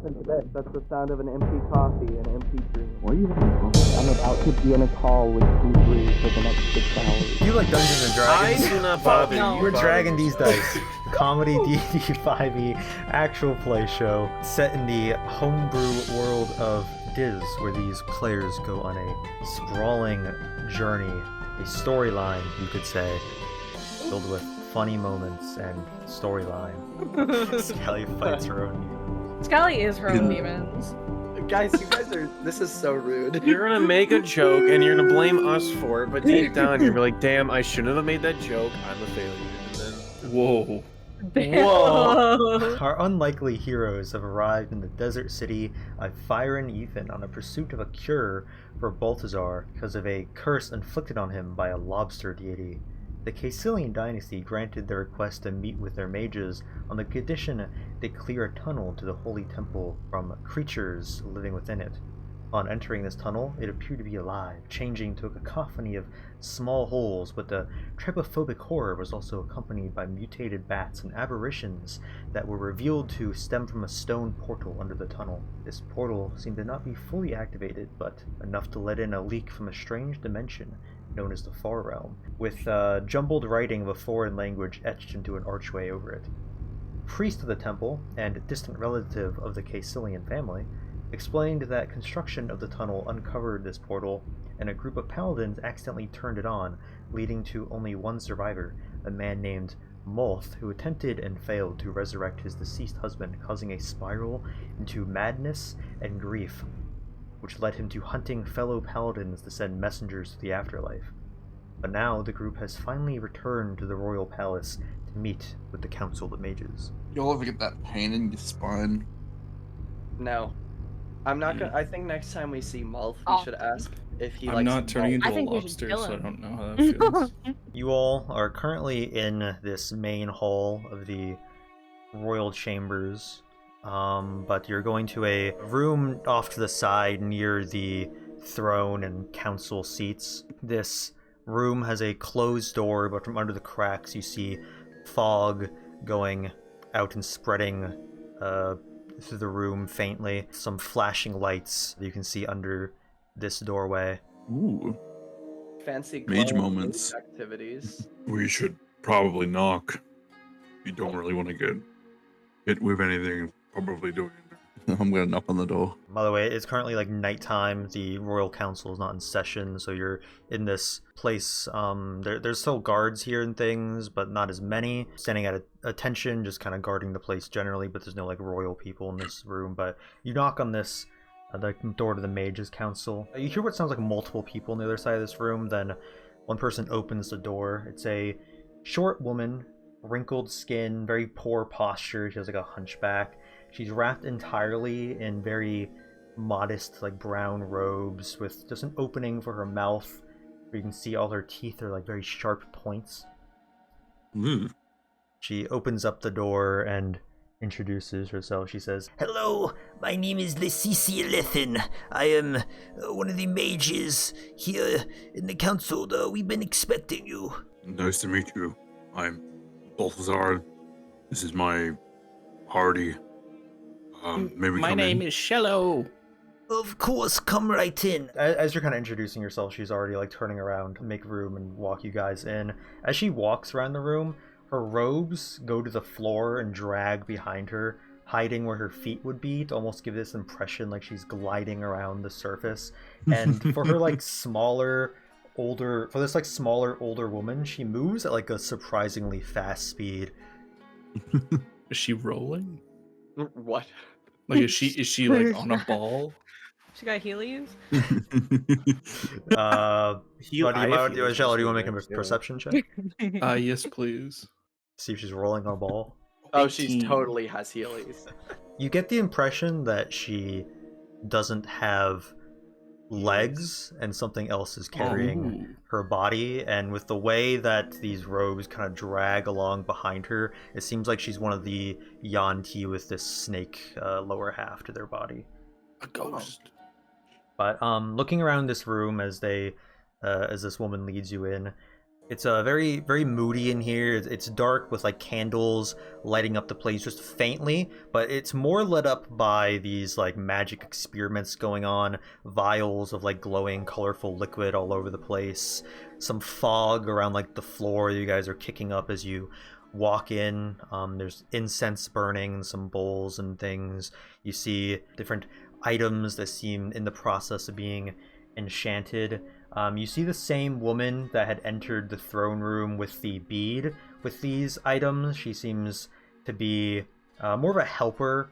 listen to this. That's the sound of an empty coffee and an empty dream. What are you looking for? I'm about to be in a call with Q3 for the next 6 hours. You like Dungeons and Dragons? I do not bother No. you. We're bother Dragon Deez yourself. Dice, a comedy D&D 5e actual play show set in the homebrew world of Diz, where these players go on a sprawling journey, a storyline, you could say, filled with funny moments and storyline. Skelly fights her own demons. Skelly is her own demons. Guys, you guys are. This is so rude. You're gonna make a joke and you're gonna blame us for it, but deep down you're like, damn, I shouldn't have made that joke. I'm a failure. And then, whoa. Whoa. Our unlikely heroes have arrived in the desert city of Fyron Ethan on a pursuit of a cure for Balthazar because of a curse inflicted on him by a lobster deity. The Kithslit dynasty granted their request to meet with their mages on the condition they clear a tunnel to the holy temple from creatures living within it. On entering this tunnel, it appeared to be alive, changing to a cacophony of small holes, but the trypophobic horror was also accompanied by mutated bats and aberrations that were revealed to stem from a stone portal under the tunnel. This portal seemed to not be fully activated, but enough to let in a leak from a strange dimension known as the Far Realm, with jumbled writing of a foreign language etched into an archway over it. Priest of the temple, and distant relative of the Kithslit family, explained that construction of the tunnel uncovered this portal, and a group of paladins accidentally turned it on, leading to only one survivor, a man named Moth, who attempted and failed to resurrect his deceased husband, causing a spiral into madness and grief, which led him to hunting fellow paladins to send messengers to the afterlife. But now the group has finally returned to the royal palace to meet with the Council of Mages. Y'all ever get that pain in your spine? No. I'm not gonna. I think next time we see Mulf, we Oh. should ask if he I'm likes. not turning into I a think we should lobster, kill so I him. don't know how that feels. You all are currently in this main hall of the royal chambers, but you're going to a room off to the side near the throne and council seats. This room has a closed door, but from under the cracks you see fog going out and spreading through the room faintly. Some flashing lights that you can see under this doorway. Ooh. Fancy Mage glow moments. activities. We should probably knock. You don't really want to get hit with anything. Probably doing it. I'm gonna knock on the door. By the way, it's currently like nighttime. The Royal Council is not in session, so you're in this place. There's still guards here and things, but not as many. Standing at attention, just kind of guarding the place generally, but there's no like royal people in this room. But you knock on this, the door to the Mages Council. You hear what sounds like multiple people on the other side of this room. Then one person opens the door. It's a short woman, wrinkled skin, very poor posture. She has like a hunchback. She's wrapped entirely in very modest, like brown robes with just an opening for her mouth where you can see all her teeth are like very sharp points. Ooh. She opens up the door and introduces herself. She says, "Hello, my name is Leticia Lethin. I am one of the mages here in the council. We've been expecting you." Nice to meet you. I'm Balthazar. This is my party. Maybe My come name in. is Shello. Of course, come right in. As you're kind of introducing yourself, she's already like turning around to make room and walk you guys in. As she walks around the room, her robes go to the floor and drag behind her, hiding where her feet would be to almost give this impression like she's gliding around the surface. And for her like smaller, older woman, she moves at like a surprisingly fast speed. Is she rolling? What? Like is she like on a ball? She got Heelys? Shello, do you want to make a perception check? Yes, please. See if she's rolling on a ball. Oh, she 18. totally has Heelys. You get the impression that she doesn't have legs and something else is carrying Ooh. her body, and with the way that these robes kind of drag along behind her, it seems like she's one of the Yanti with this snake lower half to their body. A ghost. But looking around this room as this woman leads you in, It's very, very moody in here. It's dark with like candles lighting up the place just faintly, but it's more lit up by these like magic experiments going on, vials of like glowing, colorful liquid all over the place, some fog around like the floor you guys are kicking up as you walk in. There's incense burning, some bowls and things. You see different items that seem in the process of being enchanted. You see the same woman that had entered the throne room with the bead with these items. She seems to be more of a helper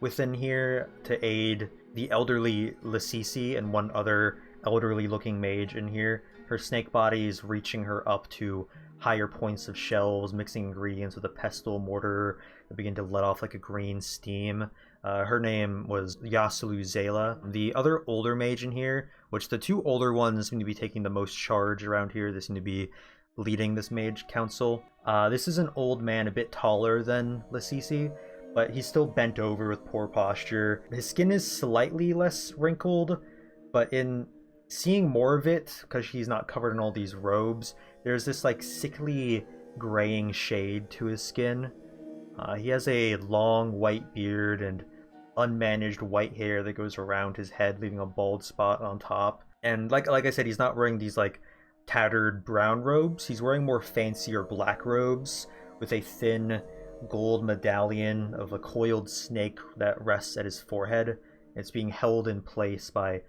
within here to aid the elderly Lasisi and one other elderly looking mage in here. Her snake body is reaching her up to higher points of shelves, mixing ingredients with a pestle mortar that begin to let off like a green steam. Her name was Yasulu Zela. The other older mage in here, which the two older ones seem to be taking the most charge around here, they seem to be leading this Mage Council. This is an old man, a bit taller than Lasisi, but he's still bent over with poor posture. His skin is slightly less wrinkled, but in seeing more of it, because he's not covered in all these robes, there's this like sickly graying shade to his skin. He has a long white beard and unmanaged white hair that goes around his head, leaving a bald spot on top. And like I said, he's not wearing these like tattered brown robes. He's wearing more fancier black robes with a thin gold medallion of a coiled snake that rests at his forehead. It's being held in place by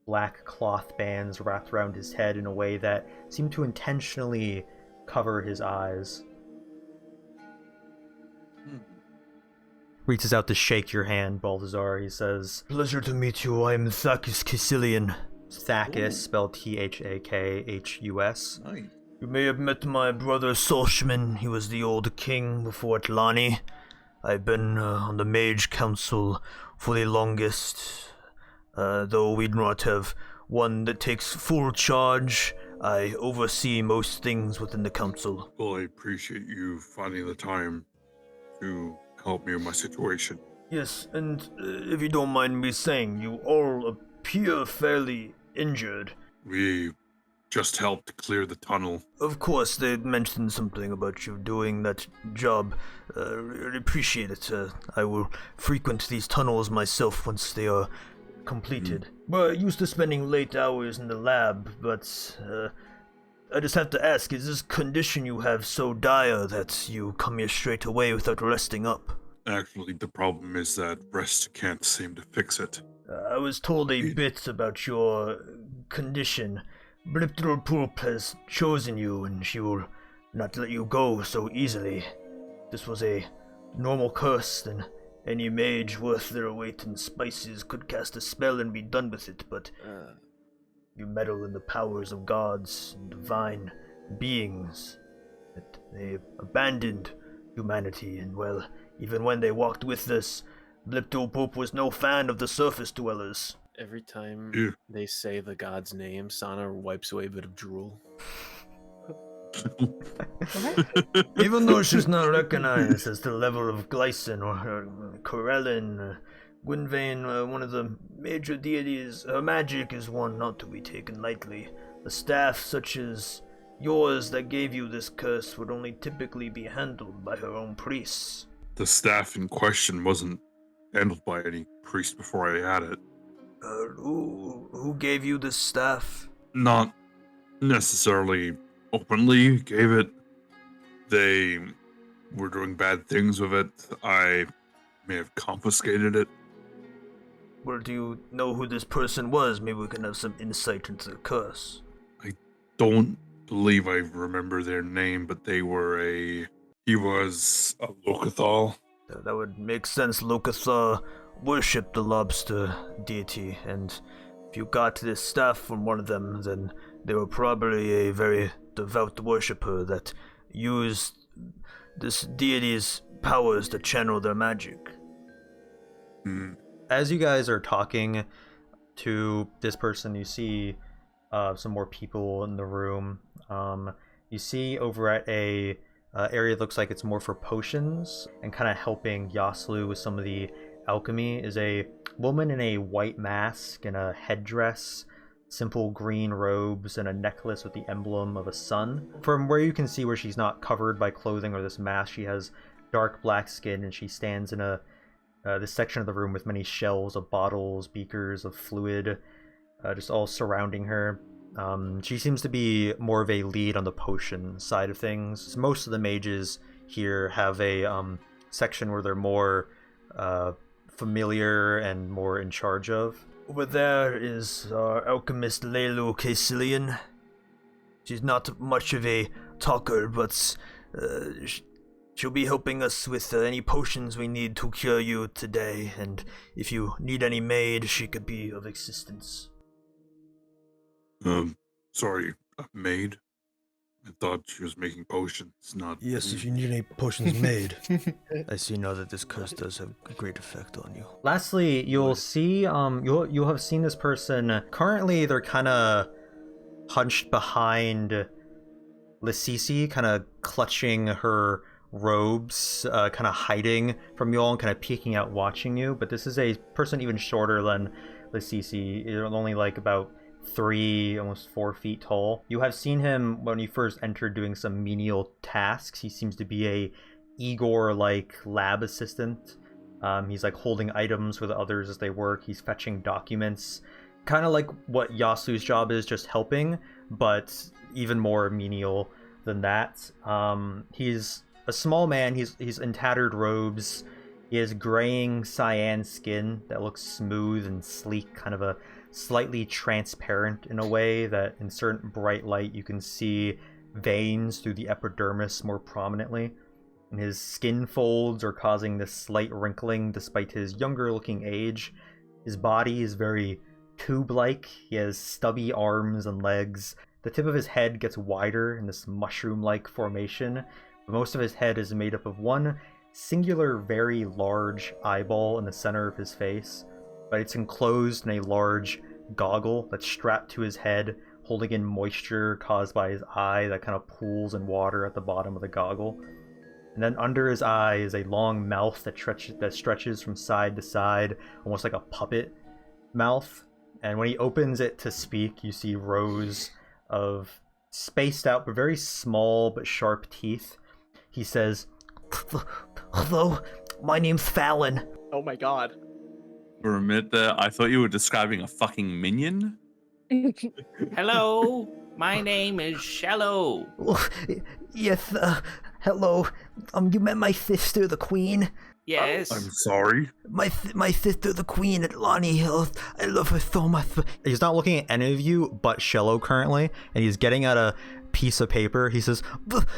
black cloth bands wrapped around his head in a way that seem to intentionally cover his eyes. Reaches out to shake your hand, Balthazar. He says, "Pleasure to meet you. I am Thakis Kithslit." Thakis, spelled Thakhus. Nice. You may have met my brother Solshman. He was the old king before Atlani. I've been on the Mage Council for the longest. Though we do not have one that takes full charge, I oversee most things within the council. Well, I appreciate you finding the time to help me with my situation. Yes, and if you don't mind me saying, you all appear fairly injured. We just helped clear the tunnel. Of course, they mentioned something about you doing that job. Really appreciate it. I will frequent these tunnels myself once they are completed. We're used to spending late hours in the lab, but I just have to ask, is this condition you have so dire that you come here straight away without resting up? Actually, the problem is that rest can't seem to fix it. I was told a bit about your condition. Blibdoolpoolp has chosen you, and she will not let you go so easily. This was a normal curse, then any mage worth their weight in spices could cast a spell and be done with it, but you meddle in the powers of gods and divine beings. That they abandoned humanity, and well, even when they walked with us, Blibdoolpoolp was no fan of the surface dwellers. Every time Yeah. they say the god's name, Sana wipes away a bit of drool. Even though she's not recognized as the level of Glycin or Corellin, Gwynvain, one of the major deities, her magic is one not to be taken lightly. A staff such as yours that gave you this curse would only typically be handled by her own priests. The staff in question wasn't handled by any priest before I had it. Who gave you this staff? Not necessarily openly gave it. They were doing bad things with it. I may have confiscated it. Well, do you know who this person was? Maybe we can have some insight into the curse. Don't believe I remember their name, but he was a Locathal. That would make sense. Locathar worshipped the lobster deity, and if you got this staff from one of them, then they were probably a very devout worshipper that used this deity's powers to channel their magic. As you guys are talking to this person, you see some more people in the room. You see over at a area that looks like it's more for potions and kind of helping Yaslu with some of the alchemy is a woman in a white mask and a headdress simple green robes and a necklace with the emblem of a sun. From where you can see where she's not covered by clothing or this mask, she has dark black skin, and she stands in this section of the room with many shelves of bottles, beakers of fluid, just all surrounding her. She seems to be more of a lead on the potion side of things. Most of the mages here have a section where they're more familiar and more in charge of. Over there is our alchemist Lelu Kithslit. She's not much of a talker, but she'll be helping us with any potions we need to cure you today, and if you need any made, she could be of assistance. Sorry, a maid? I thought she was making potions, not... Yes, if you need any potions made. I see now that this curse does have a great effect on you. Lastly, you'll see, you'll have seen this person. Currently, they're kind of hunched behind Lacisi, kind of clutching her robes, kind of hiding from you all and kind of peeking out watching you. But this is a person even shorter than Lacisi. They're only like about 3, almost 4 feet tall. You have seen him when you first entered doing some menial tasks. He seems to be a Igor-like lab assistant. He's like holding items for the others as they work. He's fetching documents, kind of like what Yasu's job is, just helping, but even more menial than that. He's a small man. He's in tattered robes. He has graying cyan skin that looks smooth and sleek, kind of a slightly transparent in a way that in certain bright light you can see veins through the epidermis more prominently. And his skin folds are causing this slight wrinkling despite his younger looking age. His body is very tube-like. He has stubby arms and legs. The tip of his head gets wider in this mushroom-like formation, but most of his head is made up of one singular, very large eyeball in the center of his face, but it's enclosed in a large goggle that's strapped to his head, holding in moisture caused by his eye that kind of pools in water at the bottom of the goggle. And then under his eye is a long mouth that stretches from side to side, almost like a puppet mouth. And when he opens it to speak, you see rows of spaced out but very small but sharp teeth. He says, "Hello, my name's Fallon." Oh my god. For a minute there, I thought you were describing a fucking minion. Hello, my name is Shello. Yes, hello. You met my sister, the Queen? Yes. I'm sorry. My sister, the Queen at Lonnie Hills. I love her so much. He's not looking at any of you but Shello currently, and he's getting out a piece of paper. He says,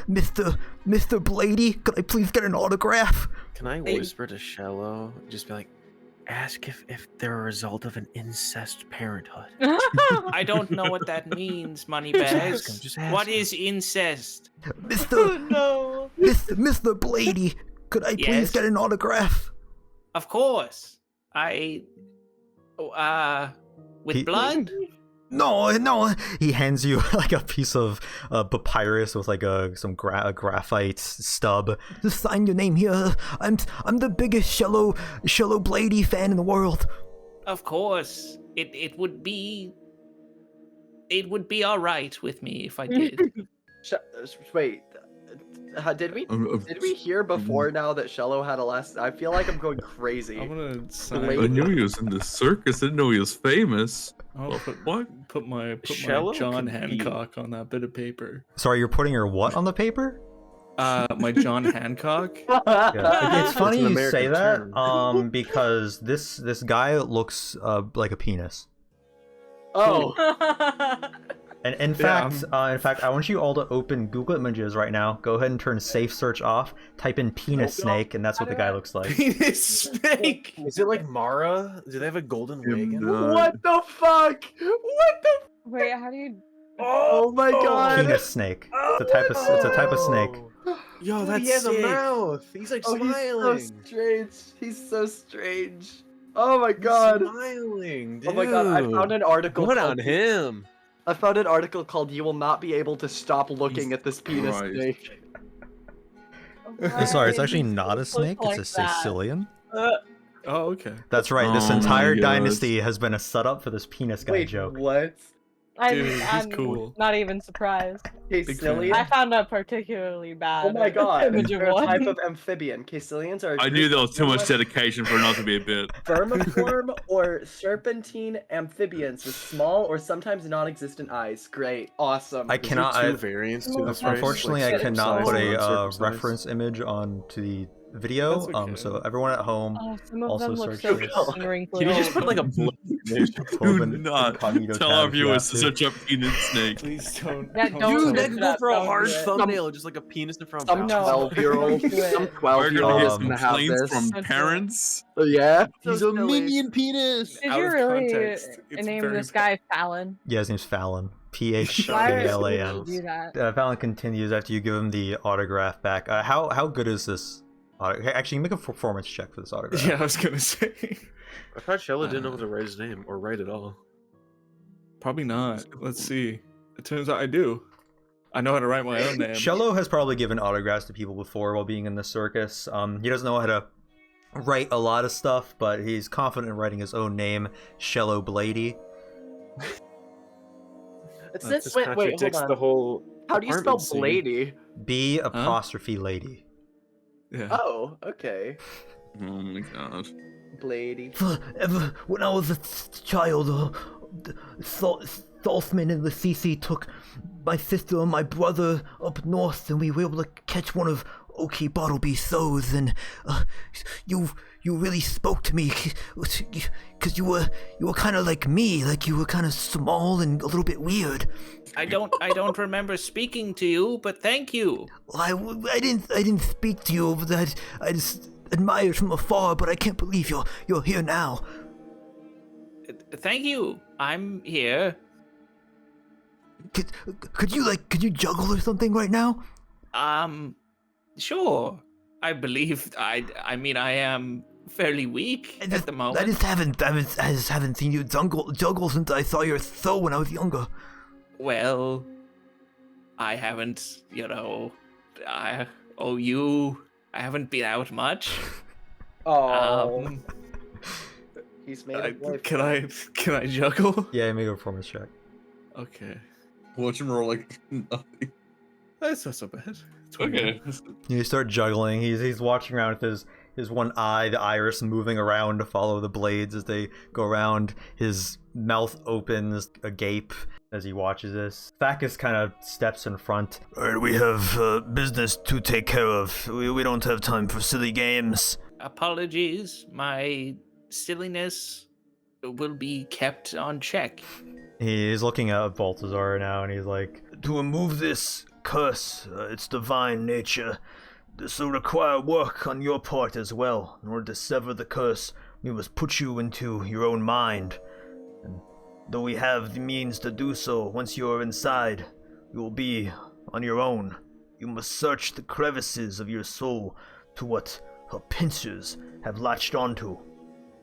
Mr. Blady, could I please get an autograph? Can I whisper to Shello? Just be like, ask if they're a result of an incest parenthood. I don't know what that means, Moneybags. Just ask What him. is incest? Mr. No. Mr. Blady, could I please Yes? get an autograph? Of course. With He- blood? No. He hands you like a piece of papyrus with like some graphite stub. Just sign your name here. I'm the biggest Shello Blady fan in the world. Of course. It would be all right with me if I did. Wait, did we hear before now that Shello had a last? I feel like I'm going crazy. I'm gonna I sign. knew he was in the circus. Didn't know he was famous. I'll put my Shello John can be- Hancock on that bit of paper. Sorry, you're putting your what on the paper? My John Hancock. Yeah. It's funny an you say American that, term. because this guy looks like a penis. Oh, And in fact, I want you all to open Google Images right now. Go ahead and turn Safe Search off. Type in penis snake, and that's what the guy looks like. Penis snake. Is it like Mara? Do they have a golden wig? what the fuck? What the? Wait, how do you? Oh my god! Penis snake. It's a type of snake. Yo, that's He has sick. a mouth. He's like smiling. He's so strange. He's so strange. Oh my god! Smiling. Dude. Oh my god! I found an article. Good called- on him. I found an article called "You will not be able to stop looking at this penis Christ. snake." Sorry, it's actually not a snake. It's a Sicilian. Oh, okay. That's right. This Oh my entire God. dynasty has been a setup for this penis guy Wait, joke. what? Dude, he's cool. not even surprised. Kithslit. I found a particularly bad. Oh my god, image of they're a type one. of amphibian. Kithslians are. I knew there was too much dedication for it not to be a bit. Vermiform or serpentine amphibians with small or sometimes non-existent eyes. Great, awesome. I Is there cannot. two variants to this race? Unfortunately, Like I cannot put circumcised and a uncircumcised? reference image onto the video. That's okay. So everyone at home, Oh, some of also them look search so this. cute and wrinkly. Can you just put like a blip image? Do not tell our viewers to search up penis snake. Please don't. Yeah, don't don't do look that. it could go up, for a don't hard do it. thumbnail, just like a penis in front of Some No. 12-year-old, Don't do it. some We're gonna 12-year-old get is gonna have complaints this. from Don't do it. parents. Yeah, He's so a silly. minion penis. Did Out you of really context, it's name very this guy Fallon? yeah, his name's Fallon. Why would Phalan. you do that? Fallon continues after you give him the autograph back. How good is this? Actually, make a performance check for this autograph. Yeah, I was gonna say. I thought Shello didn't know how to write his name or write at all. Probably not. Let's see. It turns out I do. I know how to write my own name. Shello has probably given autographs to people before while being in the circus. He doesn't know how to write a lot of stuff, but he's confident in writing his own name, Shello Blady. It's This this. Wait, contradicts hold the on. whole. How do you spell apartment scene. Blady? B apostrophe lady. Yeah. Oh, okay. Oh my god. Blady. Ever when I was a child, Thorfman and the CC took my sister and my brother up north, and we were able to catch one of Oki Bottleby's throws, and you really spoke to me, because you were kind of like me, like you were kind of small and a little bit weird. I don't remember speaking to you, but thank you. Well, I didn't speak to you, but I just admired from afar, but I can't believe you're here now. Thank you. I'm here. Could you juggle or something right now? Sure. I believe I mean I am fairly weak at the moment. I just haven't seen you juggle since I saw your throw when I was younger. Well, I haven't, I owe you. I haven't been out much. Oh. He's made a boy. Can I juggle? Yeah, make a performance check. Okay. Watch him roll like nothing. That's not so bad. It's Okay. You start juggling. He's watching around with his one eye, the iris, moving around to follow the blades as they go around. His mouth opens agape as he watches this. Thackus kind of steps in front. Alright, we have business to take care of. We don't have time for silly games. Apologies. My silliness will be kept on check. He's looking at Balthazar now, and he's like, To remove this curse, its divine nature, this will require work on your part as well. In order to sever the curse, we must put you into your own mind. And though we have the means to do so, once you are inside, you will be on your own. You must search the crevices of your soul to what her pincers have latched onto,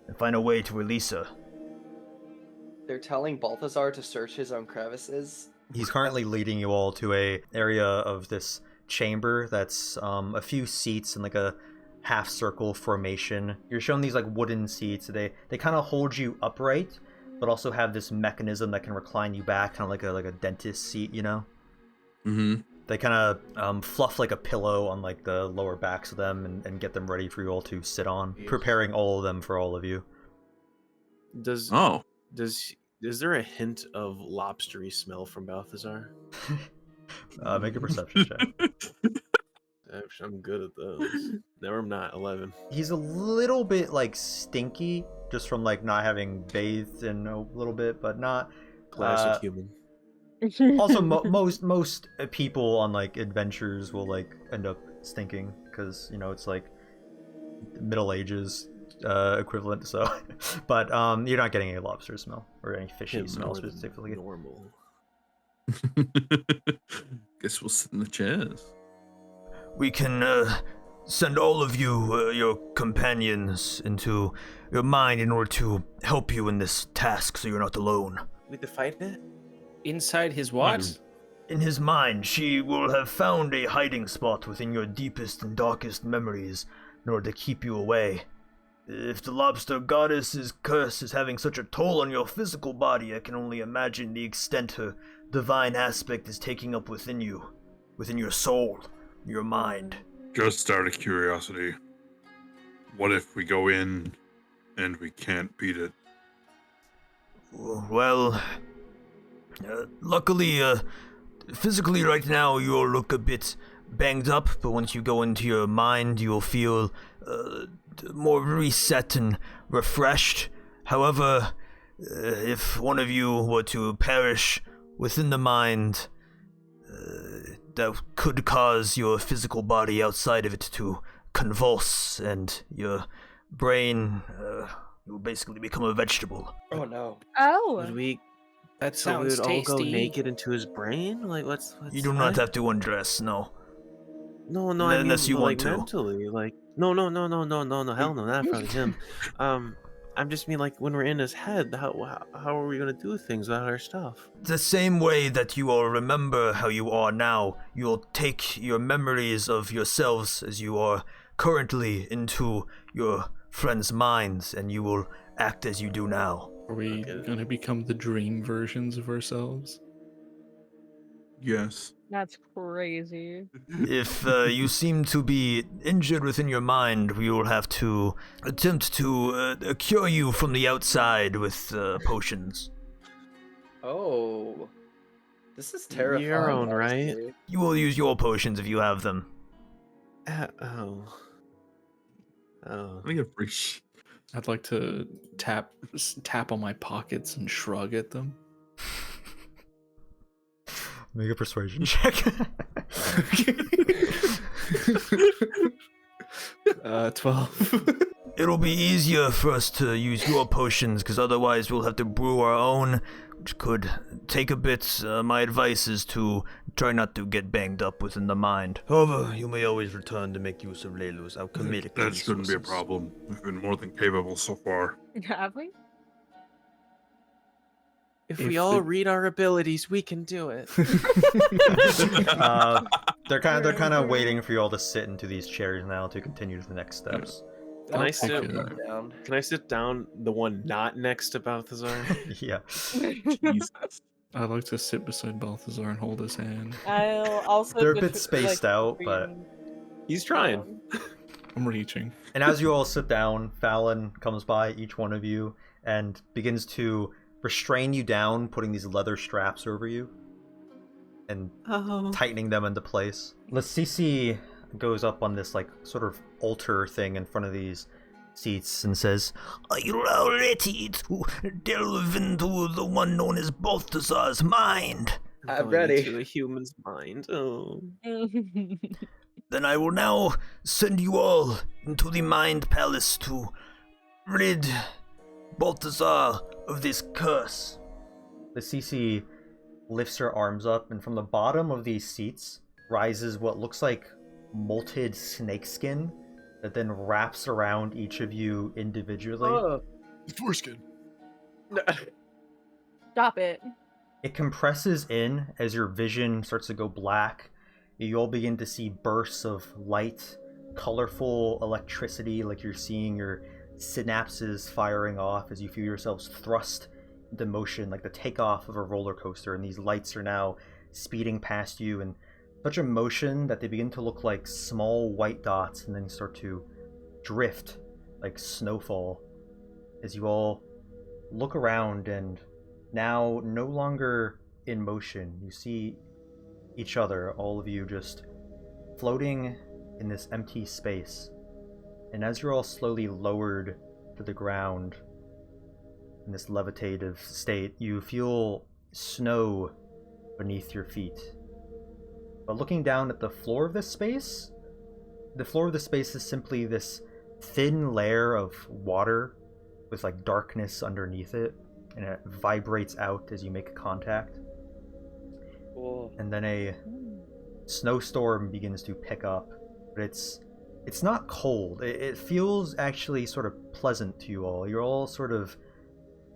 and find a way to release her. They're telling Balthazar to search his own crevices. he's currently leading you all to a area of this chamber that's a few seats in like a half circle formation. You're shown these like wooden seats. They kind of hold you upright, but also have this mechanism that can recline you back, kind of like a dentist seat, you know? Mm-hmm. They kind of fluff like a pillow on like the lower backs of them and get them ready for you all to sit on, preparing all of them for all of you. Is there a hint of lobstery smell from Balthazar? Make a perception check. I'm good at those. No, I'm not. 11. He's a little bit like stinky just from like not having bathed in a little bit, but not Classic human. also most people on like adventures will like end up stinking because it's like Middle Ages equivalent, so but you're not getting any lobster smell or any fishy smell specifically. Normal. Guess we'll sit in the chairs. We can send all of you, your companions, into your mind in order to help you in this task so you're not alone. We have to fight it? Inside his what? In his mind, she will have found a hiding spot within your deepest and darkest memories in order to keep you away. If the lobster goddess's curse is having such a toll on your physical body, I can only imagine the extent her divine aspect is taking up within you, within your soul, your mind. Just out of curiosity, what if we go in and we can't beat it? Well, luckily, physically right now you'll look a bit banged up, but once you go into your mind, you'll feel more reset and refreshed. However, if one of you were to perish within the mind, that could cause your physical body outside of it to convulse, and your brain will basically become a vegetable. Oh no. Oh. Would we? That So we sounds would all go tasty. naked into his brain? Like, what's You do not have to undress, no. No, I mean, Unless you but, want like, to. mentally, like, no, hell no, not probably him. I'm just mean, like, when we're in his head, how are we gonna do things without our stuff? The same way that you all remember how you are now, you'll take your memories of yourselves as you are currently into your friends' minds, and you will act as you do now. Are we gonna become the dream versions of ourselves? Yes. That's crazy. If you seem to be injured within your mind, we will have to attempt to cure you from the outside with potions. Oh. This is terrifying. Your own, right? honestly. You will use your potions if you have them. Oh. I think it's I'd like to tap on my pockets and shrug at them. Make a persuasion check. 12. It'll be easier for us to use your potions, because otherwise we'll have to brew our own, which could take a bit. My advice is to try not to get banged up within the mind. However, you may always return to make use of Lelu's alchemic That shouldn't be a resources. problem. We've been more than capable so far. Have we? If If we all the- read our abilities, we can do it. They're kind of waiting for you all to sit into these chairs now to continue to the next steps. Can I I'll sit? take it. Down. Can I sit down, the one not next to Balthazar? Yeah. Jesus. I like to sit beside Balthazar and hold his hand. I'll also. They're a bit spaced out, but He's trying. I'm reaching. and as you all sit down, Fallon comes by each one of you and begins to restrain you down, putting these leather straps over you and Oh. tightening them into place. Lassisi goes up on this like sort of altar thing in front of these seats and says, Are you all ready to delve into the one known as Balthazar's mind? I'm Going ready. into a human's mind. Oh. Then I will now send you all into the Mind Palace to rid Balthazar of this curse. Lassisi lifts her arms up, and from the bottom of these seats rises what looks like molted snakeskin that then wraps around each of you individually. Oh. Foreskin. Stop it. It compresses in as your vision starts to go black. You all begin to see bursts of light, colorful electricity, like you're seeing your synapses firing off as you feel yourselves thrust into motion, like the takeoff of a roller coaster. And these lights are now speeding past you in such a motion that they begin to look like small white dots and then start to drift like snowfall as you all look around, and now no longer in motion. You see each other, all of you just floating in this empty space. And as you're all slowly lowered to the ground in this levitative state, you feel snow beneath your feet. But looking down at the floor of this space, the floor of the space is simply this thin layer of water with like darkness underneath it, and it vibrates out as you make contact. Cool. And then a snowstorm begins to pick up, but it's not cold. It feels actually sort of pleasant to you all. You're all sort of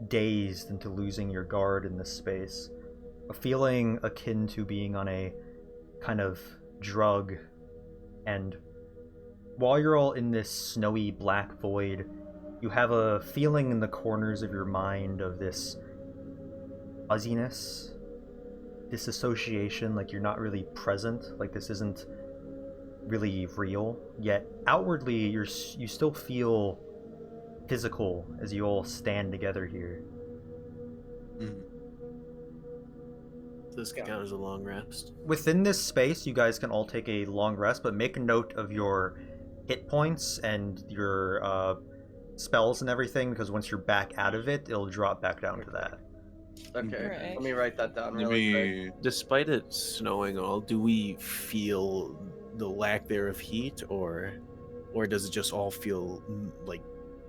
dazed into losing your guard in this space. A feeling akin to being on a kind of drug. And while you're all in this snowy black void, You have a feeling in the corners of your mind of this fuzziness, disassociation, like you're not really present, like this isn't really real, yet outwardly you still feel physical as you all stand together here. This can count as a long rest. Within this space, you guys can all take a long rest, but make a note of your hit points and your spells and everything, because once you're back out of it, it'll drop back down to that. Okay, Right. let me write that down really quick. Despite it snowing all, do we feel the lack there of heat, or does it just all feel like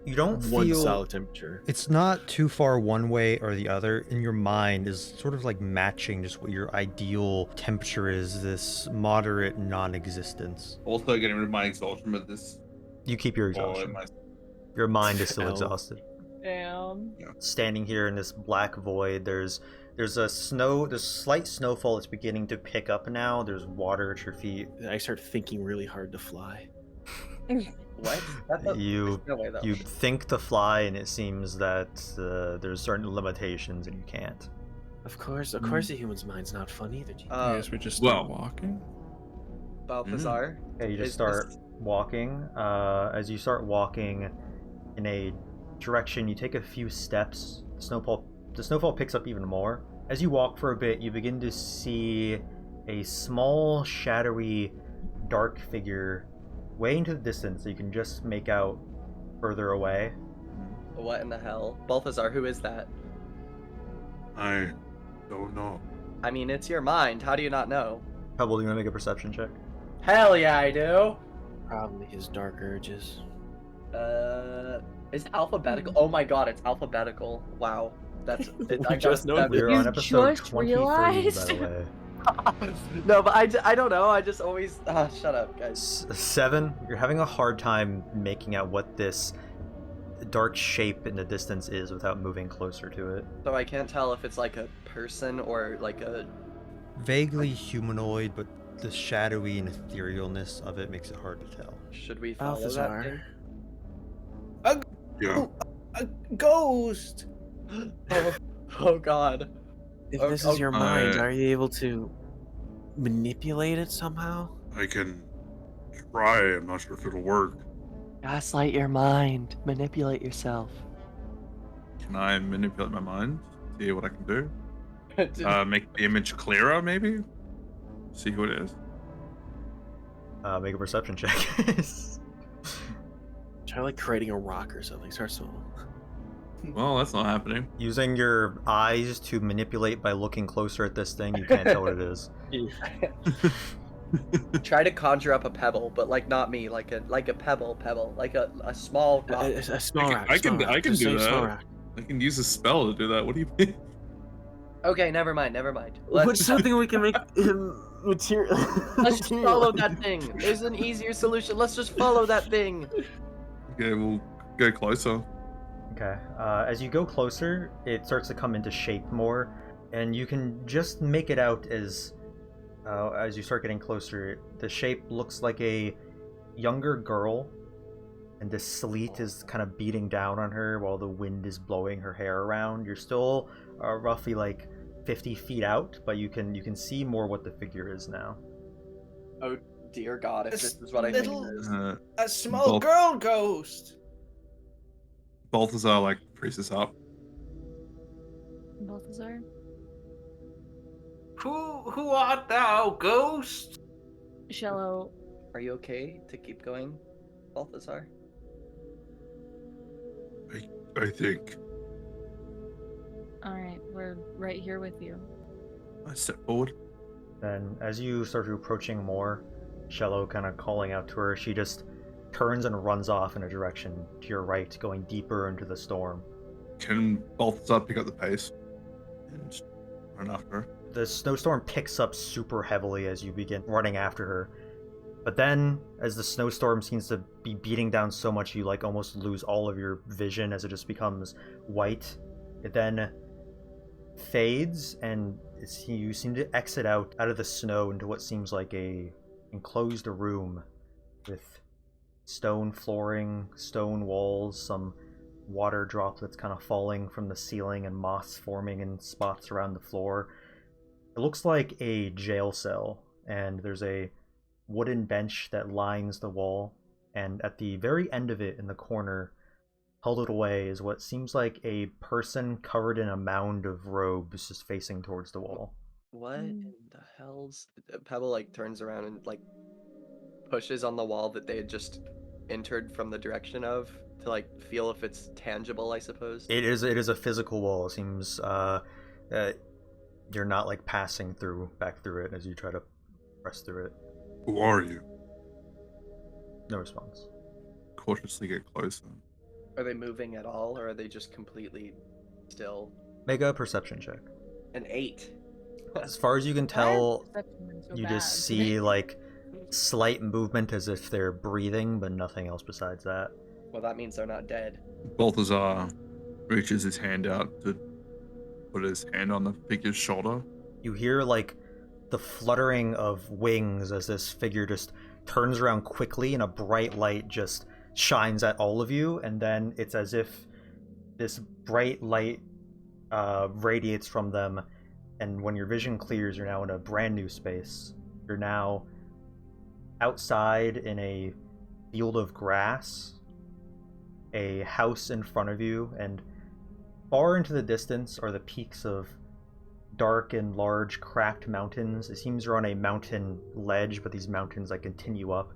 You don't one feel solid temperature? It's not too far one way or the other. In your mind is sort of like matching just what your ideal temperature is, this moderate non-existence. Also getting rid of my exhaustion with this. you keep your Well, exhaustion. my- Your mind is still Hell. exhausted. Damn. Standing here in this black void, there's slight snowfall that's beginning to pick up now. There's water at your feet. I start thinking really hard to fly. What? There's You no way that you think to fly, and it seems that there's certain limitations and you can't. Of course, the human's mind's not fun either. Gee. I guess we just start well. walking. Balthazar. Okay, you just Is start this- walking. As you start walking in a direction, you take a few steps. The snowfall picks up even more. As you walk for a bit, you begin to see a small, shadowy, dark figure way into the distance that you can just make out further away. What in the hell? Balthazar, who is that? I don't know. I mean, it's your mind. How do you not know? Pebble, do you want to make a perception check? Hell yeah, I do. Probably his dark urges. Is alphabetical? Oh my god, it's alphabetical. Wow. That's I just got know You're You on episode just 23, by realized? the way. No, but I don't know. I just always shut up, guys. 7, you're having a hard time making out what this dark shape in the distance is without moving closer to it. So I can't tell if it's like a person or like a. Vaguely humanoid, but the shadowy and etherealness of it makes it hard to tell. Should we follow that thing? Balthazar. Yeah. A ghost. Oh god. If Oh, this is your mind, I- are you able to manipulate it somehow? I can try. I'm not sure if it'll work. Gaslight your mind. Manipulate yourself. Can I manipulate my mind? See what I can do? Make the image clearer, maybe? See who it is. Make a perception check. Try like creating a rock or something. Start small. Well, that's not happening. Using your eyes to manipulate by looking closer at this thing, you can't tell what it is. Try to conjure up a pebble, but like not me, like a pebble, like a small rock. A small rock. I small can rock, just do say small that. rock. I can use a spell to do that. What do you mean? Okay, never mind. What's something we can make material? Let's just follow that thing. There's an easier solution. Let's just follow that thing. Okay, we'll go closer. Okay. As you go closer, it starts to come into shape more, and you can just make it out as you start getting closer. The shape looks like a younger girl, and the sleet is kind of beating down on her while the wind is blowing her hair around. You're still roughly like 50 feet out, but you can see more what the figure is now. Oh dear God! If this is what I Little- think it is. A small Both. girl ghost. Balthazar like freezes up. Balthazar? Who art thou, ghost? Shello, Are you okay to keep going, Balthazar? I think. alright, we're right here with you. I step forward. Then, as you start approaching more, Shello kind of calling out to her, she just turns and runs off in a direction to your right, going deeper into the storm. Can Balthazar pick up the pace and just run after her? The snowstorm picks up super heavily as you begin running after her. But then, as the snowstorm seems to be beating down so much, you like almost lose all of your vision as it just becomes white. It then fades, and you seem to exit out of the snow into what seems like a enclosed room with stone flooring, stone walls, some water droplets kind of falling from the ceiling and moss forming in spots around the floor. It looks like a jail cell, and there's a wooden bench that lines the wall, and at the very end of it in the corner, huddled away, is what seems like a person covered in a mound of robes just facing towards the wall. What in the hell's... Pebble, like, turns around and, like, pushes on the wall that they had just entered from the direction of to, like, feel if it's tangible, I suppose. It is a physical wall. It seems you're not, like, passing back through it as you try to press through it. Who are you? No response. Cautiously get closer. Are they moving at all, or are they just completely still? Make a perception check. An 8. As far as you can tell, So you bad. just see, like, slight movement as if they're breathing, but nothing else besides that. Well, that means they're not dead. Balthazar reaches his hand out to put his hand on the figure's shoulder. You hear, like, the fluttering of wings as this figure just turns around quickly and a bright light just shines at all of you, and then it's as if this bright light radiates from them, and when your vision clears, you're now in a brand new space. You're now outside in a field of grass, a house in front of you, and far into the distance are the peaks of dark and large cracked mountains. It seems you're on a mountain ledge, but these mountains like continue up.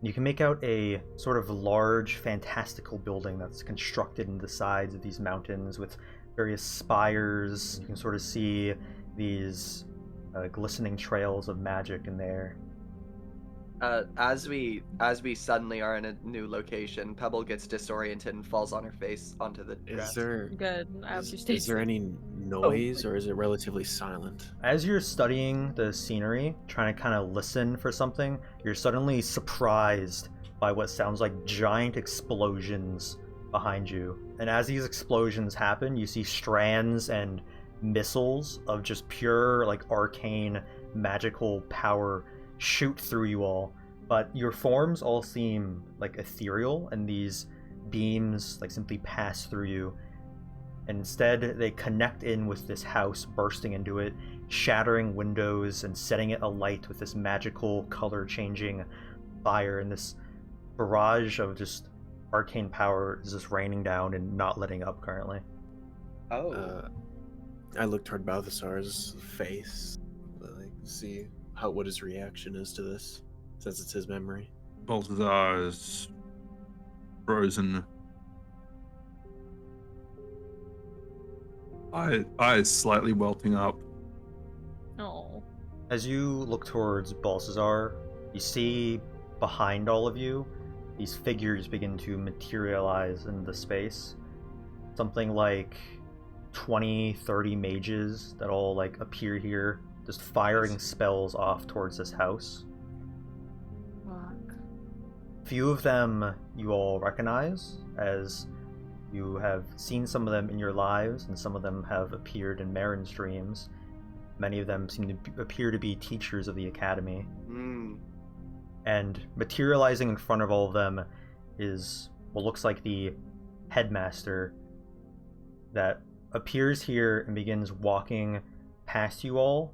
You can make out a sort of large fantastical building that's constructed into the sides of these mountains with various spires. You can sort of see these glistening trails of magic in there. As we suddenly are in a new location, Pebble gets disoriented and falls on her face onto the grass. Is there Good. is there any noise, or is it relatively silent? As you're studying the scenery, trying to kind of listen for something, you're suddenly surprised by what sounds like giant explosions behind you. And as these explosions happen, you see strands and missiles of just pure, like, arcane magical power shoot through you all, but your forms all seem like ethereal, and these beams like simply pass through you, and instead they connect in with this house, bursting into it, shattering windows and setting it alight with this magical color changing fire, and this barrage of just arcane power is just raining down and not letting up currently. I look toward Balthazar's face, like, see what his reaction is to this, since it's his memory. Balthazar is frozen. Eyes slightly welting up. Oh. As you look towards Balthazar, you see behind all of you, these figures begin to materialize in the space. Something like 20, 30 mages that all like appear here, just firing spells off towards this house. Fuck. Few of them you all recognize, as you have seen some of them in your lives, and some of them have appeared in Marin's dreams. Many of them seem to appear to be teachers of the academy. And materializing in front of all of them is what looks like the headmaster that appears here and begins walking past you all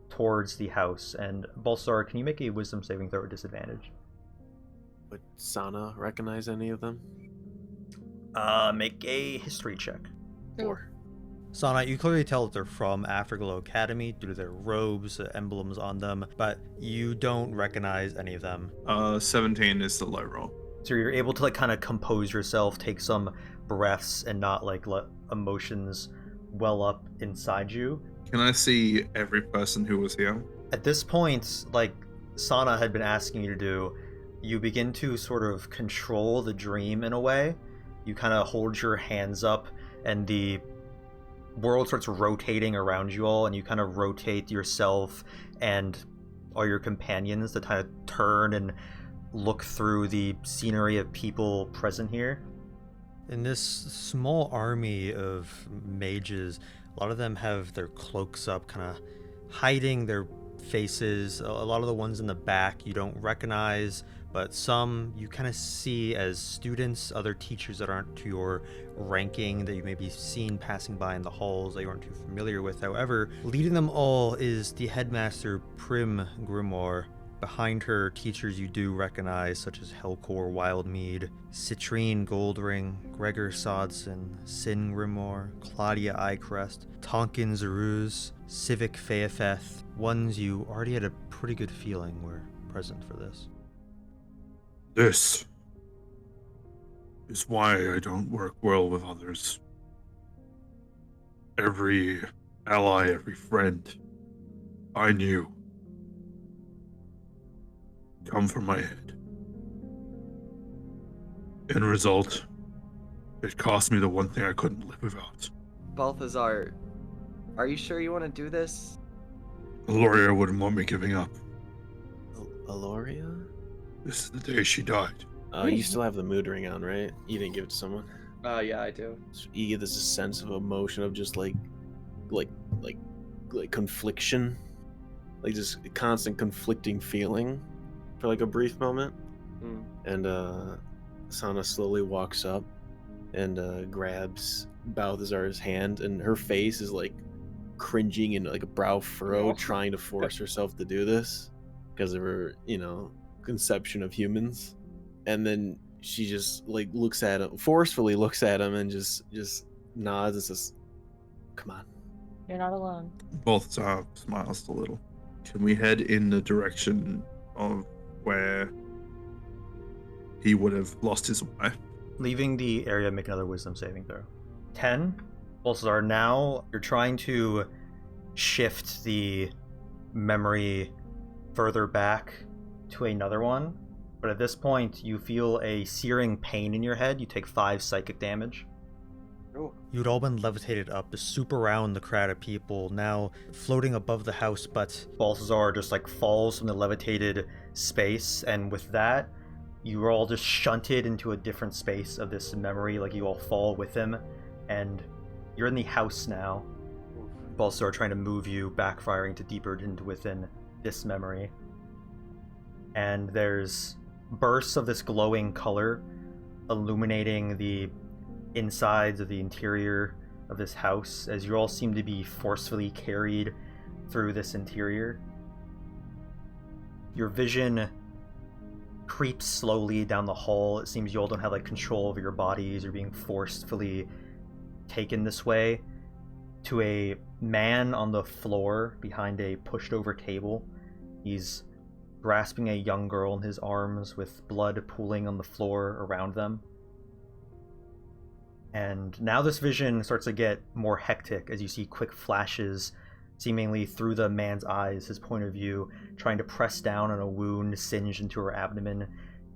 towards the house. And Balthazar, can you make a wisdom saving throw at disadvantage? Would Sana recognize any of them? Make a history check. 4. Sana, you clearly tell that they're from Afterglow Academy due to their robes, emblems on them, but you don't recognize any of them. 17 is the low roll. So you're able to like kind of compose yourself, take some breaths, and not like let emotions well up inside you. Can I see every person who was here? At this point, like Sana had been asking you to do, you begin to sort of control the dream in a way. You kind of hold your hands up, and the world starts rotating around you all, and you kind of rotate yourself and all your companions to kind of turn and look through the scenery of people present here. In this small army of mages, a lot of them have their cloaks up, kind of hiding their faces. A lot of the ones in the back you don't recognize, but some you kind of see as students, other teachers that aren't to your ranking, that you may be seen passing by in the halls that you aren't too familiar with. However, leading them all is the headmaster, Prim Grimoire. Behind her, teachers you do recognize, such as Helcor Wildmead, Citrine Goldring, Gregor Sodson, Sin Grimoire, Claudia Eyecrest, Tonkin Zaruz, Civic Feafeth, ones you already had a pretty good feeling were present for this. This is why I don't work well with others. Every ally, every friend I knew come from my head. In result, it cost me the one thing I couldn't live without. Balthazar, are you sure you want to do this? Aloria wouldn't want me giving up. Aloria? This is the day she died. You still have the mood ring on, right? You didn't give it to someone? Yeah, I do. So you get this sense of emotion of just like confliction, like just constant conflicting feeling for like a brief moment. And Sana slowly walks up and grabs Balthazar's hand, and her face is like cringing and like a brow furrow, trying to force herself to do this because of her, conception of humans. And then she just like forcefully looks at him and just nods and says, "Come on, You're not alone." Balthazar smiles a little. Can we head in the direction of where he would have lost his wife? Leaving the area, make another wisdom saving throw. 10. Balthazar, now you're trying to shift the memory further back to another one, but at this point you feel a searing pain in your head. You take 5 psychic damage. You'd all been levitated up to swoop around the crowd of people, now floating above the house, but Balthazar just like falls from the levitated space, and with that, you are all just shunted into a different space of this memory, like you all fall with him, and you're in the house now. Balthazar trying to move you, backfiring to deeper into within this memory. And there's bursts of this glowing color illuminating the insides of the interior of this house as you all seem to be forcefully carried through this interior. Your vision creeps slowly down the hall. It seems you all don't have like control over your bodies. You're being forcefully taken this way to a man on the floor behind a pushed over table. He's grasping a young girl in his arms with blood pooling on the floor around them. And now this vision starts to get more hectic as you see quick flashes seemingly through the man's eyes, his point of view, trying to press down on a wound singed into her abdomen,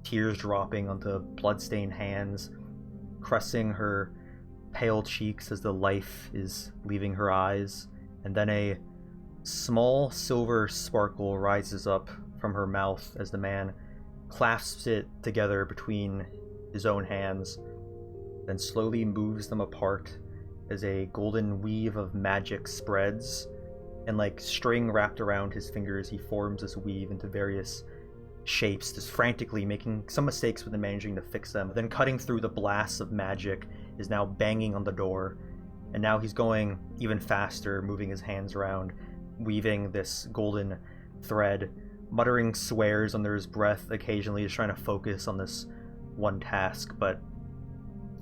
tears dropping onto bloodstained hands, caressing her pale cheeks as the life is leaving her eyes. And then a small silver sparkle rises up from her mouth as the man clasps it together between his own hands, then slowly moves them apart as a golden weave of magic spreads, and like string wrapped around his fingers, he forms this weave into various shapes, just frantically making some mistakes but then managing to fix them. Then cutting through the blasts of magic is now banging on the door, and now he's going even faster, moving his hands around, weaving this golden thread, muttering swears under his breath occasionally, just trying to focus on this one task. But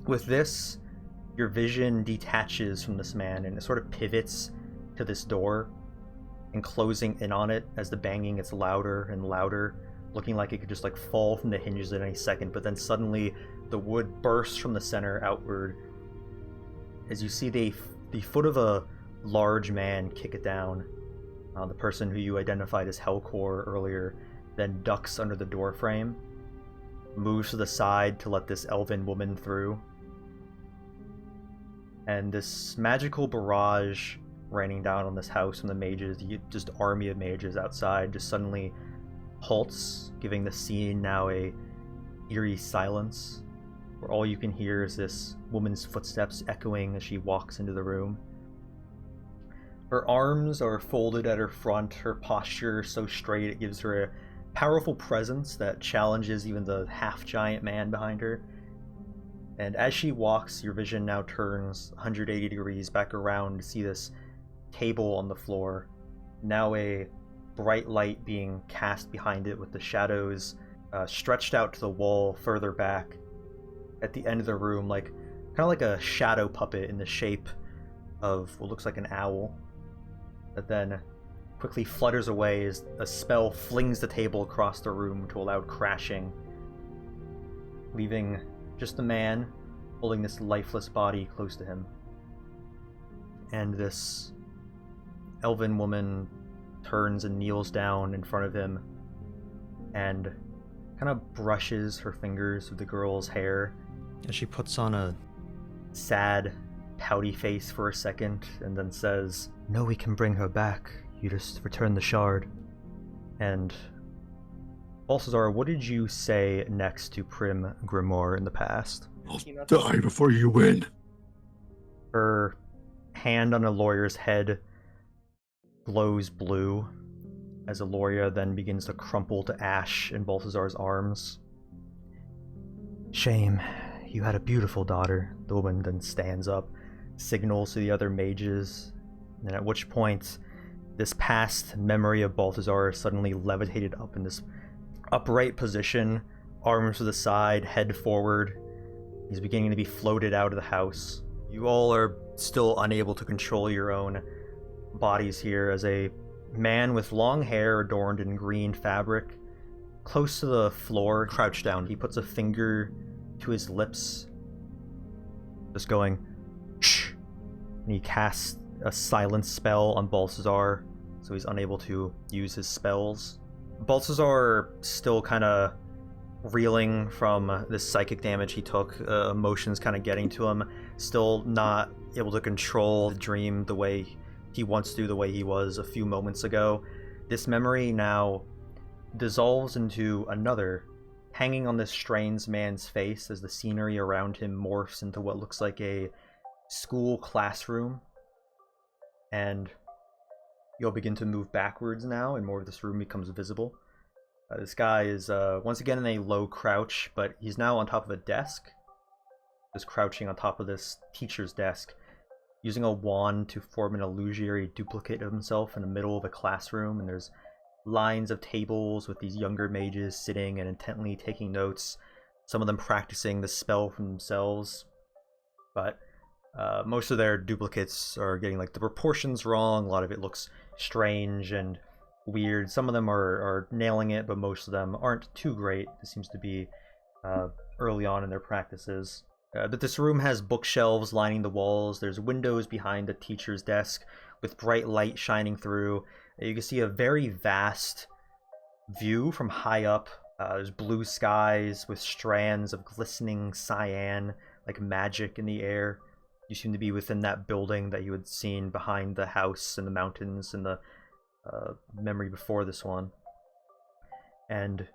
with this, your vision detaches from this man and it sort of pivots to this door and closing in on it as the banging gets louder and louder, looking like it could just like fall from the hinges at any second. But then suddenly the wood bursts from the center outward as you see the foot of a large man kick it down. The person who you identified as Helcor earlier then ducks under the door frame, moves to the side to let this elven woman through, and this magical barrage raining down on this house from the mages, just army of mages outside, just suddenly halts, giving the scene now a eerie silence, where all you can hear is this woman's footsteps echoing as she walks into the room. Her arms are folded at her front, her posture so straight it gives her a powerful presence that challenges even the half-giant man behind her. And as she walks, your vision now turns 180 degrees back around to see this table on the floor. Now a bright light being cast behind it with the shadows stretched out to the wall further back at the end of the room, like kind of like a shadow puppet in the shape of what looks like an owl, that then quickly flutters away as a spell flings the table across the room to a loud crashing, leaving just the man holding this lifeless body close to him. And this elven woman turns and kneels down in front of him and kind of brushes her fingers with the girl's hair. And she puts on a sad, pouty face for a second and then says, "No, we can bring her back. You just return the shard." And Balthazar, what did you say next to Prim Grimoire in the past? I'll die before you win. Her hand on a lawyer's head glows blue as Aloria then begins to crumple to ash in Balthazar's arms. "Shame. You had a beautiful daughter." The woman then stands up, signals to the other mages, and at which point this past memory of Balthazar is suddenly levitated up in this upright position, arms to the side, head forward. He's beginning to be floated out of the house. You all are still unable to control your own bodies here as a man with long hair adorned in green fabric, close to the floor, crouched down. He puts a finger to his lips, just going, "Shh," and he casts a silence spell on Balthazar, so he's unable to use his spells. Balthazar still kind of reeling from this psychic damage he took, emotions kind of getting to him, still not able to control the dream the way he wants to, the way he was a few moments ago. This memory now dissolves into another, hanging on this strange man's face as the scenery around him morphs into what looks like a school classroom. And you'll begin to move backwards now, and more of this room becomes visible. This guy is once again in a low crouch, but he's now on top of a desk. Just crouching on top of this teacher's desk, using a wand to form an illusory duplicate of himself in the middle of a classroom. And there's lines of tables with these younger mages sitting and intently taking notes, some of them practicing the spell for themselves. But most of their duplicates are getting like the proportions wrong. A lot of it looks strange and weird. Some of them are nailing it, but most of them aren't too great. It seems to be early on in their practices. But this room has bookshelves lining the walls. There's windows behind the teacher's desk with bright light shining through. You can see a very vast view from high up. There's blue skies with strands of glistening cyan, like magic in the air. You seem to be within that building that you had seen behind the house in the mountains in the memory before this one. And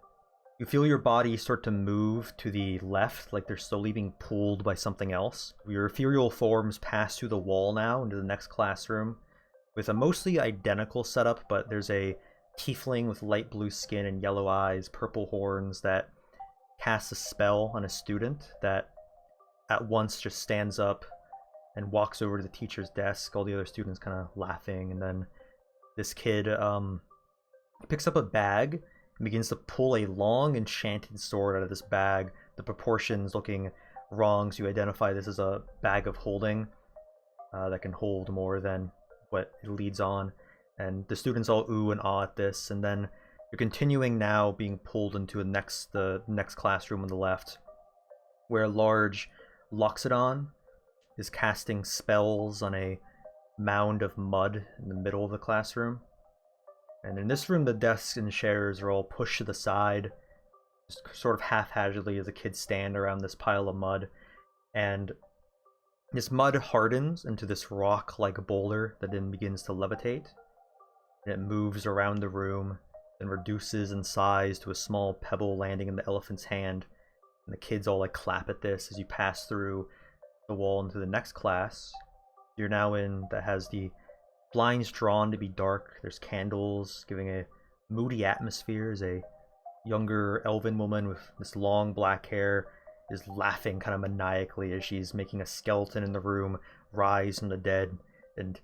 you feel your body start to move to the left, like they're slowly being pulled by something else. Your ethereal forms pass through the wall now into the next classroom with a mostly identical setup, but there's a tiefling with light blue skin and yellow eyes, purple horns, that casts a spell on a student that at once just stands up and walks over to the teacher's desk, all the other students kind of laughing, and then this kid picks up a bag and begins to pull a long enchanted sword out of this bag, the proportions looking wrong, so you identify this as a bag of holding that can hold more than what it leads on. And the students all ooh and ah at this, and then you're continuing now being pulled into the next classroom on the left, where a large Loxodon is casting spells on a mound of mud in the middle of the classroom. And in this room, the desks and chairs are all pushed to the side, just sort of haphazardly as the kids stand around this pile of mud. And this mud hardens into this rock-like boulder that then begins to levitate. And it moves around the room and reduces in size to a small pebble landing in the elephant's hand. And the kids all like clap at this as you pass through the wall into the next class you're now in, that has the Blinds drawn to be dark. There's candles giving a moody atmosphere as a younger elven woman with this long black hair is laughing kind of maniacally as she's making a skeleton in the room rise from the dead and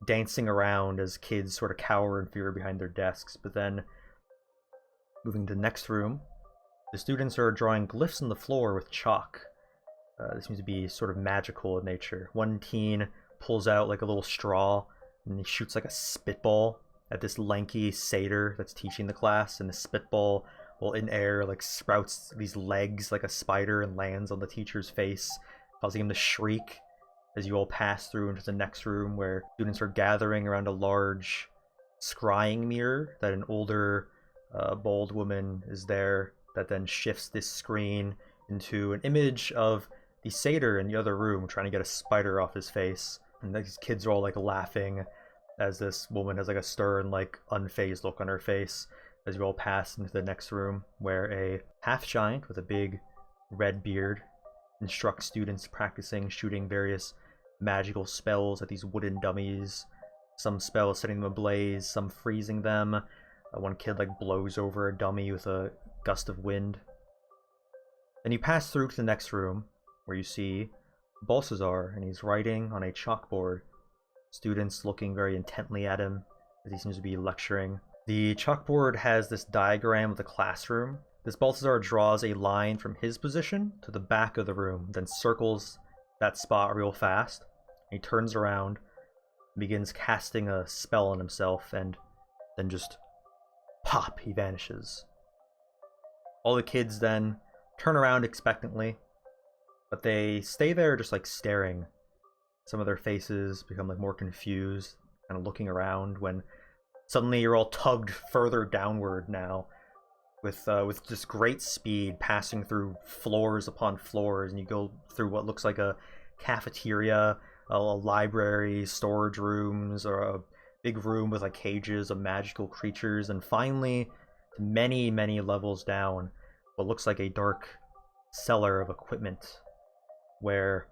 dancing around as kids sort of cower in fear behind their desks. But then, moving to the next room, the students are drawing glyphs on the floor with chalk. This seems to be sort of magical in nature. One teen pulls out like a little straw and he shoots like a spitball at this lanky satyr that's teaching the class, and the spitball, while in air, like sprouts these legs like a spider and lands on the teacher's face, causing him to shriek as you all pass through into the next room where students are gathering around a large scrying mirror that an older bald woman is there that then shifts this screen into an image of the satyr in the other room trying to get a spider off his face. And these kids are all like laughing as this woman has like a stern, like unfazed look on her face as you all pass into the next room where a half giant with a big red beard instructs students practicing shooting various magical spells at these wooden dummies. Some spells setting them ablaze, some freezing them. One kid like blows over a dummy with a gust of wind. Then you pass through to the next room where you see Balthazar, and he's writing on a chalkboard. Students looking very intently at him as he seems to be lecturing. The chalkboard has this diagram of the classroom. This Balthazar draws a line from his position to the back of the room, then circles that spot real fast. He turns around, begins casting a spell on himself, and then just pop, he vanishes. All the kids then turn around expectantly, but they stay there just like staring. Some of their faces become like more confused, kind of looking around when suddenly you're all tugged further downward now with just great speed, passing through floors upon floors, and you go through what looks like a cafeteria, a library, storage rooms, or a big room with like cages of magical creatures, and finally, many levels down, what looks like a dark cellar of equipment, where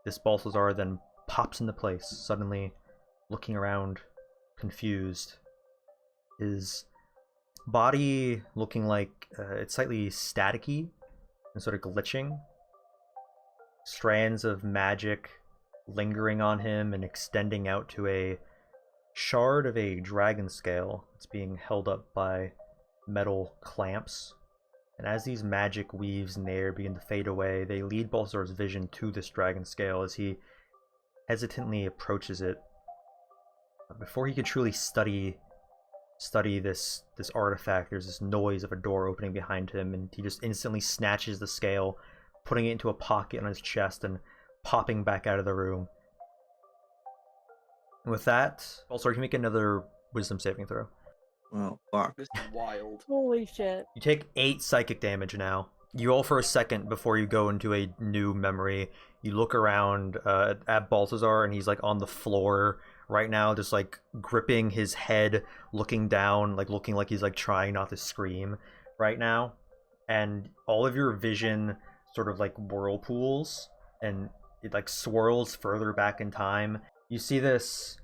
this Balthazar then pops into place, suddenly looking around, confused. His body looking like it's slightly staticky and sort of glitching. Strands of magic lingering on him and extending out to a shard of a dragon scale. It's being held up by metal clamps. And as these magic weaves in the air begin to fade away, they lead Balthazar's vision to this dragon scale as he hesitantly approaches it. Before he could truly study this artifact, there's this noise of a door opening behind him, and he just instantly snatches the scale, putting it into a pocket on his chest and popping back out of the room. And with that, Balthazar, can you make another wisdom saving throw? Well, fuck. This is wild. Holy shit. You take 8 psychic damage now. You roll for a second before you go into a new memory. You look around at Balthazar, and he's like on the floor right now, just like gripping his head, looking down, like looking like he's like trying not to scream right now. And all of your vision sort of like whirlpools, and it like swirls further back in time. You see this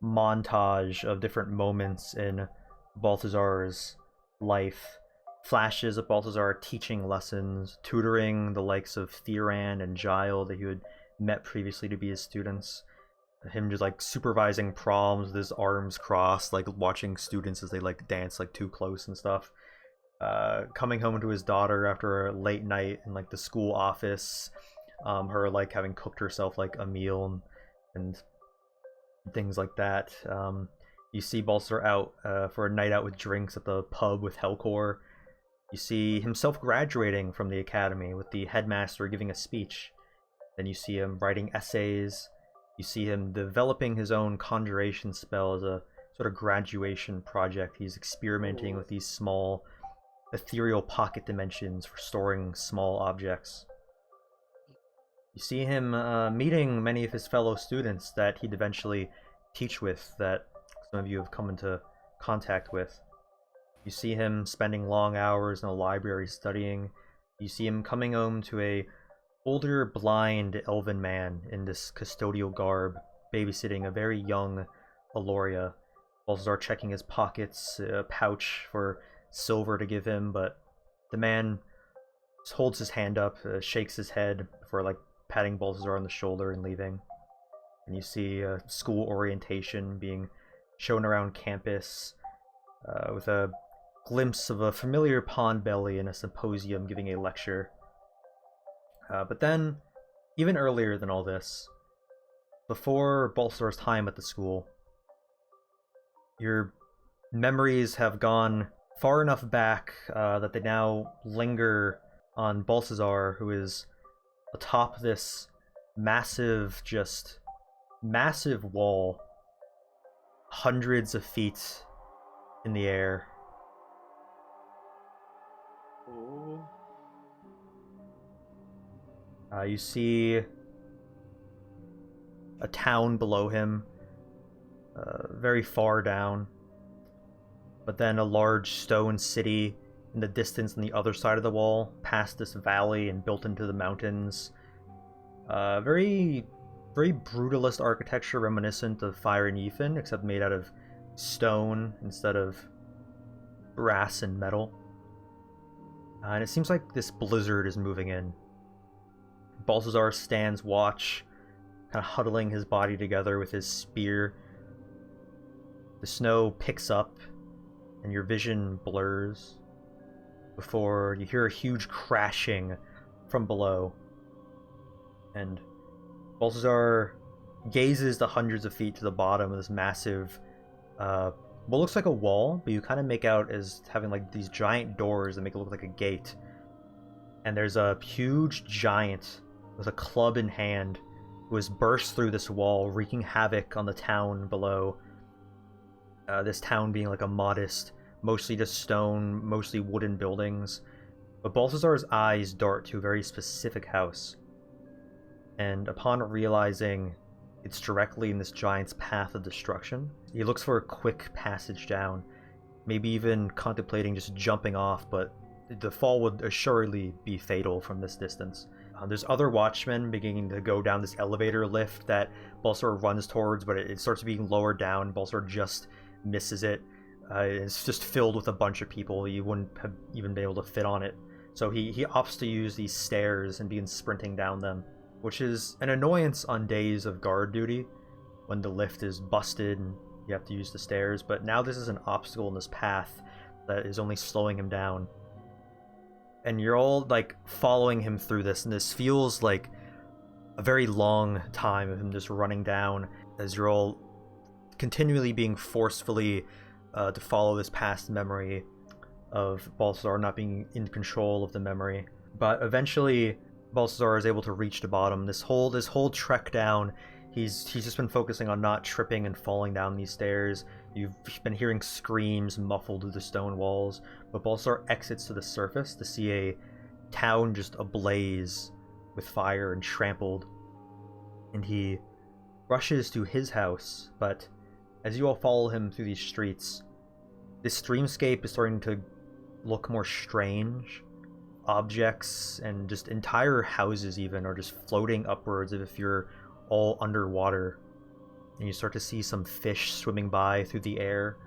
montage of different moments in Balthazar's life. Flashes of Balthazar teaching lessons, tutoring the likes of Theran and Gile that he had met previously to be his students. Him just like supervising proms with his arms crossed, like watching students as they like dance like too close and stuff. Coming home to his daughter after a late night in like the school office, her like having cooked herself like a meal and things like that. You see Balthazar out for a night out with drinks at the pub with Helcor. You see himself graduating from the academy with the headmaster giving a speech. Then you see him writing essays. You see him developing his own conjuration spell as a sort of graduation project. He's experimenting with these small ethereal pocket dimensions for storing small objects. You see him meeting many of his fellow students that he'd eventually teach with, that some of you have come into contact with. You see him spending long hours in a library studying. You see him coming home to a older, blind elven man in this custodial garb, babysitting a very young Aloria. Balthazar checking his pockets, a pouch for silver to give him, but the man just holds his hand up, shakes his head before like patting Balthazar on the shoulder and leaving. And you see school orientation being shown around campus with a glimpse of a familiar pond belly in a symposium giving a lecture. But then, even earlier than all this, before Balthazar's time at the school, your memories have gone far enough back that they now linger on Balthazar, who is atop this massive wall, hundreds of feet in the air. You see a town below him, very far down, but then a large stone city in the distance on the other side of the wall, past this valley and built into the mountains. Very brutalist architecture, reminiscent of Fire and Ethan, except made out of stone instead of brass and metal. And it seems like this blizzard is moving in. Balthazar stands watch, kind of huddling his body together with his spear. The snow picks up, and your vision blurs before you hear a huge crashing from below. And Balthazar gazes the hundreds of feet to the bottom of this massive, what looks like a wall, but you kind of make out as having like these giant doors that make it look like a gate. And there's a huge giant with a club in hand who has burst through this wall, wreaking havoc on the town below. This town being like a modest, mostly just stone, mostly wooden buildings. But Balthazar's eyes dart to a very specific house. And upon realizing it's directly in this giant's path of destruction, he looks for a quick passage down, maybe even contemplating just jumping off, but the fall would assuredly be fatal from this distance. There's other watchmen beginning to go down this elevator lift that Balthazar runs towards, but it starts being lowered down. Balthazar just misses it. It's just filled with a bunch of people. You wouldn't have even been able to fit on it. So he opts to use these stairs and begins sprinting down them, which is an annoyance on days of guard duty when the lift is busted and you have to use the stairs. But now this is an obstacle in this path that is only slowing him down. And you're all like following him through this, and this feels like a very long time of him just running down as you're all continually being forcefully to follow this past memory of Balthazar not being in control of the memory. But eventually Balthazar is able to reach the bottom. This whole trek down, he's just been focusing on not tripping and falling down these stairs. You've been hearing screams muffled through the stone walls, but Balthazar exits to the surface to see a town just ablaze with fire and trampled. And he rushes to his house, but as you all follow him through these streets, this streamscape is starting to look more strange. Objects and just entire houses even are just floating upwards as if you're all underwater. And you start to see some fish swimming by through the air,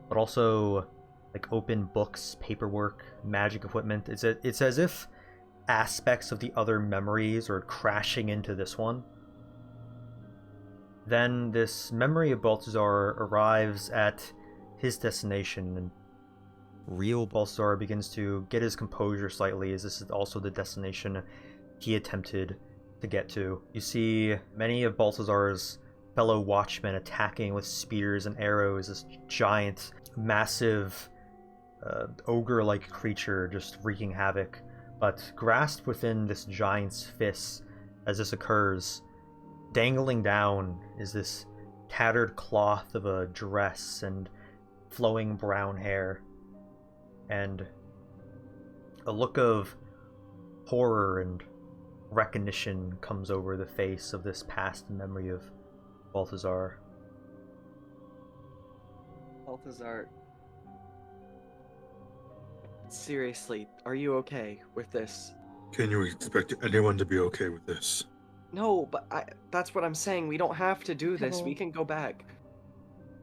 but also like open books, paperwork, magic equipment. It's as if aspects of the other memories are crashing into this one. Then this memory of Balthazar arrives at his destination, and real Balthazar begins to get his composure slightly, as this is also the destination he attempted to get to. You see many of Balthazar's fellow watchmen attacking with spears and arrows, this giant, massive, ogre-like creature just wreaking havoc. But grasped within this giant's fists as this occurs, dangling down is this tattered cloth of a dress and flowing brown hair. And a look of horror and recognition comes over the face of this past memory of Balthazar. Balthazar, seriously, are you okay with this? Can you expect anyone to be okay with this? No, but that's what I'm saying. We don't have to do this. Pebble. We can go back.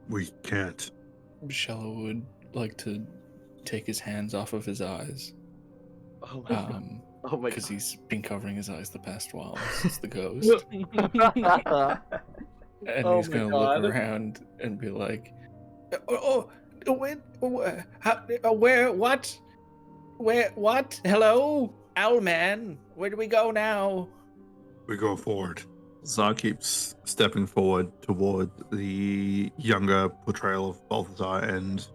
We can't. Shello would like to take his hands off of his eyes. Oh my god. Oh my Because god. he's been covering his eyes the past while since the ghost. And Oh he's my gonna God. look around and be like, Where? What? Where? What? Hello, Owlman. Where do we go now? We go forward. Zar keeps stepping forward toward the younger portrayal of Balthazar and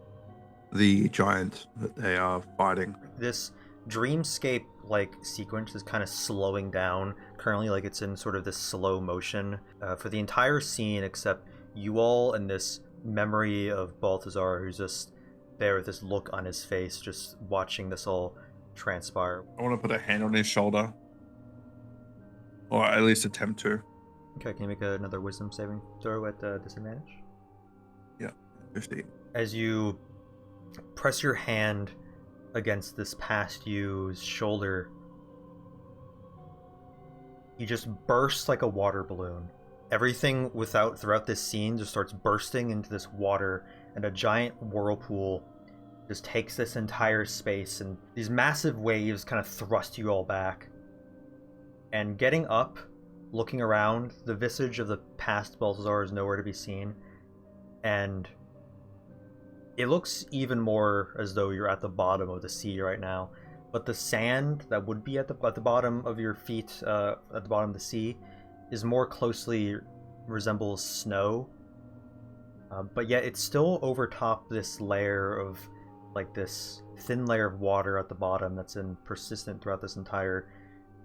the giant that they are fighting. This dreamscape like sequence is kind of slowing down currently, like it's in sort of this slow motion for the entire scene, except you all and this memory of Balthazar who's just there with this look on his face, just watching this all transpire. I want to put a hand on his shoulder, or at least attempt to. Okay, can you make another wisdom saving throw at disadvantage? Yeah, 15. As you press your hand against this past you's shoulder, he just bursts like a water balloon. Everything throughout this scene just starts bursting into this water, and a giant whirlpool just takes this entire space, and these massive waves kind of thrust you all back. And getting up, looking around, the visage of the past Balthazar is nowhere to be seen, and it looks even more as though you're at the bottom of the sea right now. But the sand that would be at the bottom of your feet, at the bottom of the sea, is more closely resembles snow. But yet it's still overtop this layer of, like, this thin layer of water at the bottom that's persistent throughout this entire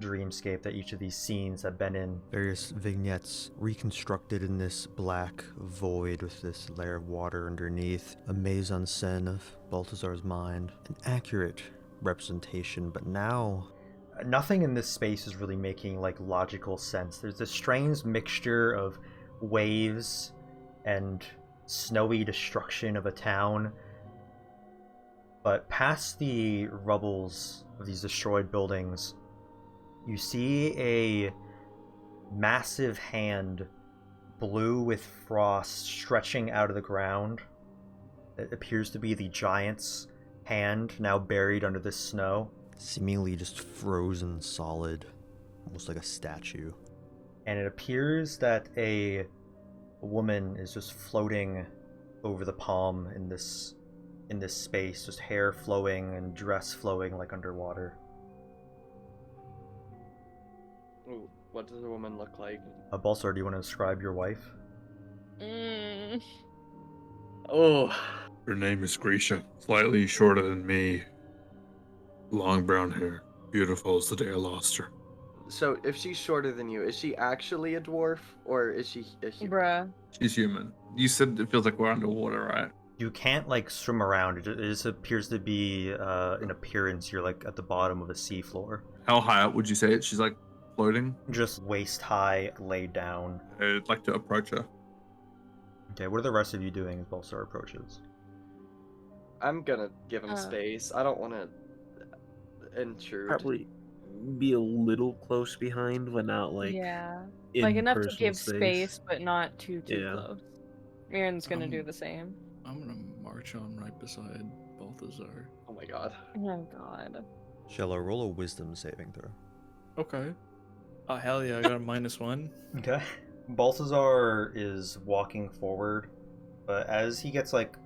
dreamscape that each of these scenes have been in. Various vignettes reconstructed in this black void with this layer of water underneath. A mise en scène of Balthazar's mind. An accurate representation, but now nothing in this space is really making like logical sense. There's this strange mixture of waves and snowy destruction of a town. But past the rubbles of these destroyed buildings, you see a massive hand, blue with frost, stretching out of the ground. It appears to be the giant's hand, now buried under this snow. Seemingly just frozen solid, almost like a statue. And it appears that a woman is just floating over the palm in this space, just hair flowing and dress flowing like underwater. Ooh, what does a woman look like? Balthazar, do you want to describe your wife? Oh. Her name is Grisha. Slightly shorter than me. Long brown hair. Beautiful as the day I lost her. So, if she's shorter than you, is she actually a dwarf, or is she a human? Bruh. She's human. You said it feels like we're underwater, right? You can't like swim around. It just appears to be in appearance you're like at the bottom of a seafloor. How high up would you say it? She's like floating? Just waist high, laid down. I'd like to approach her. Okay, what are the rest of you doing as Balthazar approaches? I'm gonna give him space. I don't want to intrude. Probably be a little close behind, but not like like enough to personal give space, but not too close. Aaron's gonna do the same. I'm gonna march on right beside Balthazar. Oh my god. Oh god. Shello, roll a wisdom saving throw. Okay. Oh hell yeah, I got a -1. Okay. Balthazar is walking forward, but as he gets like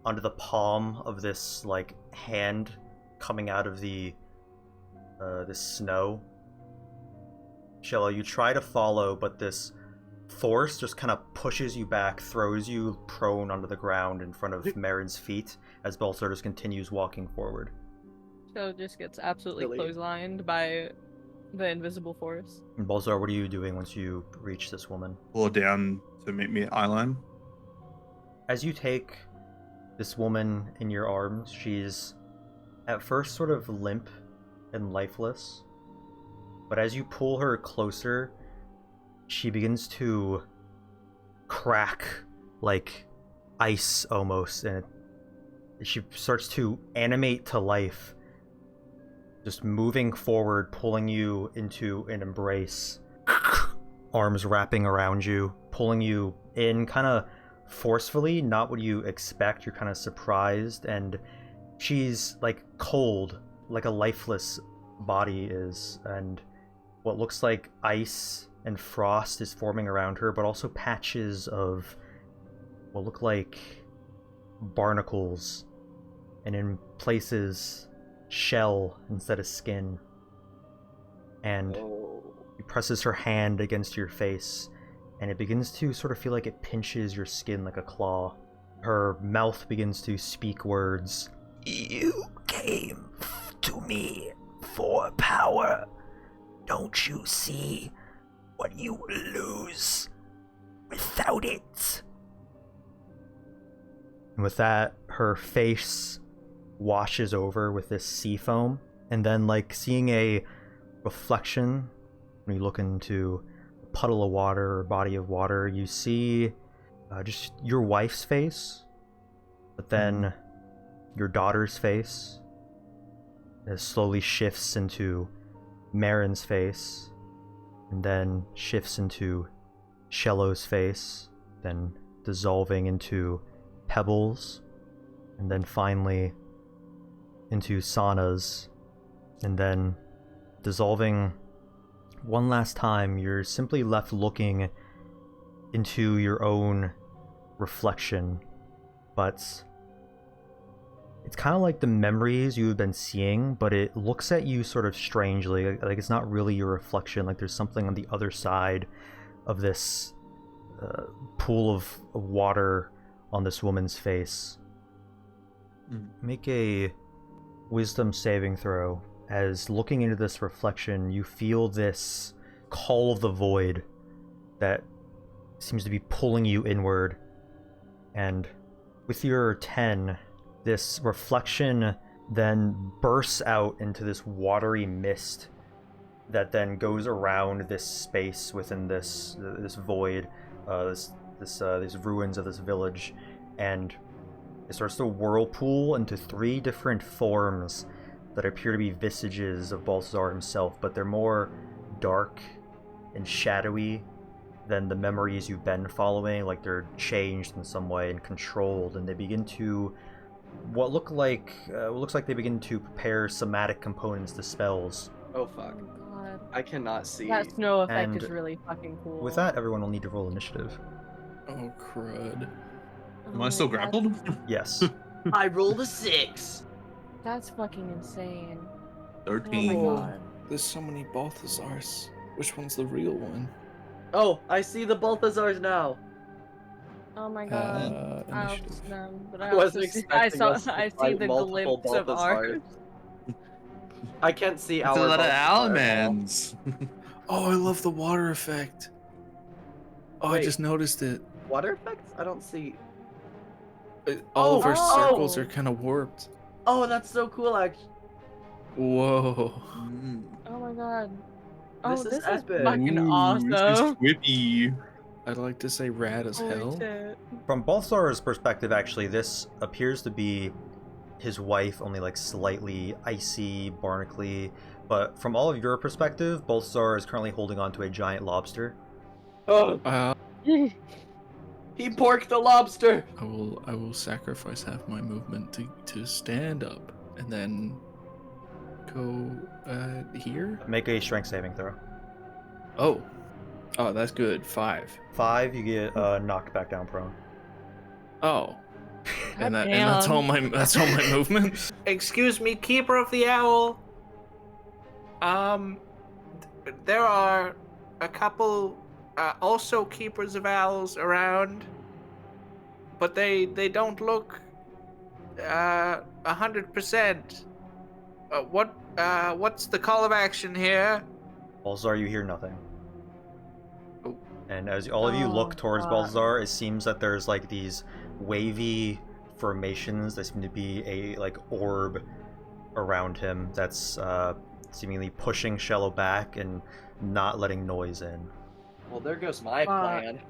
onto the palm of this like hand coming out of the this snow, Shello, you try to follow, but this force just kind of pushes you back, throws you prone onto the ground in front of Marin's feet as Balthazar just continues walking forward. So just gets absolutely clotheslined by the invisible force. And Balthazar, what are you doing once you reach this woman? Pull her down to meet me at eyeline. As you take this woman in your arms, she's at first sort of limp and lifeless, but as you pull her closer, she begins to crack like ice almost, and she starts to animate to life, just moving forward, pulling you into an embrace, arms wrapping around you, pulling you in, kind of forcefully, not what you expect. You're kind of surprised, and she's like cold, like a lifeless body is, and what looks like ice and frost is forming around her, but also patches of what look like barnacles, and in places shell instead of skin. And he presses her hand against your face, and it begins to sort of feel like it pinches your skin like a claw. Her mouth begins to speak words. You came to me for power. Don't you see what you lose without it? And with that, her face washes over with this sea foam, and then like seeing a reflection, when you look into a puddle of water or body of water, you see just your wife's face, but then your daughter's face. It slowly shifts into Marin's face, and then shifts into Shello's face, then dissolving into Pebble's, and then finally into Sana's, and then dissolving one last time. You're simply left looking into your own reflection, but it's kind of like the memories you've been seeing, but it looks at you sort of strangely, like it's not really your reflection, like there's something on the other side of this pool of water on this woman's face. Make a wisdom saving throw, as looking into this reflection, you feel this call of the void that seems to be pulling you inward. And with your 10, this reflection then bursts out into this watery mist that then goes around this space within this void, these ruins of this village, and it starts to whirlpool into 3 different forms that appear to be visages of Balthazar himself, but they're more dark and shadowy than the memories you've been following. Like they're changed in some way and controlled, and they begin to looks like they begin to prepare somatic components to spells. Oh fuck. God. I cannot see. That snow effect And is really fucking cool. With that, everyone will need to roll initiative. Oh crud. Am I still grappled? Yes. I rolled a 6. That's fucking insane. 13. Oh my god. There's so many Balthazars. Which one's the real one? Oh, I see the Balthazars now. Oh my god. I also Initiative. see them, but I wasn't I expecting us to see fight the multiple glimpse of ours. Balthazars. I can't see It's our a lot of Balthazar at all. Alamans. Oh, I love the water effect. Oh, I Wait. just noticed it. Water effects? I don't see. All of our Oh. circles are kind of warped. Oh, that's so cool, actually. Whoa. Oh my god. Oh, This is this is epic. fucking Ooh, awesome. This is whippy. I'd like to say rad as Holy hell. shit. From Balthazar's perspective, actually, this appears to be his wife, only like slightly icy, barnacly. But from all of your perspective, Balthazar is currently holding on to a giant lobster. Oh, he porked the lobster. I will sacrifice half my movement to stand up and then go here. Make a strength saving throw. Oh, that's good. 5. 5, you get knocked back down prone. Oh, and God that's damn. all my movement. Excuse me, Keeper of the Owl. There are a couple also Keepers of Owls around, but they don't look 100%. What's the call of action here? Balthazar, you hear nothing. Oh. And as all of you look towards God. Balthazar, it seems that there's like these wavy formations that seem to be a like orb around him that's seemingly pushing Shello back and not letting noise in. Well, there goes my plan.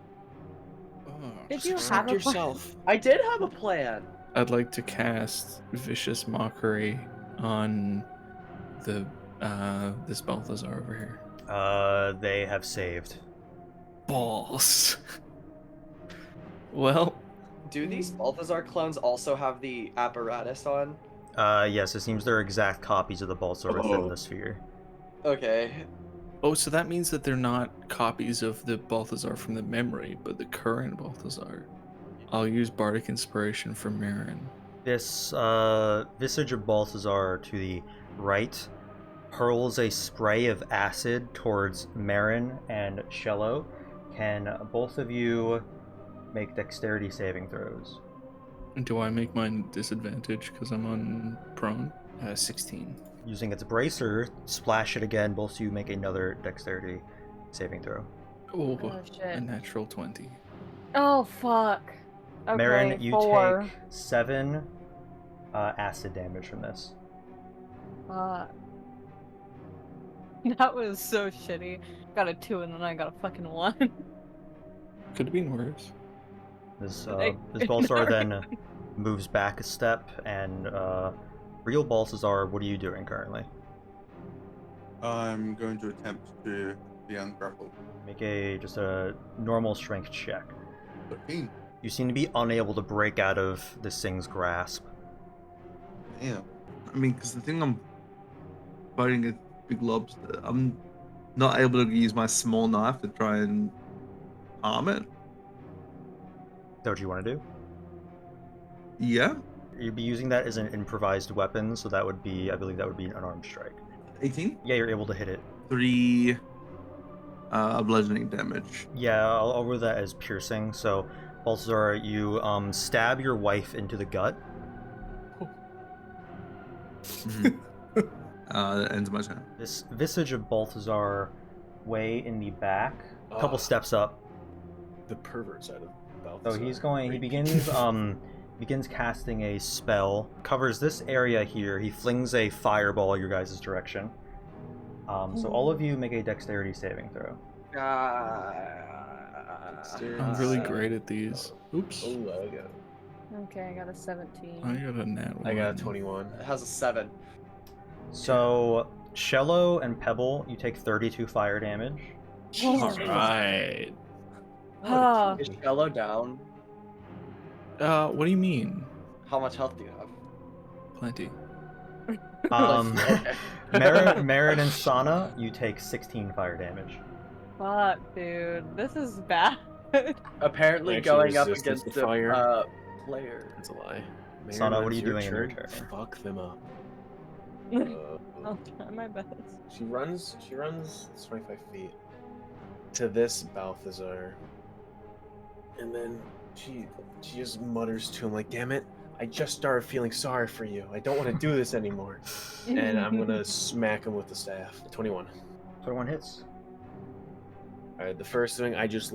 Did you Just have accept a yourself? I did have a plan. I'd like to cast Vicious Mockery on the this Balthazar over here. They have saved. Balls. Well, Do these Balthazar clones also have the apparatus on? Yes, it seems they're exact copies of the Balthazar within the sphere. Okay. Oh, so that means that they're not copies of the Balthazar from the memory, but the current Balthazar. I'll use Bardic Inspiration for Marin. This visage of Balthazar to the right hurls a spray of acid towards Marin and Shello. Can both of you make dexterity saving throws? Do I make mine disadvantage because I'm on prone? 16. Using its bracer, splash it again. Both of you make another dexterity saving throw. Oh, shit. a natural 20. Oh, fuck. Okay, Marin, you 4. take 7 acid damage from this. Fuck. That was so shitty. Got a 2 and then I got a fucking 1. Could have been worse. This Balthazar then moves back a step, and real Balthazar, what are you doing currently? I'm going to attempt to be ungrappled. Make just a normal strength check. 13. You seem to be unable to break out of this thing's grasp. Damn. I mean, because the thing I'm fighting a big lobster, I'm not able to use my small knife to try and harm it. Is that what you want to do? Yeah. You'd be using that as an improvised weapon, so that would be, I believe that would be an unarmed strike. 18? Yeah, you're able to hit it. 3 bludgeoning damage. Yeah, I'll roll that as piercing. So, Balthazar, you stab your wife into the gut. That ends my turn. This visage of Balthazar way in the back, a couple steps up. The pervert side of Balthazar. So he begins casting a spell, covers this area here. He flings a fireball your guys' direction. So all of you make a dexterity saving throw. I'm really great at these. Oops. Okay, I got a 17. I got a nat 1. I got a 21. It has a 7. So Shello and Pebble, you take 32 fire damage. Alright. Oh. Is Shello down? What do you mean? How much health do you have? Plenty. Marin and Sana, you take 16 fire damage. Fuck, dude. This is bad. Apparently Actually going up resistance against to fire. a player. That's a lie. Sana, Marin, what are you it's doing in your turn? Fuck them up. I'll try my best. She runs 25 feet to this Balthazar. And then she just mutters to him like, "Damn it, I just started feeling sorry for you. I don't want to do this anymore." And I'm gonna smack him with the staff. 21. 21 hits. Alright, the first thing I just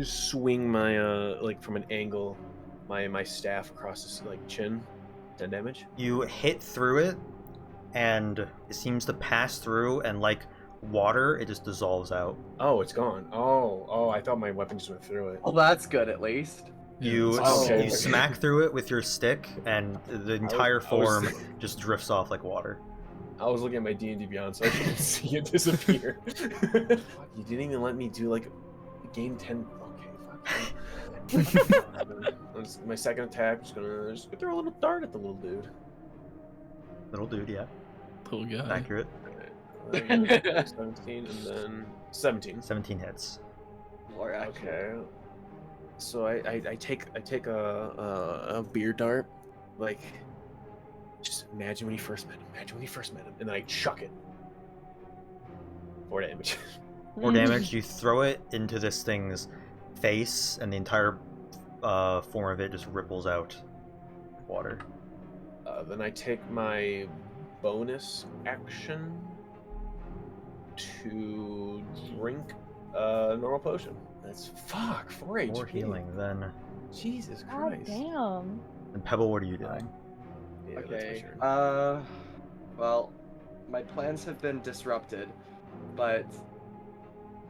swing my like from an angle my staff across his chin. 10 damage. You hit through it, and it seems to pass through, and like water, it just dissolves out. Oh, it's gone. Oh, I thought my weapon just went through it. Well, that's good at least. You Okay. you smack through it with your stick, and the entire form just drifts off like water. I was looking at my D&D Beyond, so I didn't see it disappear. You didn't even let me do gain 10. Okay, fuck. My second attack, just gonna throw a little dart at the little dude. Little dude, yeah. Little guy. Accurate. 17 and then 17. 17 hits. More accurate. Okay. So I take a beer dart, just imagine when you first met him, and then I chuck it. 4 damage. 4 damage. You throw it into this thing's face, and the entire form of it just ripples out water. Then I take my bonus action to drink a normal potion. That's 4 HP. More healing, then. Jesus God Christ. damn. And Pebble, what are you doing? Yeah, Okay. that's my turn. Well, my plans have been disrupted, but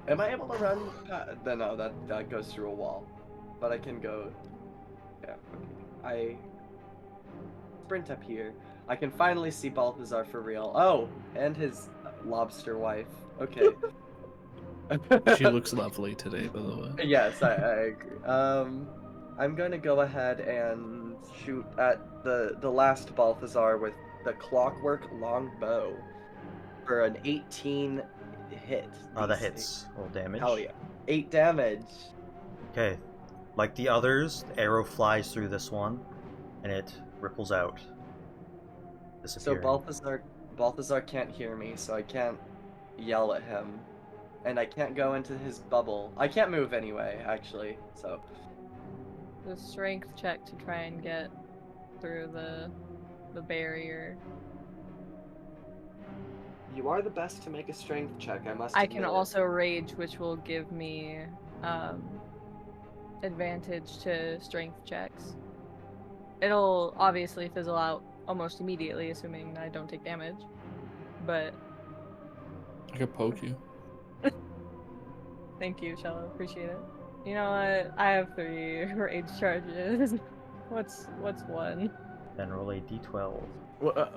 am I able to run? No, that goes through a wall, but I can go. Yeah. Okay. I sprint up here. I can finally see Balthazar for real. Oh, and his lobster wife. Okay. She looks lovely today, by the way. Yes, I agree. I'm gonna go ahead and shoot at the last Balthazar with the clockwork longbow for an 18 hit. That DC. hits. Roll damage. Hell yeah. 8 damage. Okay. Like the others, the arrow flies through this one, and it ripples out. So Disappearing. Balthazar can't hear me, so I can't yell at him. And I can't go into his bubble. I can't move anyway, actually, so... The strength check to try and get through the barrier. You are the best to make a strength check, I must I admit can it. also rage, which will give me advantage to strength checks. It'll obviously fizzle out almost immediately, assuming I don't take damage. But I could poke you. thank you, Shello. Appreciate it. You know what? I have 3 rage charges. What's 1? Then roll a d12.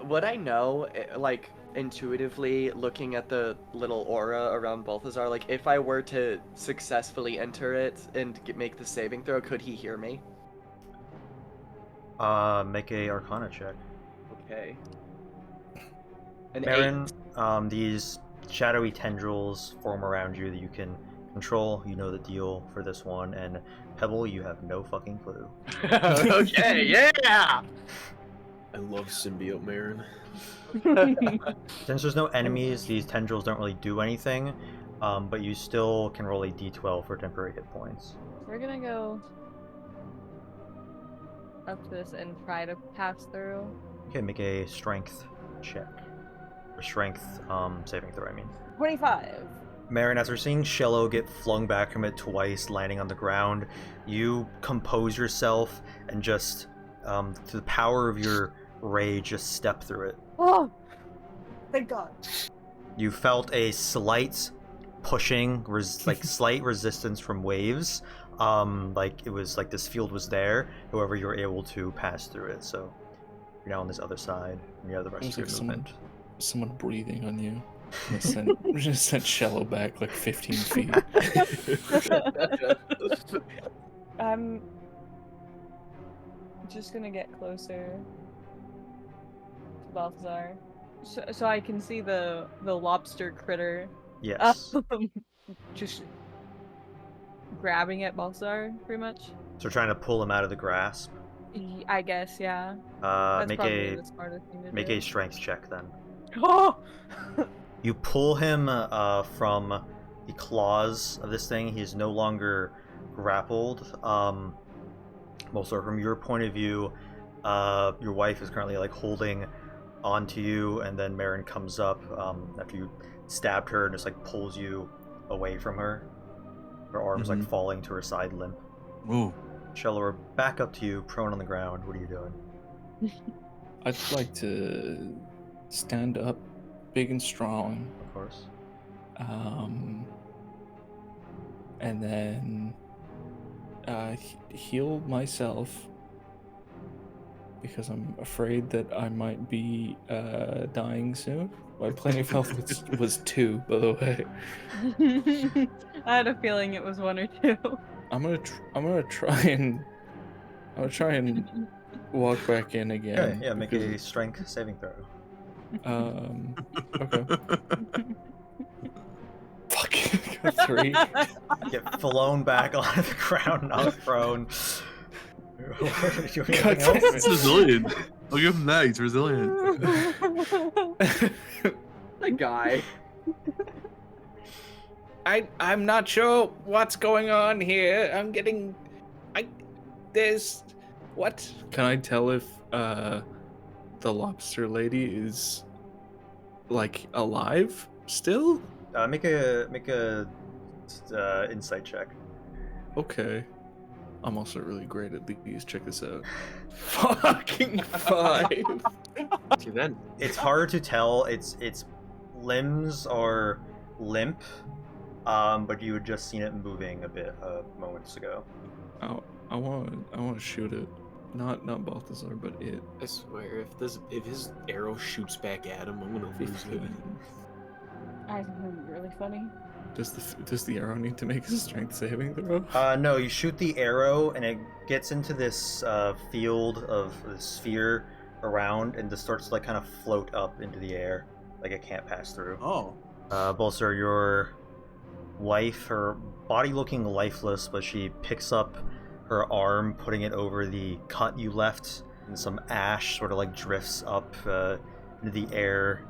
Would I know, like, intuitively, looking at the little aura around Balthazar, like, if I were to successfully enter it and make the saving throw, could he hear me? Make a Arcana check. Okay. An Marin, 8. These shadowy tendrils form around you that you can control. You know the deal for this one, and Pebble, you have no fucking clue. Okay, yeah! I love symbiote Marin. Since there's no enemies, these tendrils don't really do anything, but you still can roll a d12 for temporary hit points. We're gonna go up to this and try to pass through. Okay, make a strength check. Or strength saving throw, I mean. 25. Marin, after seeing Shello get flung back from it twice, landing on the ground, you compose yourself and just, through the power of your rage, just step through it. Oh! Thank God. You felt a slight pushing, slight resistance from waves. Like it was like this field was there. However, you were able to pass through it. So you're now on this other side, and you have the rest of your movement. Someone breathing on you. Just sent Shello back like 15 feet. I'm just gonna get closer to Balthazar, so I can see the lobster critter. Yes. Just grabbing at Balthazar, pretty much. So trying to pull him out of the grasp. I guess, yeah. That's Make probably the smartest thing to make do. a strength check then. Oh! You pull him from the claws of this thing. He is no longer grappled. Also, from your point of view, your wife is currently like holding onto you, and then Marin comes up after you stabbed her and just like pulls you away from her. Her arms like falling to her side limp. Ooh. Shello, we're back up to you, prone on the ground. What are you doing? I'd like to stand up, big and strong. Of course. And then heal myself because I'm afraid that I might be dying soon. My planning of health was 2, by the way. I had a feeling it was 1 or 2. I'm gonna try and walk back in again. Okay, yeah, make a strength saving throw. Okay. Fuck. Got 3. Get flown back onto the ground, knocked prone. God damn it. He's resilient. I'll give him that. He's resilient. The guy. I'm not sure what's going on here. There's what? Can I tell if the lobster lady is like alive still? Make a insight check. Okay. I'm also really great at these. Check this out. Fucking 5. See that? It's hard to tell. Its limbs are limp, but you had just seen it moving a bit moments ago. I want to shoot it. Not Balthazar, but it. I swear, if his arrow shoots back at him, I'm gonna lose it. I think it would be really funny. Does the arrow need to make a strength saving throw? No, you shoot the arrow and it gets into this field of the sphere around and just starts to like kind of float up into the air, like it can't pass through. Oh. Balthazar, your wife, her body looking lifeless, but she picks up her arm, putting it over the cut you left, and some ash sort of like drifts up into the air,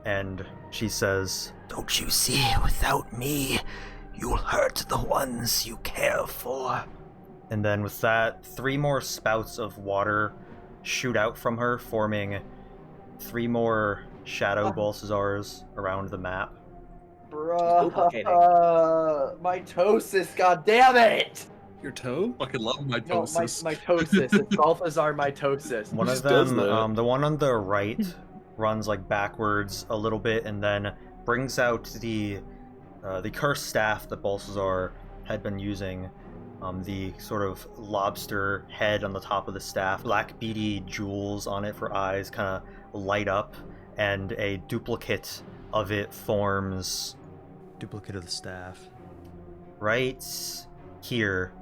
and she says, "Don't you see, without me, you'll hurt the ones you care for." and then with that, 3 more spouts of water shoot out from her, forming 3 more shadow Balthazars around the map. Bruh, mitosis, god damn it! Your toe? Fucking love No, mitosis. mitosis. It's Balthazar mitosis. One of Just does them, that. the one on the right, runs like backwards a little bit and then brings out the cursed staff that Balthazar had been using. The sort of lobster head on the top of the staff, black beady jewels on it for eyes kind of light up, and a duplicate of it forms Duplicate of the staff. right here,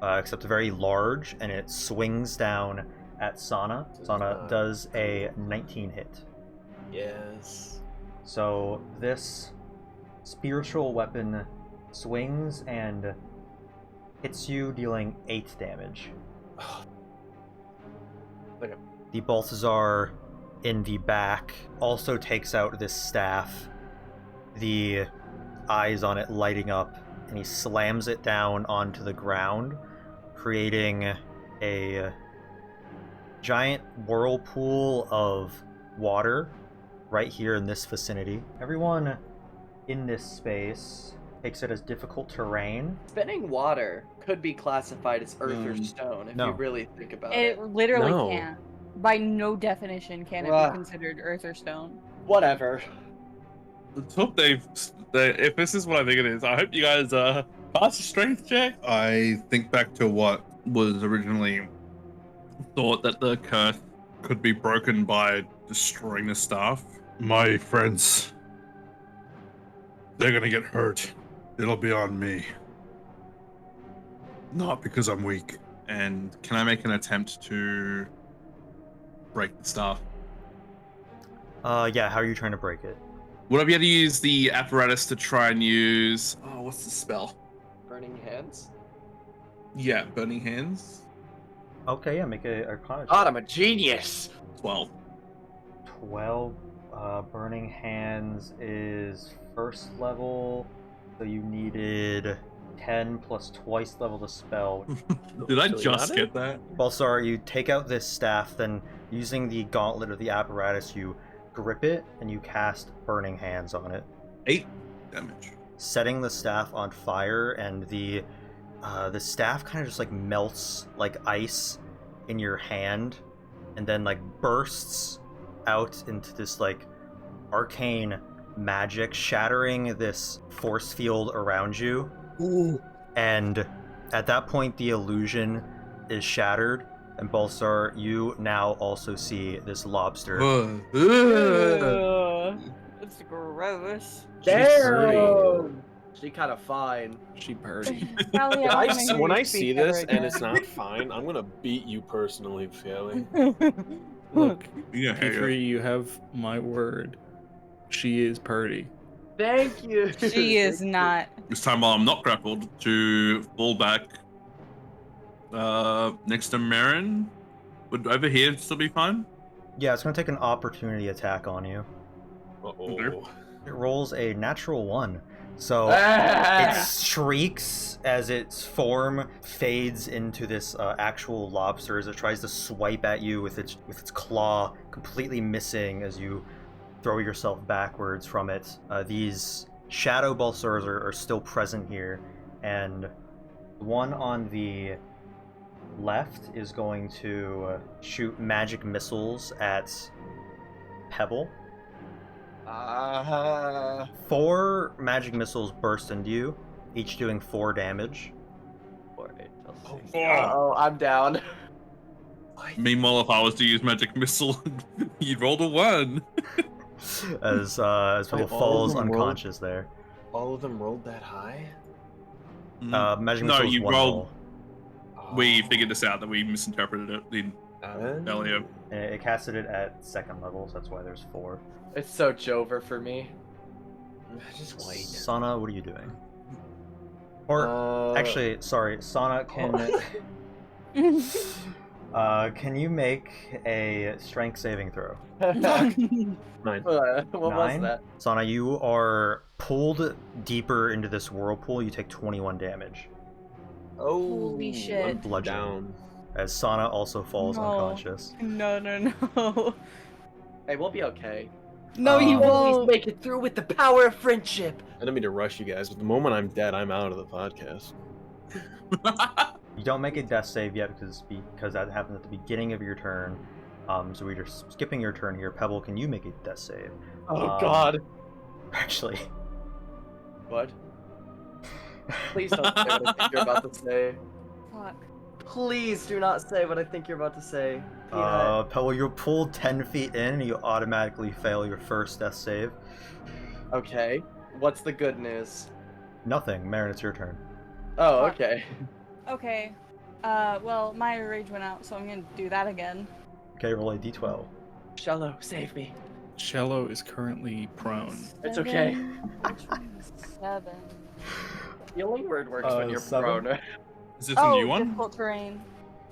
except very large, and it swings down at Sana. Sana does a 19 hit. Yes. So this spiritual weapon swings and hits you, dealing 8 damage. Okay. The Balthazar in the back also takes out this staff, the eyes on it lighting up, and he slams it down onto the ground, creating a giant whirlpool of water right here in this vicinity. Everyone in this space takes it as difficult terrain. Spinning water could be classified as earth or stone if No. you really think about It it. literally No. can't. By no definition can it Bruh. be considered earth or stone. Whatever. Let's hope if this is what I think it is, I hope you guys pass a strength check. I think back to what was originally thought that the curse could be broken by destroying the staff. My friends, they're gonna get hurt. It'll be on me. Not because I'm weak. And can I make an attempt to break the staff? Yeah, how are you trying to break it? Would I be able to use the apparatus to try and use... Oh, what's the spell? Burning hands? Yeah, Burning Hands. Okay, yeah, make a Arcana check. God, I'm a genius! 12. 12. Burning Hands is first level, so you needed 10 plus twice level the spell. Did I So you just got get it? that? Balthazar, you take out this staff, then using the gauntlet of the apparatus, you grip it and you cast Burning Hands on it, 8 damage. setting the staff on fire, and the staff kind of just like melts like ice in your hand, and then like bursts out into this like arcane magic, shattering this force field around you. Ooh. And at that point, the illusion is shattered, and Balthazar, you now also see this lobster. It's gross. Damn! She kind of fine. She birdie. Sally, I wanna hear When you I speak see ever this and again. it's not fine, I'm gonna beat you personally, Fairly. Look, Yeah, P3, you have my word. She is purdy. Thank you! She is not. This time while I'm not grappled, to fall back next to Marin. Would over here still be fine? Yeah, it's going to take an opportunity attack on you. Uh-oh. It rolls a natural 1. So Ah! it shrieks as its form fades into this actual lobster as it tries to swipe at you with its claw, completely missing as you throw yourself backwards from it. These shadow Balthazars are still present here, and the one on the left is going to shoot magic missiles at Pebble. 4 magic missiles burst into you, each doing 4 damage. Oh, I'm down. Meanwhile, if I was to use Magic Missile, you'd roll a 1. As Pebble falls unconscious there. All of them rolled that high? Measuring No, was you one rolled. roll. We figured this out that we misinterpreted it earlier. And it casted it at second level, so that's why there's 4. It's so Jover for me. Just wait. Sana, what are you doing? Or actually, sorry, Sana can you make a strength saving throw? 9. What 9? was that? Sana, you are pulled deeper into this whirlpool. You take 21 damage Oh, Holy shit. I'm Bludgeon. down. as Sana also falls No. unconscious. No. Hey, we'll be okay. No, you Um, won't. Make it through with the power of friendship. I don't mean to rush you guys, but the moment I'm dead, I'm out of the podcast. You don't make a death save yet because that happens at the beginning of your turn. So we're just skipping your turn here. Pebble, can you make a death save? Oh God. Actually, What? Please don't say what I think you're about to say. Fuck. Please do not say what I think you're about to say. Peanut. Pebble, you're pulled 10 feet in, and you automatically fail your first death save. Okay. What's the good news? Nothing. Marin, it's your turn. Oh, Fuck. okay. Okay. Well, my rage went out, so I'm gonna do that again. Okay, roll a d12. Shello, save me. Shello is currently prone. It's okay. 7. Healing word works when you're 7? prone. Is this a new one? Difficult terrain.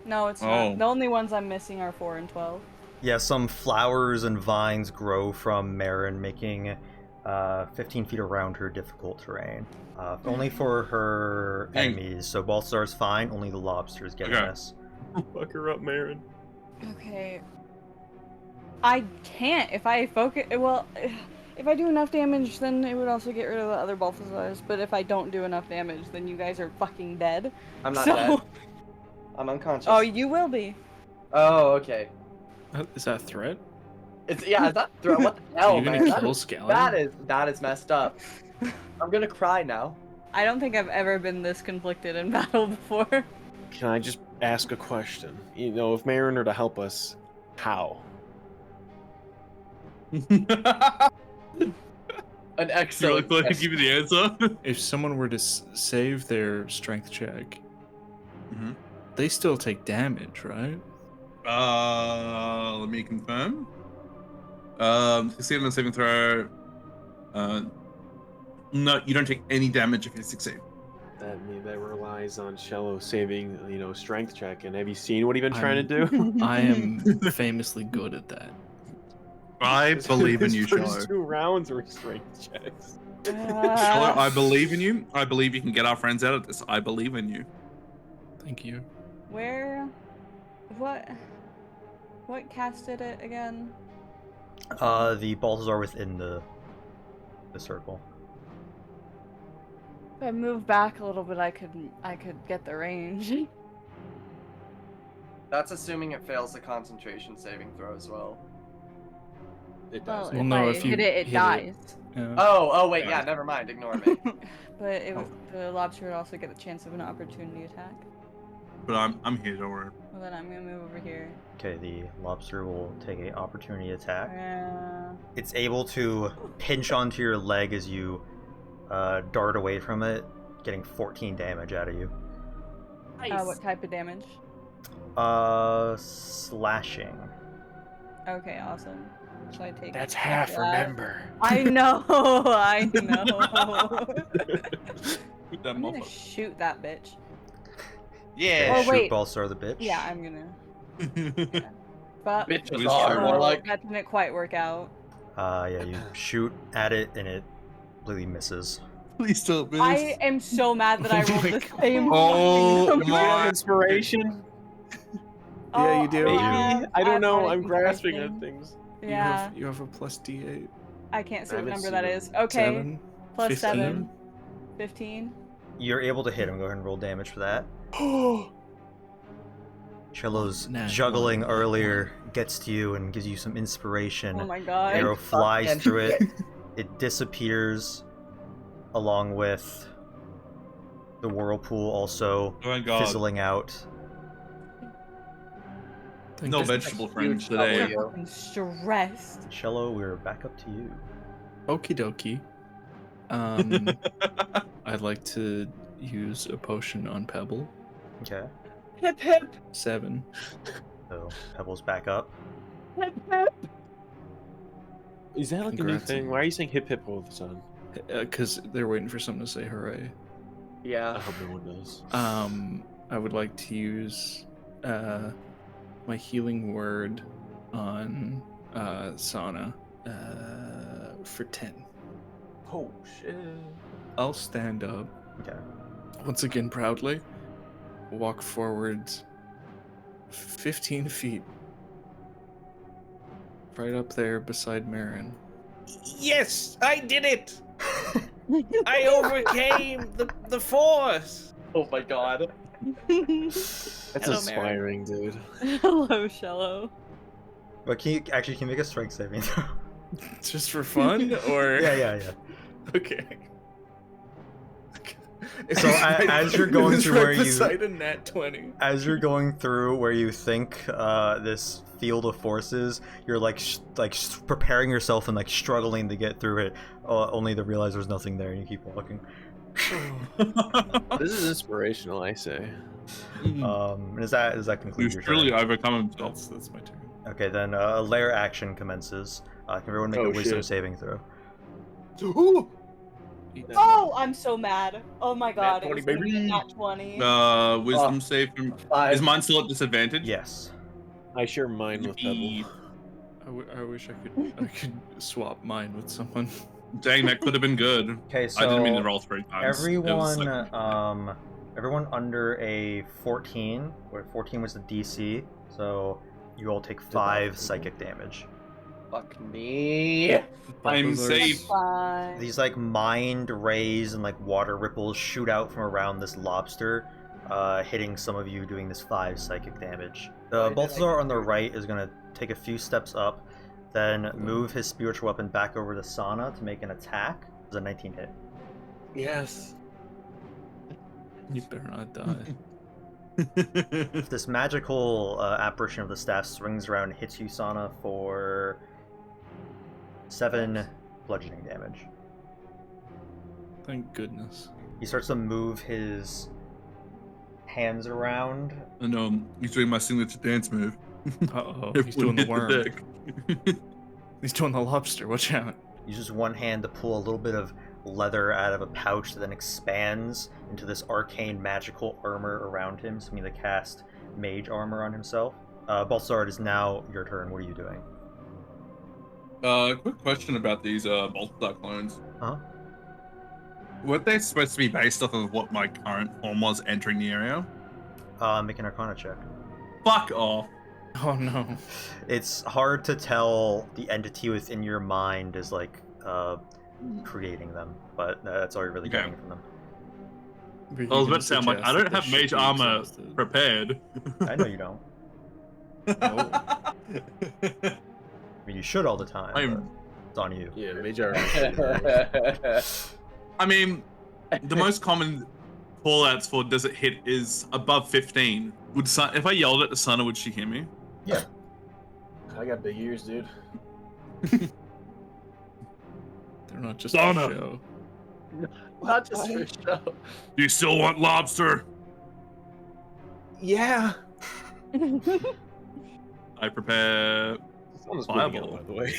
No, it's Oh. not. The only ones I'm missing are 4 and 12. Yeah, some flowers and vines grow from Marin, making 15 feet around her difficult terrain. Only for her Dang. enemies, so Balthazar's fine, only the lobsters get Okay. this. Fuck her up, Marin. Okay. I can't. If I focus. Well, if I do enough damage, then it would also get rid of the other Balthazars. But if I don't do enough damage, then you guys are fucking dead. I'm not So- dead. I'm unconscious. Oh, you will be. Oh, okay. Is that a threat? It's is that what the Are hell, you gonna man? kill Scally? That is messed up. I'm gonna cry now. I don't think I've ever been this conflicted in battle before. Can I just ask a question? You know, if Marin are to help us, how? An You excellent. really question. give me the answer? If someone were to save their strength check, Mhm. they still take damage, right? Let me confirm. Succeed on a saving throw. No, you don't take any damage if you succeed. That relies on Shello saving, strength check. And have you seen what he's been trying to do? I am famously good at that. I believe in you, His first Shello. 2 rounds were strength checks. Shello, I believe in you. I believe you can get our friends out of this. I believe in you. Thank you. Where? What casted it again? The Balthazar within the circle. If I move back a little bit, I could get the range. That's assuming it fails the concentration saving throw as well. It Well, does. Well, if no, I if you hit it, it hit it- dies. Yeah. Oh wait, yeah, never mind. Ignore me. But the lobster would also get a chance of an opportunity attack. But I'm here, don't worry. Well, then I'm gonna move over here. Okay, the lobster will take an opportunity attack. Yeah. It's able to pinch onto your leg as you dart away from it, getting 14 damage out of you. What type of damage? Slashing. Okay, awesome. Should I take? That's half, that? remember. I know. I know. Put that I'm gonna motherfucker. shoot that bitch. Yeah. Oh, Shoot wait. Balthazar the bitch. Yeah, I'm gonna. But Bitches Which are one? more like. that didn't quite work out. Yeah, you shoot at it and it completely misses. Please don't miss. I am so mad that I rolled the same. Oh fucking Do you have my- inspiration? Oh, you do. maybe. I don't know. I'm grasping inspiration. at things. Yeah, You have a plus D8. I can't see I what haven't number that seen is. it. Okay, 7. plus 15. 7. 15. You're able to hit him. Go ahead and roll damage for that. Shello's Nat juggling 1. earlier gets to you and gives you some inspiration. Oh my god. Arrow flies fucking- through it. It disappears along with the whirlpool also Oh my god. fizzling out. Thank No you. vegetable friends huge today. W. I'm stressed. Shello, we're back up to you. Okie dokie. I'd like to use a potion on Pebble. Okay. Hip hip. 7. So Pebble's back up. Hip hip. Is that like a new Congrats. thing? Why are you saying hip hip all the time? Because they're waiting for someone to say hooray. I Yeah. hope no one does. I would like to use my healing word on Sana for 10. Oh shit. I'll stand up. Okay. Once again, proudly, walk forwards 15 feet. Right up there beside Marin. Yes, I did it. I overcame the force. Oh my god. That's Hello, inspiring, dude. Hello, Shello. But can you make a strength saving throw? Just for fun, or yeah. Okay. So as you're going through where you beside a nat 20. as you're going through where you think this field of forces, you're preparing yourself and like struggling to get through it, only to realize there's nothing there, and you keep walking. This is inspirational, I say. Does that conclude He's your truly turn? overcome himself. That's my turn. Okay, then a lair action commences. Can everyone make a Oh, wisdom shit. saving throw? Oh, I'm so mad. Oh my god, it 20, was gonna be a baby. nat 20. Wisdom save from. 5. Is mine still at disadvantage? Yes. I share mine with Pebble. I wish I could swap mine with someone. Dang, that could have been good. Okay, so I didn't mean to roll 3 times. It was everyone, like- everyone under a 14, where 14 was the DC, so you all take 5 psychic damage. Fuck me. I'm Balthazar's- safe. Fine. These like mind rays and like water ripples shoot out from around this lobster, hitting some of you, doing this 5 psychic damage. The Balthazar on the right is gonna take a few steps up, then move his spiritual weapon back over to Sana to make an attack. It's a 19 hit. Yes. You better not die. This magical apparition of the staff swings around and hits you, Sana, for 7 bludgeoning damage. Thank goodness. He starts to move his hands around. And he's doing my signature dance move. Uh-oh, he's doing the worm. He's doing the lobster, watch out. Uses one hand to pull a little bit of leather out of a pouch that then expands into this arcane magical armor around him, so he to cast mage armor on himself. Balthazar, it is now your turn. What are you doing? Quick question about these Balthazar clones. Huh? Weren't they supposed to be based off of what my current form was entering the area? Make an Arcana check. Fuck off. Oh no. It's hard to tell the entity within your mind is like creating them, but that's all you're really Okay. getting from them. I was about to say, I'm like, I don't have mage armor prepared. I know you don't. I mean, you should all the time. But it's on you. Yeah, mage armor. I mean, the most common callouts for does it hit is above 15. Would if I yelled at the Sana, would she hear me? Yeah. I got big ears, dude. They're not just Sana. a show. Not just for show. Do you still want lobster? Yeah. I prepare Someone's Fireball. by the way.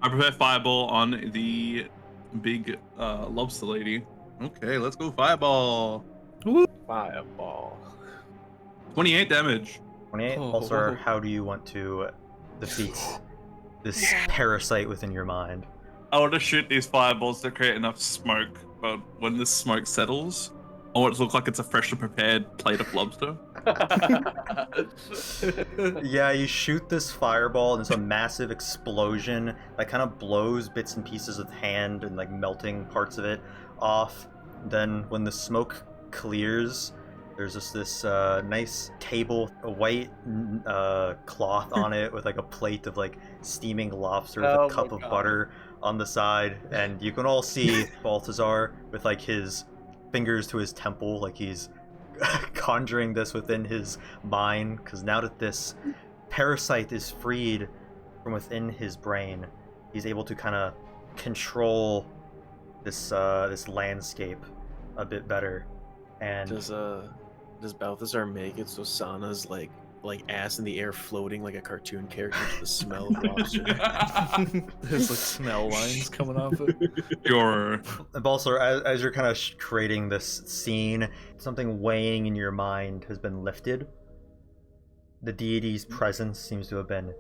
I prepare fireball on the big lobster lady. Okay, let's go fireball. Fireball. 28 damage. 28. Oh. Balthazar, how do you want to defeat this parasite within your mind? I want to shoot these fireballs to create enough smoke, but when this smoke settles, I want it to look like it's a freshly prepared plate of lobster. Yeah, you shoot this fireball and it's a massive explosion that kind of blows bits and pieces of the hand and like melting parts of it off. Then when the smoke clears, there's just this nice table, a white cloth on it with like a plate of like steaming lobster with Oh a cup my of God. butter on the side, and you can all see Balthazar with like his fingers to his temple, like he's conjuring this within his mind, because now that this parasite is freed from within his brain, he's able to kind of control this landscape a bit better. And does Balthazar make it so Sana's like ass in the air floating like a cartoon character to the smell of lobster? There's like smell lines coming off it. Your And Balthazar, as you're kind of creating this scene, something weighing in your mind has been lifted. The deity's presence seems to have been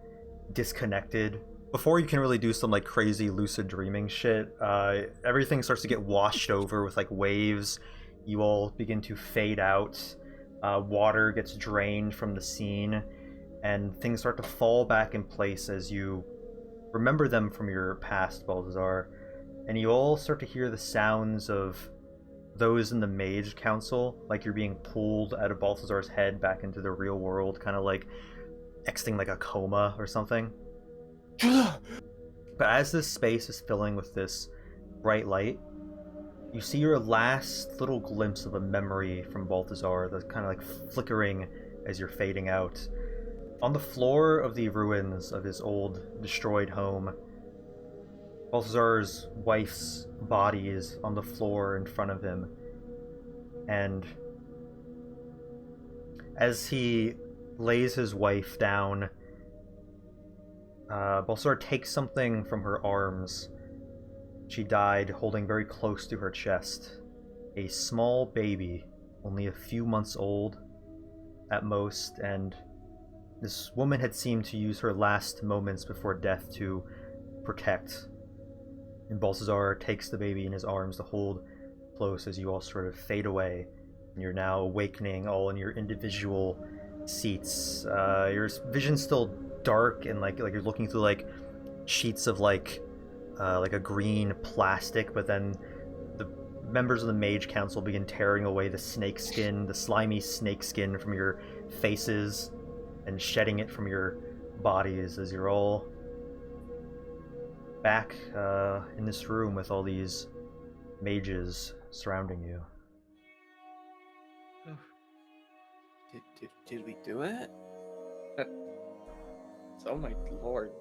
disconnected. Before you can really do some like crazy lucid dreaming shit, everything starts to get washed over with like waves. You all begin to fade out. Water gets drained from the scene, and things start to fall back in place as you remember them from your past, Balthazar. And you all start to hear the sounds of those in the Mage Council, like you're being pulled out of Balthazar's head back into the real world, kind of like exiting like a coma or something. But as this space is filling with this bright light, you see your last little glimpse of a memory from Balthazar that's kind of like flickering as you're fading out. On the floor of the ruins of his old destroyed home, Balthazar's wife's body is on the floor in front of him. And as he lays his wife down, Balthazar takes something from her arms. She died holding very close to her chest a small baby, only a few months old at most, and this woman had seemed to use her last moments before death to protect. And Balthazar takes the baby in his arms to hold close as you all sort of fade away, and you're now awakening all in your individual seats. Your vision's still dark and like you're looking through like sheets of like a green plastic, but then the members of the Mage Council begin tearing away the slimy snake skin from your faces and shedding it from your bodies as you're all back in this room with all these mages surrounding you. Did we do it? Oh my lord.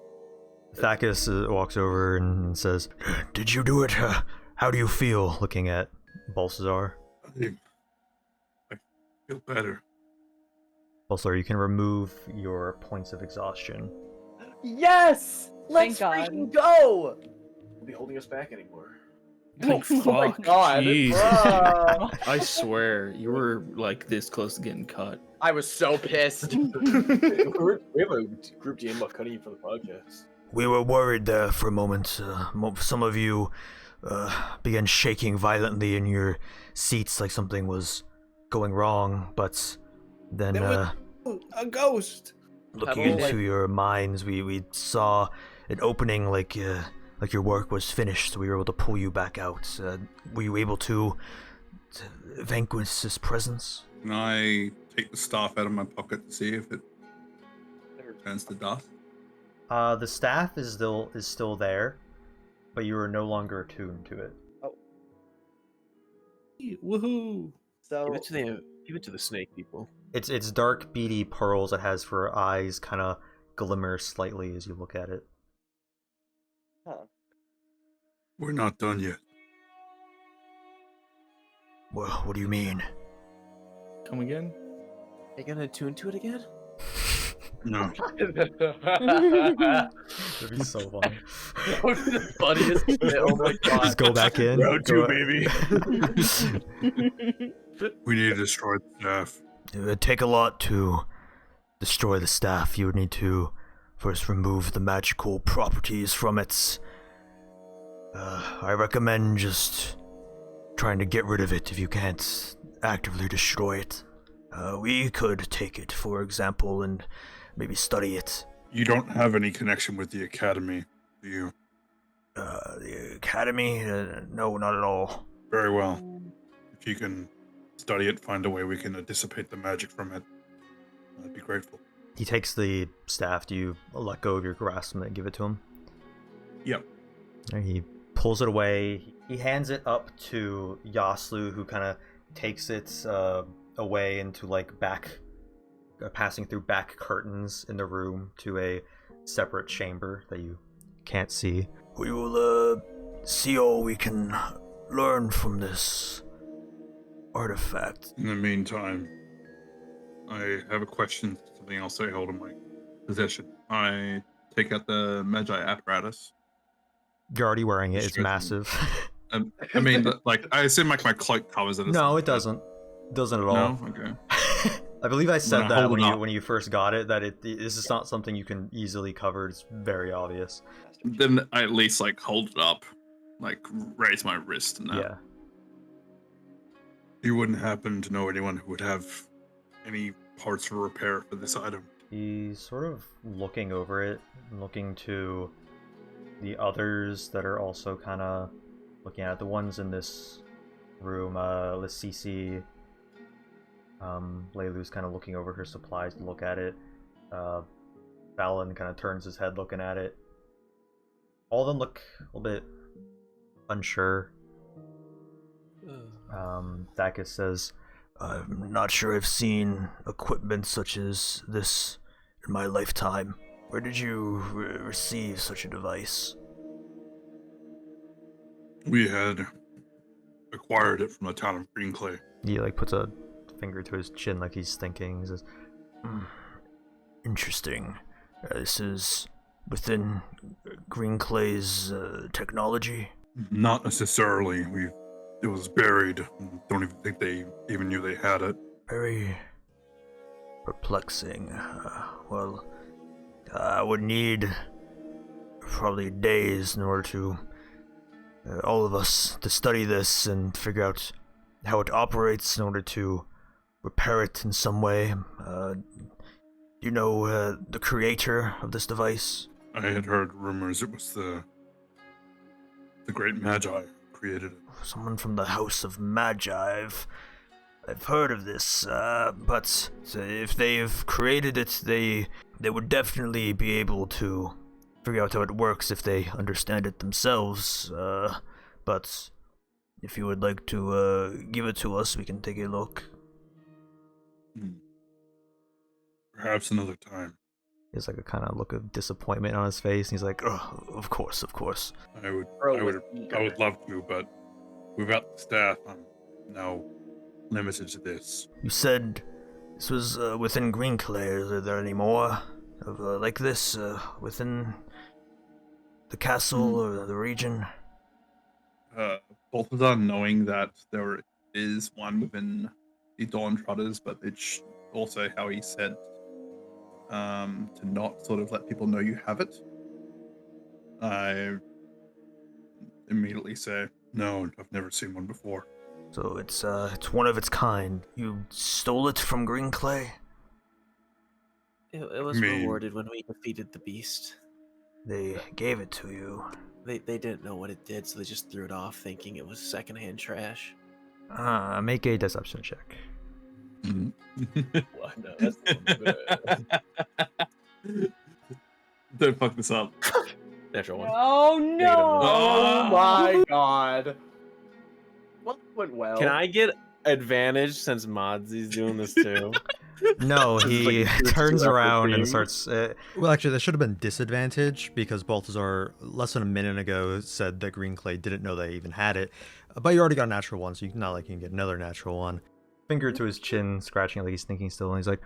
Thackus walks over and says, "Did you do it? How do you feel?" Looking at Balthazar. I feel better. Balthazar, you can remove your points of exhaustion. Yes! Let's Thank God. freaking go! Won't be holding us back anymore. Like, Oh my fuck, God, Jesus. bruh. I swear, you were like this close to getting cut. I was so pissed. We have a group DM of cutting you for the podcast. We were worried there for a moment. Some of you began shaking violently in your seats like something was going wrong, but then There was a ghost. looking Pebble, into your minds, we saw an opening like your work was finished, so we were able to pull you back out. Were you able to vanquish his presence? Can I take the staff out of my pocket to see if it turns to dust? The staff is still there, but you are no longer attuned to it. Woohoo! So Give it to the snake people. It's dark beady pearls it has for eyes, kind of glimmer slightly as you look at it. We're not done yet. Well, what do you mean? Come again? They gonna attune to it again? No. That'd be so funny. That would be the funniest shit. Oh my god. Just go back in. Round two, baby. We need to destroy the staff. It would take a lot to destroy the staff. You would need to first remove the magical properties from it. I recommend just trying to get rid of it if you can't actively destroy it. We could take it, for example, and maybe study it. You don't have any connection with the Academy, do you? The Academy? No, not at all. Very well. If you can study it, find a way we can dissipate the magic from it, I'd be grateful. He takes the staff. Do you let go of your grasp and give it to him? Yep. And he pulls it away. He hands it up to Yaslu, who kind of takes it away into like back, passing through back curtains in the room to a separate chamber that you can't see. We will see all we can learn from this artifact? In the meantime, I have a question, something else I hold in my possession. I take out the Magi apparatus. You're already wearing it. It's Sure. massive. I mean, like, I assume like my cloak covers it. Or No, something, it doesn't. Doesn't at all. No? Okay. I believe I said I that hold it up. when you first got it, that this is not something you can easily cover. It's very obvious. Then I at least like hold it up, like raise my wrist and that. Yeah. You wouldn't happen to know anyone who would have any parts for repair for this item? He's sort of looking over it, looking to the others that are also kind of looking at it. The ones in this room. Lasisi, Leilu's kind of looking over her supplies to look at it. Valen kind of turns his head looking at it. All of them look a little bit unsure. Thakis says, I'm not sure I've seen equipment such as this in my lifetime. Where did you receive such a device? We had acquired it from the town of Greenclay. he like puts a finger to his chin like he's thinking. He says, Interesting. This is within Greenclay's technology? Not necessarily. It was buried. Don't even think they even knew they had it. Very perplexing. Well, I would need probably days in order to all of us to study this and figure out how it operates in order to repair it in some way. Do you know the creator of this device? I had heard rumors it was the great Magi created it. Someone from the House of Magi. I've heard of this, but if they've created it, they would definitely be able to figure out how it works if they understand it themselves. But if you would like to give it to us, we can take a look. Perhaps another time. there's like a kind of look of disappointment on his face, and he's like, Oh, of course. I would love to, but without the staff, I'm now limited to this. You said this was within Greenclay. Are there any more of like this within the castle or the region? Balthazar, knowing that there is one within the Dawntrotters, but it's also how he said to not sort of let people know you have it. I immediately say, no, I've never seen one before. So it's one of its kind. You stole it from Greenclay? It was rewarded when we defeated the beast. They gave it to you. They didn't know what it did, so they just threw it off, thinking it was secondhand trash. Make a deception check. Well, no, that's Don't fuck this up. Natural one. Oh no! Oh my god. Well, went well. Can I get advantage since Modsy's doing this too? No, he Like, turns throughout the around and theme. starts. Well, actually, that should have been disadvantage because Balthazar, less than a minute ago, said that Greenclay didn't know they even had it. But you already got a natural one, so not like you can get another natural one. Finger to his chin, scratching it like he's thinking still, and he's like,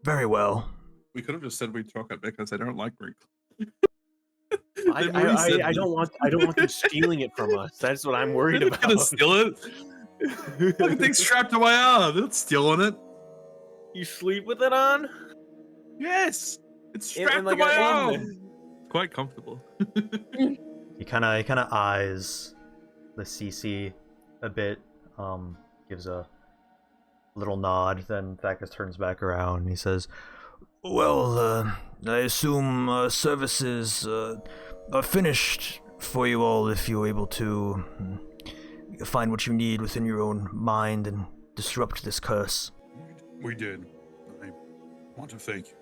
Very well. We could have just said we took it because I don't like Greek. I don't want them stealing it from us. That's what I'm worried They're about. not gonna steal it. Fucking thing's strapped to my arm. They're not stealing it. You sleep with it on? Yes, it's In- strapped in like to my a- arm. It's quite comfortable. he kind of eyes the CC a bit, gives a little nod, then Thakis turns back around and he says, Well, I assume services are finished for you all if you're able to find what you need within your own mind and disrupt this curse. We did. I want to thank you.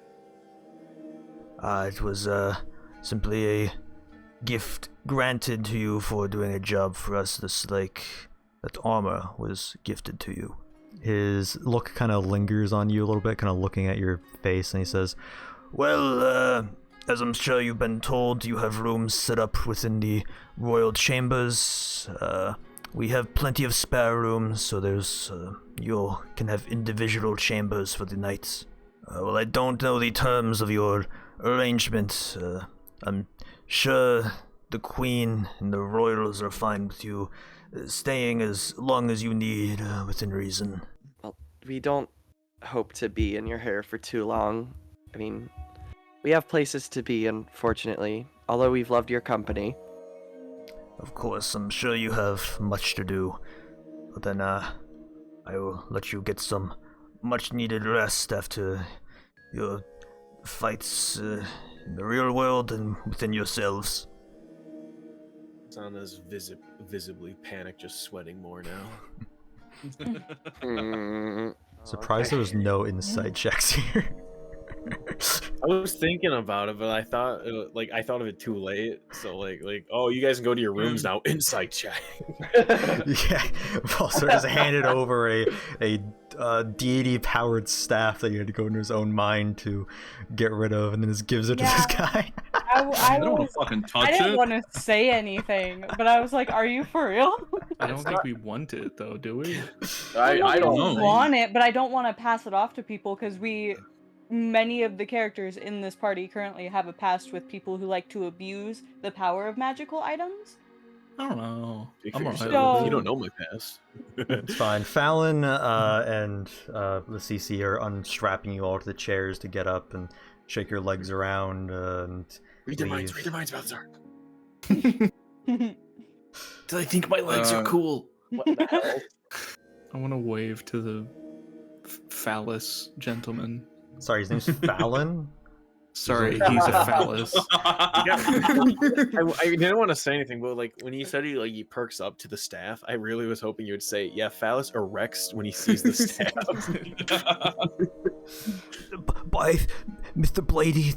It was simply a gift granted to you for doing a job for us, just like that armor was gifted to you. his look kind of lingers on you a little bit, kind of looking at your face, and he says, Well, as I'm sure you've been told, you have rooms set up within the royal chambers. We have plenty of spare rooms, so you can have individual chambers for the nights. Well, I don't know the terms of your arrangement. I'm sure the Queen and the royals are fine with you staying as long as you need, within reason. Well, we don't hope to be in your hair for too long. I mean, we have places to be, unfortunately, although we've loved your company. Of course, I'm sure you have much to do. But then, I will let you get some much-needed rest after your fights in the real world and within yourselves. Sana's visibly panicked, just sweating more now. Surprised there was no inside checks here. I was thinking about it, but I thought of it too late. So oh, you guys can go to your rooms now. Insight check. Yeah, Balthazar just handed over a deity-powered staff that he had to go into his own mind to get rid of, and then just gives it to this guy. I don't want to fucking touch it. I didn't want to say anything, but I was like, "Are you for real?" I don't think we want it though, do we? I don't want it, but I don't want to pass it off to people because many of the characters in this party currently have a past with people who like to abuse the power of magical items. I don't know. I'm alright you don't know my past. It's fine. Fallon and the CC are unstrapping you all to the chairs to get up and shake your legs around and Read their minds, Balthazar. Do they think my legs are cool? What the hell? I want to wave to the phallus gentleman. Sorry, his name's Fallon? Sorry, he's a phallus. I didn't want to say anything, but when you said he perks up to the staff, I really was hoping you would say, "Yeah, phallus erects when he sees the staff." By Mr. Blady,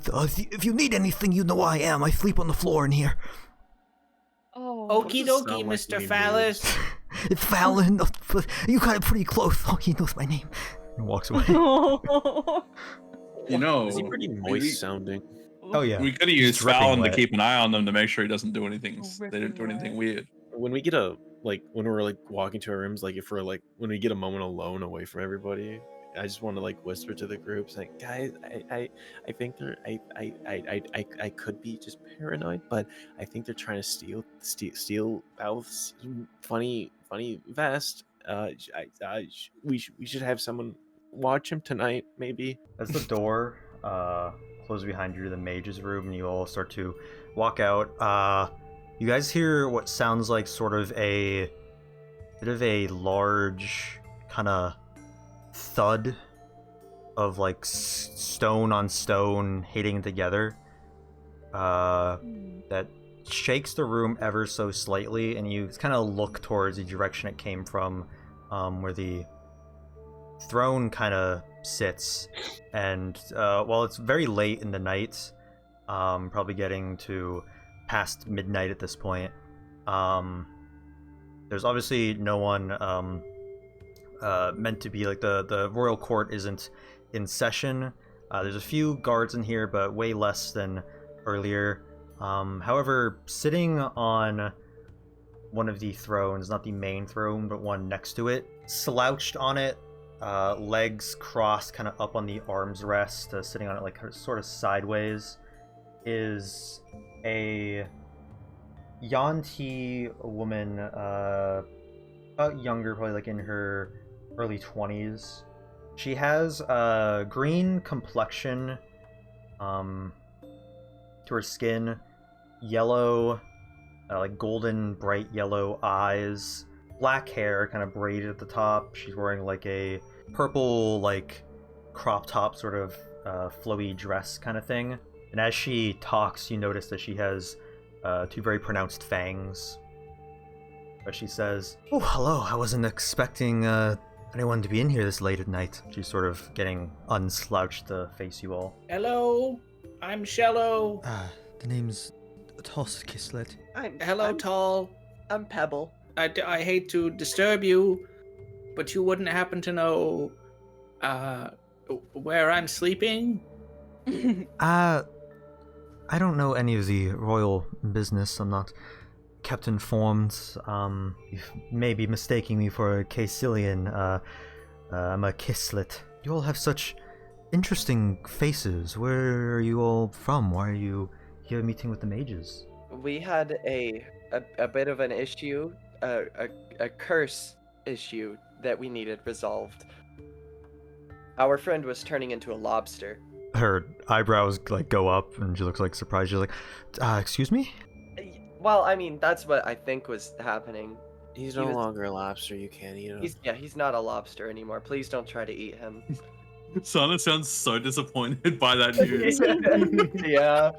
if you need anything, you know I am. I sleep on the floor in here. Oh, Okie dokie, Mr. Phallus. It's Fallon. You got it pretty close. Oh, he knows my name. And walks away. You know, Is he pretty moist sounding? Oh yeah. we could have used dripping Fallon to wet. keep an eye on them to make sure he doesn't do anything. They Dripping didn't do anything wet. weird. When we get when we're walking to our rooms, if we're when we get a moment alone away from everybody, I just want to whisper to the groups, guys, I think they're I could be just paranoid, but I think they're trying to steal Alf's funny vest. We should have someone watch him tonight, maybe. As the door closes behind you to the mage's room and you all start to walk out, you guys hear what sounds like sort of a bit of a large kind of thud of stone on stone hitting together that shakes the room ever so slightly, and you kind of look towards the direction it came from, where the throne kind of sits. And while it's very late in the night, probably getting to past midnight at this point, there's obviously no one meant to be the royal court isn't in session. There's a few guards in here, but way less than earlier. However, sitting on one of the thrones, not the main throne, but one next to it, slouched on it, legs crossed kind of up on the arms rest, sitting on it sort of sideways, is a Yanti woman, about younger, probably in her early 20s. She has a green complexion to her skin, yellow, golden bright yellow eyes, black hair kind of braided at the top. She's wearing a purple crop top sort of flowy dress kind of thing. And as she talks, you notice that she has two very pronounced fangs. But she says, "Oh, hello. I wasn't expecting anyone to be in here this late at night." She's sort of getting unslouched to face you all. Hello, I'm Shello. The name's Kithslit. Hello, Tall. I'm Pebble. I hate to disturb you, but you wouldn't happen to know where I'm sleeping? I don't know any of the royal business. I'm not kept informed. You may be mistaking me for a Kithslian. I'm a Kithslit. You all have such interesting faces. Where are you all from? Why are you here meeting with the mages? We had a bit of an issue, a curse issue that we needed resolved. Our friend was turning into a lobster. Her eyebrows like go up, and she looks like surprised. She's like, "Excuse me." Well, I mean, that's what I think was happening. He's no longer a lobster. You can't eat him. He's not a lobster anymore. Please don't try to eat him. Sana sounds so disappointed by that news. Yeah.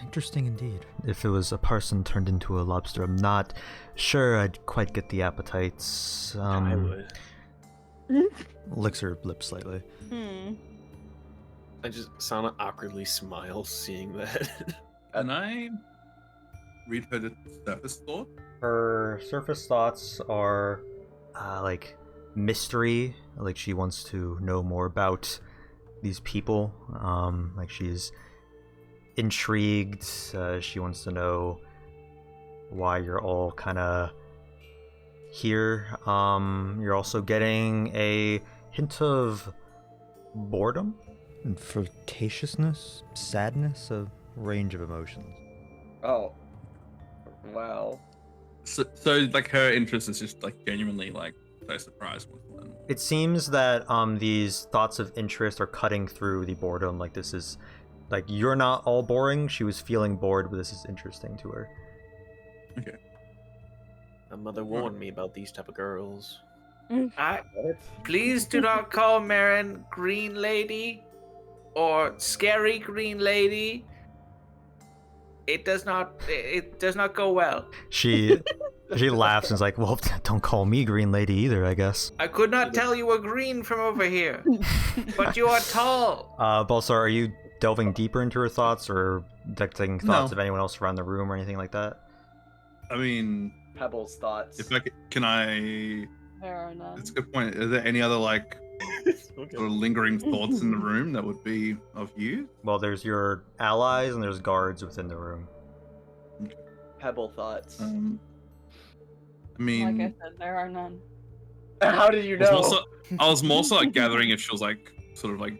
Interesting indeed. If it was a person turned into a lobster, I'm not sure I'd quite get the appetites. I would. Licks her lips slightly. Sana awkwardly smiles seeing that. Can I read her surface thought? Her surface thoughts are like mystery. Like she wants to know more about these people. Like she's intrigued. She wants to know why you're all kind of here. You're also getting a hint of boredom and flirtatiousness, sadness, a range of emotions. Oh. Wow. So like her interest is just like genuinely like so surprised with them. It seems that these thoughts of interest are cutting through the boredom. Like this is like you're not all boring. She was feeling bored, but this is interesting to her. Okay. My mother warned me about these type of girls. Please do not call Marin Green Lady or Scary Green Lady. It does not go well. She laughs and is like, well, don't call me Green Lady either, I guess. I could not tell you were green from over here, but you are tall. Balthazar, are you delving deeper into her thoughts or detecting thoughts of anyone else around the room or anything like that? I mean, Pebble's thoughts. If I can I? There are none. That's a good point. Are there any other like sort of lingering thoughts in the room that would be of you? Well, there's your allies and there's guards within the room. Pebble thoughts. I mean, Like I said, there are none. How did you know? I was more so like gathering if she was like sort of like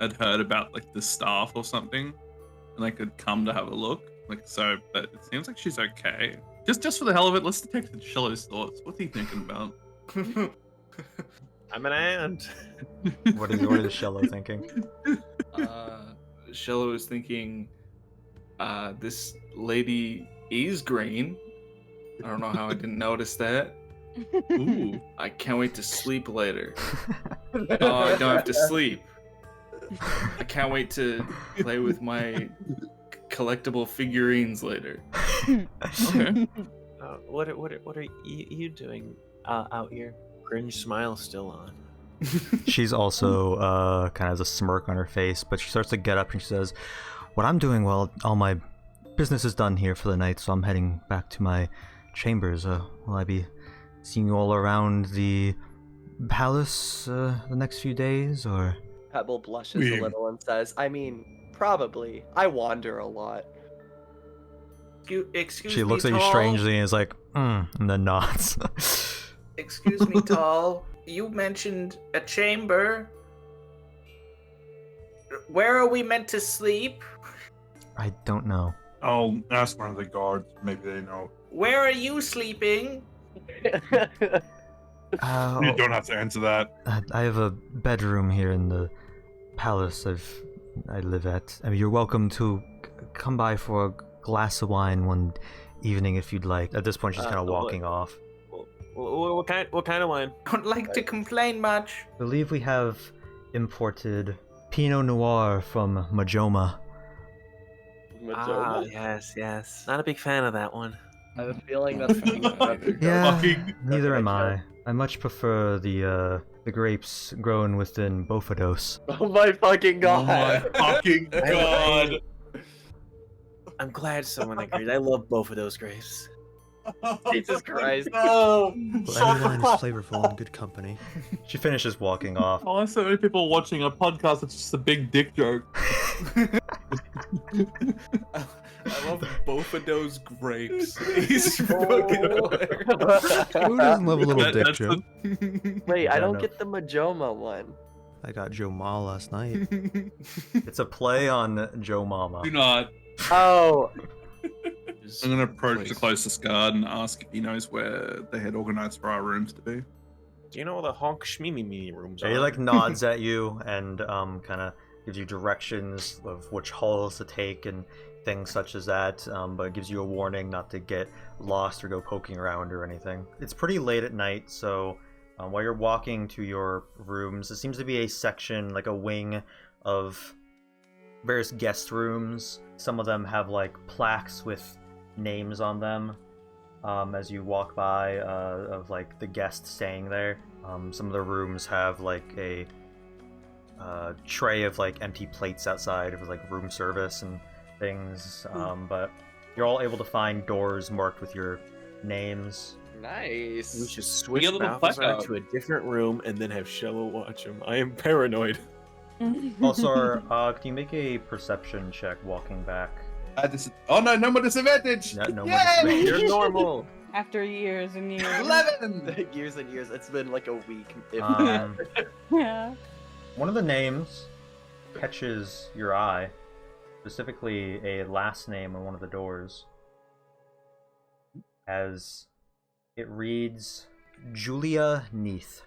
had heard about like the staff or something, and like had come to have a look. Like so, but it seems like she's okay. Just for the hell of it, let's detect Shello's thoughts. What's he thinking about? I'm an ant. What is Shello thinking? Shello is thinking, this lady is green. I don't know how I didn't notice that. Ooh. I can't wait to sleep later. Oh, I don't have to sleep. I can't wait to play with my collectible figurines later. Okay. What are you doing out here? Cringe smile still on. She's also kind of has a smirk on her face, but she starts to get up and she says, what I'm doing, well, all my business is done here for the night, so I'm heading back to my chambers. Will I be seeing you all around the palace the next few days, or? Pebble blushes a little and says, I mean, probably. I wander a lot. Excuse me, she looks at you strangely and is like, and then nods. Excuse me, Tall. You mentioned a chamber. Where are we meant to sleep? I don't know. I'll ask one of the guards. Maybe they know. Where are you sleeping? You don't have to answer that. I have a bedroom here in the palace I live at. I mean, you're welcome to come by for a glass of wine one evening if you'd like. At this point, she's kind of walking off. What kind of wine? Don't like to complain much. I believe we have imported Pinot Noir from Mordome. Yes. Not a big fan of that one. I have a feeling that's Yeah, neither am I. I much prefer the grapes grown within Bofados. Oh my fucking god! Oh my fucking god! I'm glad someone agreed. I love both of those grapes. Jesus Christ! No! Well, any wine is flavorful and good company. She finishes walking off. Oh, so many people watching a podcast that's just a big dick joke. I love both of those grapes. He's fucking hilarious. Who doesn't love a little dick That's joke? Wait, I don't no. get the Majoma one. I got Joe Ma last night. It's a play on Joe Mama. Do not. Oh, I'm gonna approach the Please. closest guard and ask if he knows where they had organized for our rooms to be. Do you know where the honk shmee rooms Yeah, are? he like nods at you and kind of gives you directions of which halls to take and things such as that, but gives you a warning not to get lost or go poking around or anything. It's pretty late at night, so while you're walking to your rooms, it seems to be a section, like a wing of various guest rooms. Some of them have like plaques with names on them as you walk by of like the guests staying there. Some of the rooms have like a tray of like empty plates outside of like room service and things, but you're all able to find doors marked with your names. nice. We should switch a little Balthazar blackout. to a different room and then have Shello watch him. I am paranoid. Also, can you make a perception check walking back? Oh no, no more disadvantage! No more Yay! disadvantage. You're normal. After years and years. 11! Years and years. It's been like a week. If Yeah. One of the names catches your eye, specifically a last name on one of the doors, as it reads Julia Neath.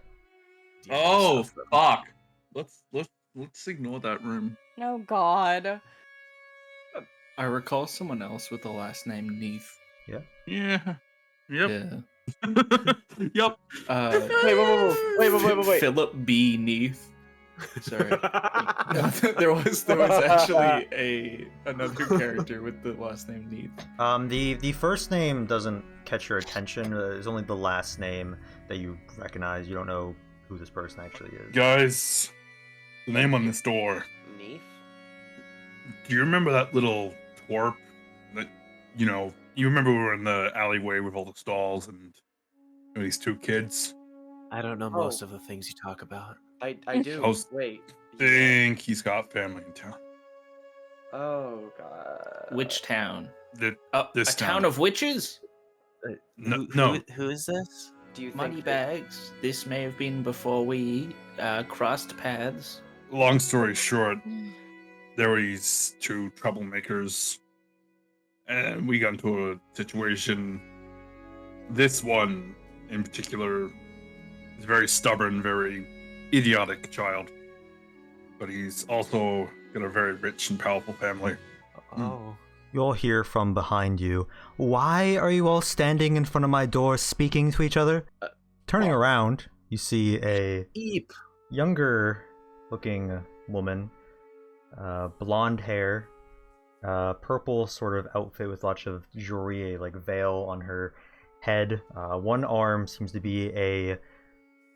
Oh fuck! Let's ignore that room. Oh God. I recall someone else with the last name Neath. Yeah. Yep. Yeah. Yep. Wait. Philip B. Neath. Sorry. there was actually another character with the last name Neath. The first name doesn't catch your attention. It's only the last name that you recognize. You don't know who this person actually is. Guys, the name on this door. Neath? Do you remember that little twerp that, you remember we were in the alleyway with all the stalls and these two kids? I don't know most of the things you talk about. I do. I was- Wait. Think he's got family in town. Oh God. Which town? This a town of witches? No. Who is this? Do you think Moneybags. This may have been before we crossed paths. Long story short, there were these two troublemakers, and we got into a situation. This one, in particular, is very stubborn, very idiotic child, but he's also got a very rich and powerful family. Oh. You'll hear from behind you. Why are you all standing in front of my door speaking to each other? Turning around, you see a Eep. younger looking woman, blonde hair, purple sort of outfit with lots of jewelry, like veil on her head. One arm seems to be a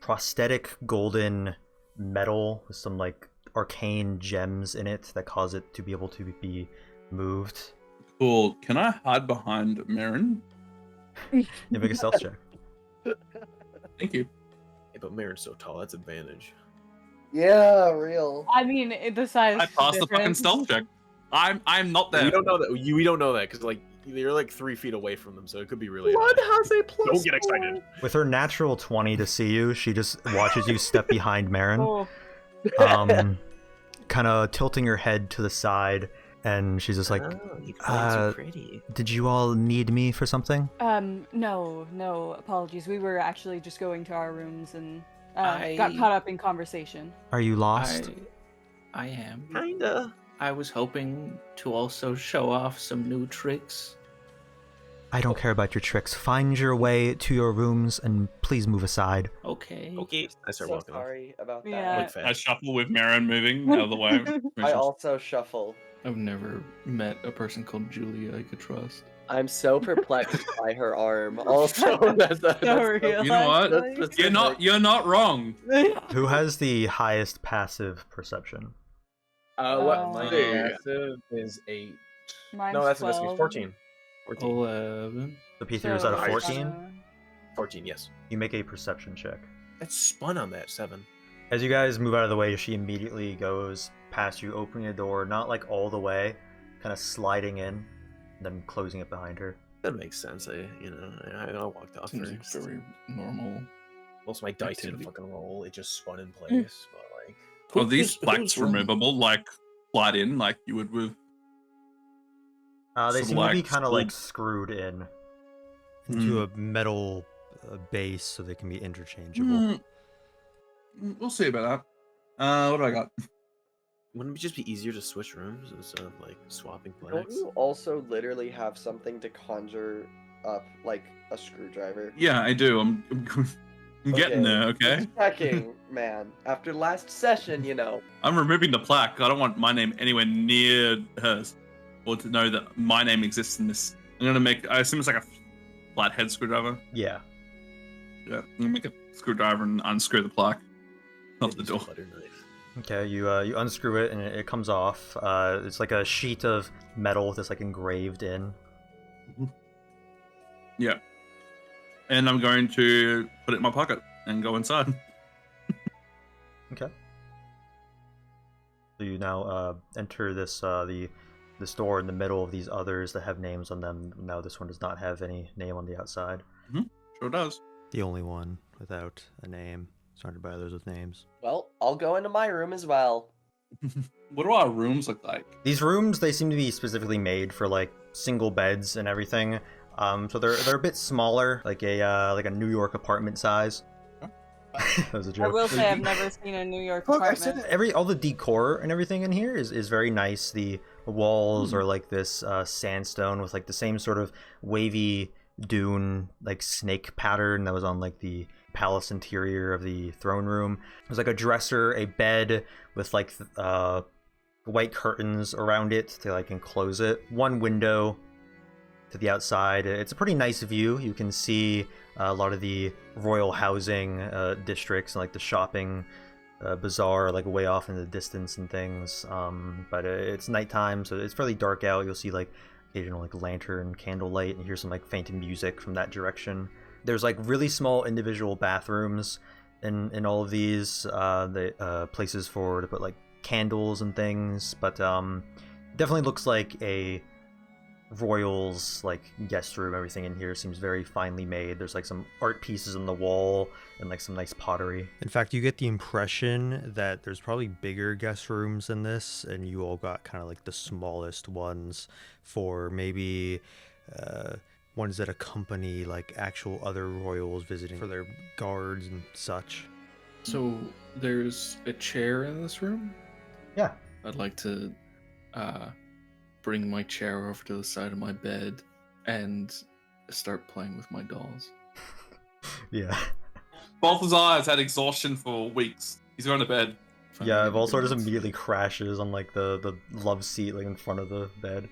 prosthetic golden metal with some like arcane gems in it that cause it to be able to be moved. Cool. Can I hide behind Marin? You make a stealth check. Thank you. Yeah, but Marin's so tall, that's advantage. Yeah, real. I mean, the size. I passed the fucking difference. stealth check. I'm not there. We don't know that. We don't know that because you're like 3 feet away from them, so it could be really. Blood has a plus. Don't get excited. With her natural 20 to see you, she just watches you step behind Marin, Oh. kind of tilting her head to the side, and she's just like, you so pretty. Did you all need me for something? No, apologies. We were actually just going to our rooms and I- got caught up in conversation. Are you lost? I am. Kinda. I was hoping to also show off some new tricks. I don't care about your tricks. Find your way to your rooms and please move aside. Okay. Okay. I start So walking off. sorry about that. Yeah. Like I fast. shuffle with Marin moving out of the way. I also shuffle. I've never met a person called Julia I could trust. I'm so perplexed by her arm. Also, that's real. You know what? that's specific. You're not wrong. Who has the highest passive perception? Oh. My Yeah. passive is 8. Mine's No, that's 12. 14. 14. 11. The P3 was out of So, 14? 14, yes. You make a perception check. That's spun on that 7. As you guys move out of the way, she immediately goes past you, opening the door, not like all the way, kind kind of sliding in, and then closing it behind her. That makes sense. I walked off Seems like first. very normal. Most of my dice didn't activity. fucking roll. It just spun in place. But like, Are these who's plaques rolling? removable? Like slide in, like you would with. They Sort of seem to be like kind of like scrolled- screwed in. Into a metal base so they can be interchangeable. We'll see about that. What do I got? wouldn't it just be easier to switch rooms instead of like swapping Don't planets? you also literally have something to conjure up, like a screwdriver? Yeah, I do. I'm getting there. Okay. Just checking, man. After last session, you know. I'm removing the plaque. I don't want my name anywhere near hers, or to know that my name exists in this. I'm gonna make. I assume it's like a flathead screwdriver. Yeah. Yeah. I'm gonna make a screwdriver and unscrew the plaque off the door. Okay, you unscrew it and it comes off. It's like a sheet of metal that's like engraved in. Yeah. And I'm going to put it in my pocket and go inside. Okay. So you now enter this the store in the middle of these others that have names on them. Now this one does not have any name on the outside. Sure does. The only one without a name, surrounded by others with names. Well, I'll go into my room as well. What do our rooms look like? These rooms, they seem to be specifically made for like single beds and everything. So they're a bit smaller, like a New York apartment size. That was a joke. I will say I've never seen a New York Look, I said apartment. all the decor and everything in here is very nice. The walls are like this sandstone with like the same sort of wavy dune like snake pattern that was on like the palace interior of the throne room. There's like a dresser, a bed with like white curtains around it to like enclose it. One window to the outside. It's a pretty nice view. You can see a lot of the royal housing districts and like the shopping bazaar like way off in the distance and things. But it's nighttime, so it's fairly dark out. You'll see like occasional like lantern candlelight and hear some like faint music from that direction. There's like really small individual bathrooms in all of these places for to put like candles and things, but definitely looks like a royals like guest room. Everything in here seems very finely made. There's like some art pieces on the wall and like some nice pottery. In fact, you get the impression that there's probably bigger guest rooms than this, and you all got kind of like the smallest ones for maybe ones that accompany like actual other royals visiting for their guards and such. So there's a chair in this room? Yeah. I'd like to bring my chair over to the side of my bed and start playing with my dolls. Yeah. Balthazar has had exhaustion for weeks. He's going to bed. Yeah, Balthazar just immediately crashes on like the love seat like in front of the bed.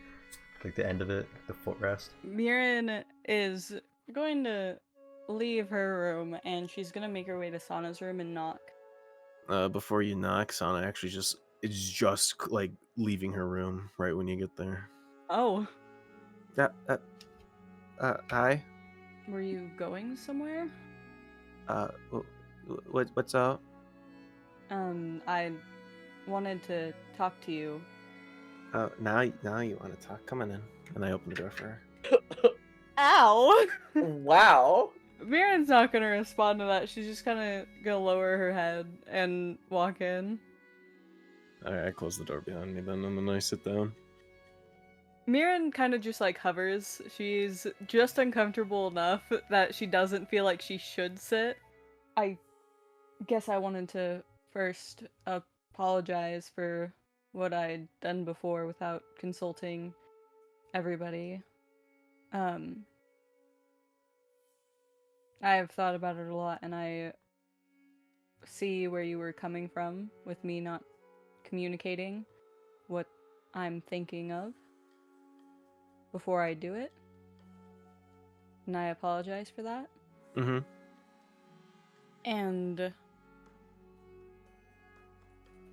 Like the end of it, the footrest. Mirren is going to leave her room and she's gonna make her way to Sana's room and knock. Before you knock, Sana actually it's just like leaving her room right when you get there. Oh, Hi. were you going somewhere? What's up? I wanted to talk to you. Now you want to talk? Come on in. And I open the door for her. Ow! Wow. Mirren's not gonna respond to that. She's just gonna lower her head and walk in. Alright, I close the door behind me then, and then I sit down. Mirren kind of just like hovers. She's just uncomfortable enough that she doesn't feel like she should sit. I guess I wanted to first apologize for what I'd done before without consulting everybody. I have thought about it a lot, and I see where you were coming from with me not communicating what I'm thinking of before I do it. And I apologize for that. Mm-hmm. And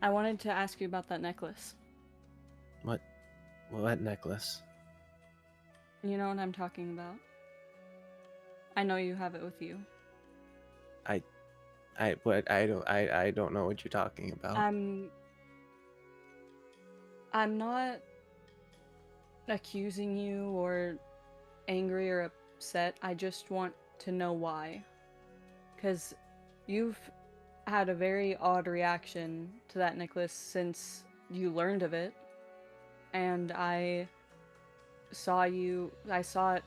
I wanted to ask you about that necklace. What necklace? You know what I'm talking about. I know you have it with you. I don't know what you're talking about. I'm not accusing you or angry or upset. I just want to know why. Because you've had a very odd reaction to that necklace since you learned of it. And I saw it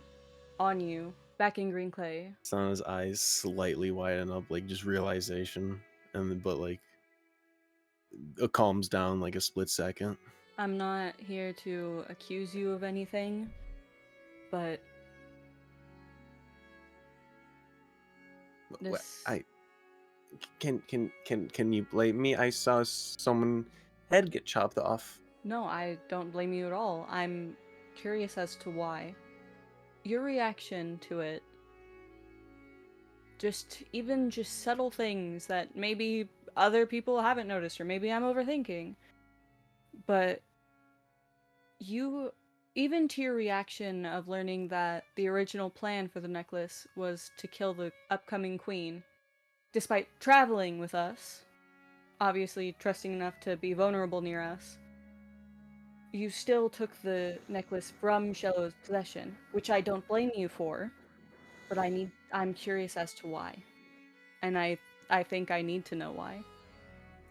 on you back in Green Clay. Sana's eyes slightly widen up, like just realization, but like it calms down like a split second. I'm not here to accuse you of anything, but Can you blame me? I saw someone head get chopped off. no, I don't blame you at all. I'm curious as to why. Your reaction to it, just subtle things that maybe other people haven't noticed, or maybe I'm overthinking. But even to your reaction of learning that the original plan for the necklace was to kill the upcoming queen, despite traveling with us, obviously trusting enough to be vulnerable near us, you still took the necklace from Shello's possession, which I don't blame you for, but I'm curious as to why. And I think I need to know why.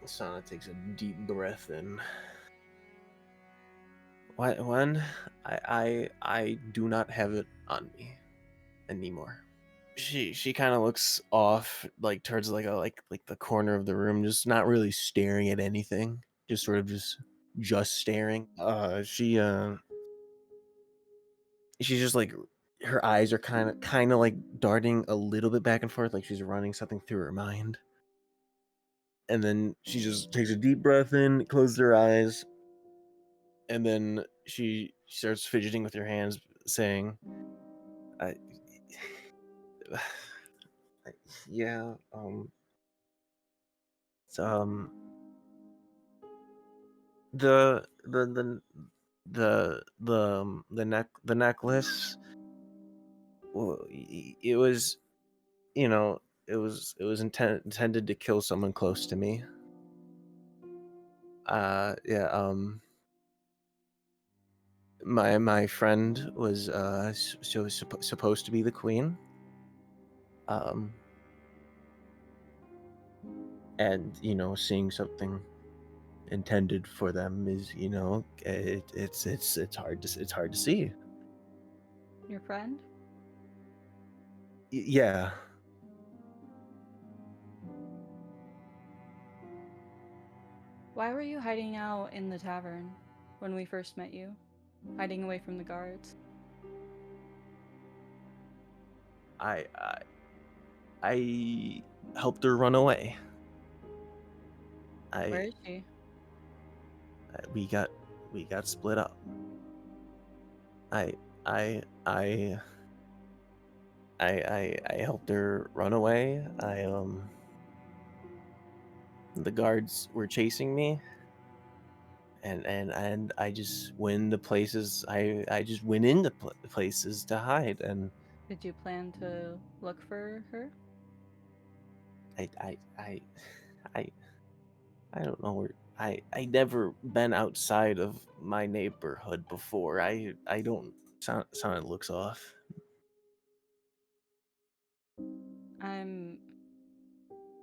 Sana takes a deep breath in. When I do not have it on me anymore. She kind of looks off, like towards like the corner of the room, just not really staring at anything, just sort of just staring. She's just like, her eyes are kind of like darting a little bit back and forth, like she's running something through her mind. And then she just takes a deep breath in, closes her eyes, and then she starts fidgeting with her hands, saying, yeah, it's, the necklace, well, it was, it was intended to kill someone close to me. Yeah, my friend was supposed to be the queen, and seeing something intended for them is, it's hard to see. Your friend? Yeah. Why were you hiding out in the tavern when we first met you? Hiding away from the guards? I helped her run away. Where is she? We got split up. I helped her run away. The guards were chasing me, and I just went into places. I just went into places to hide. And did you plan to look for her? I don't know where. I never been outside of my neighborhood before. I don't. Sana looks off. I'm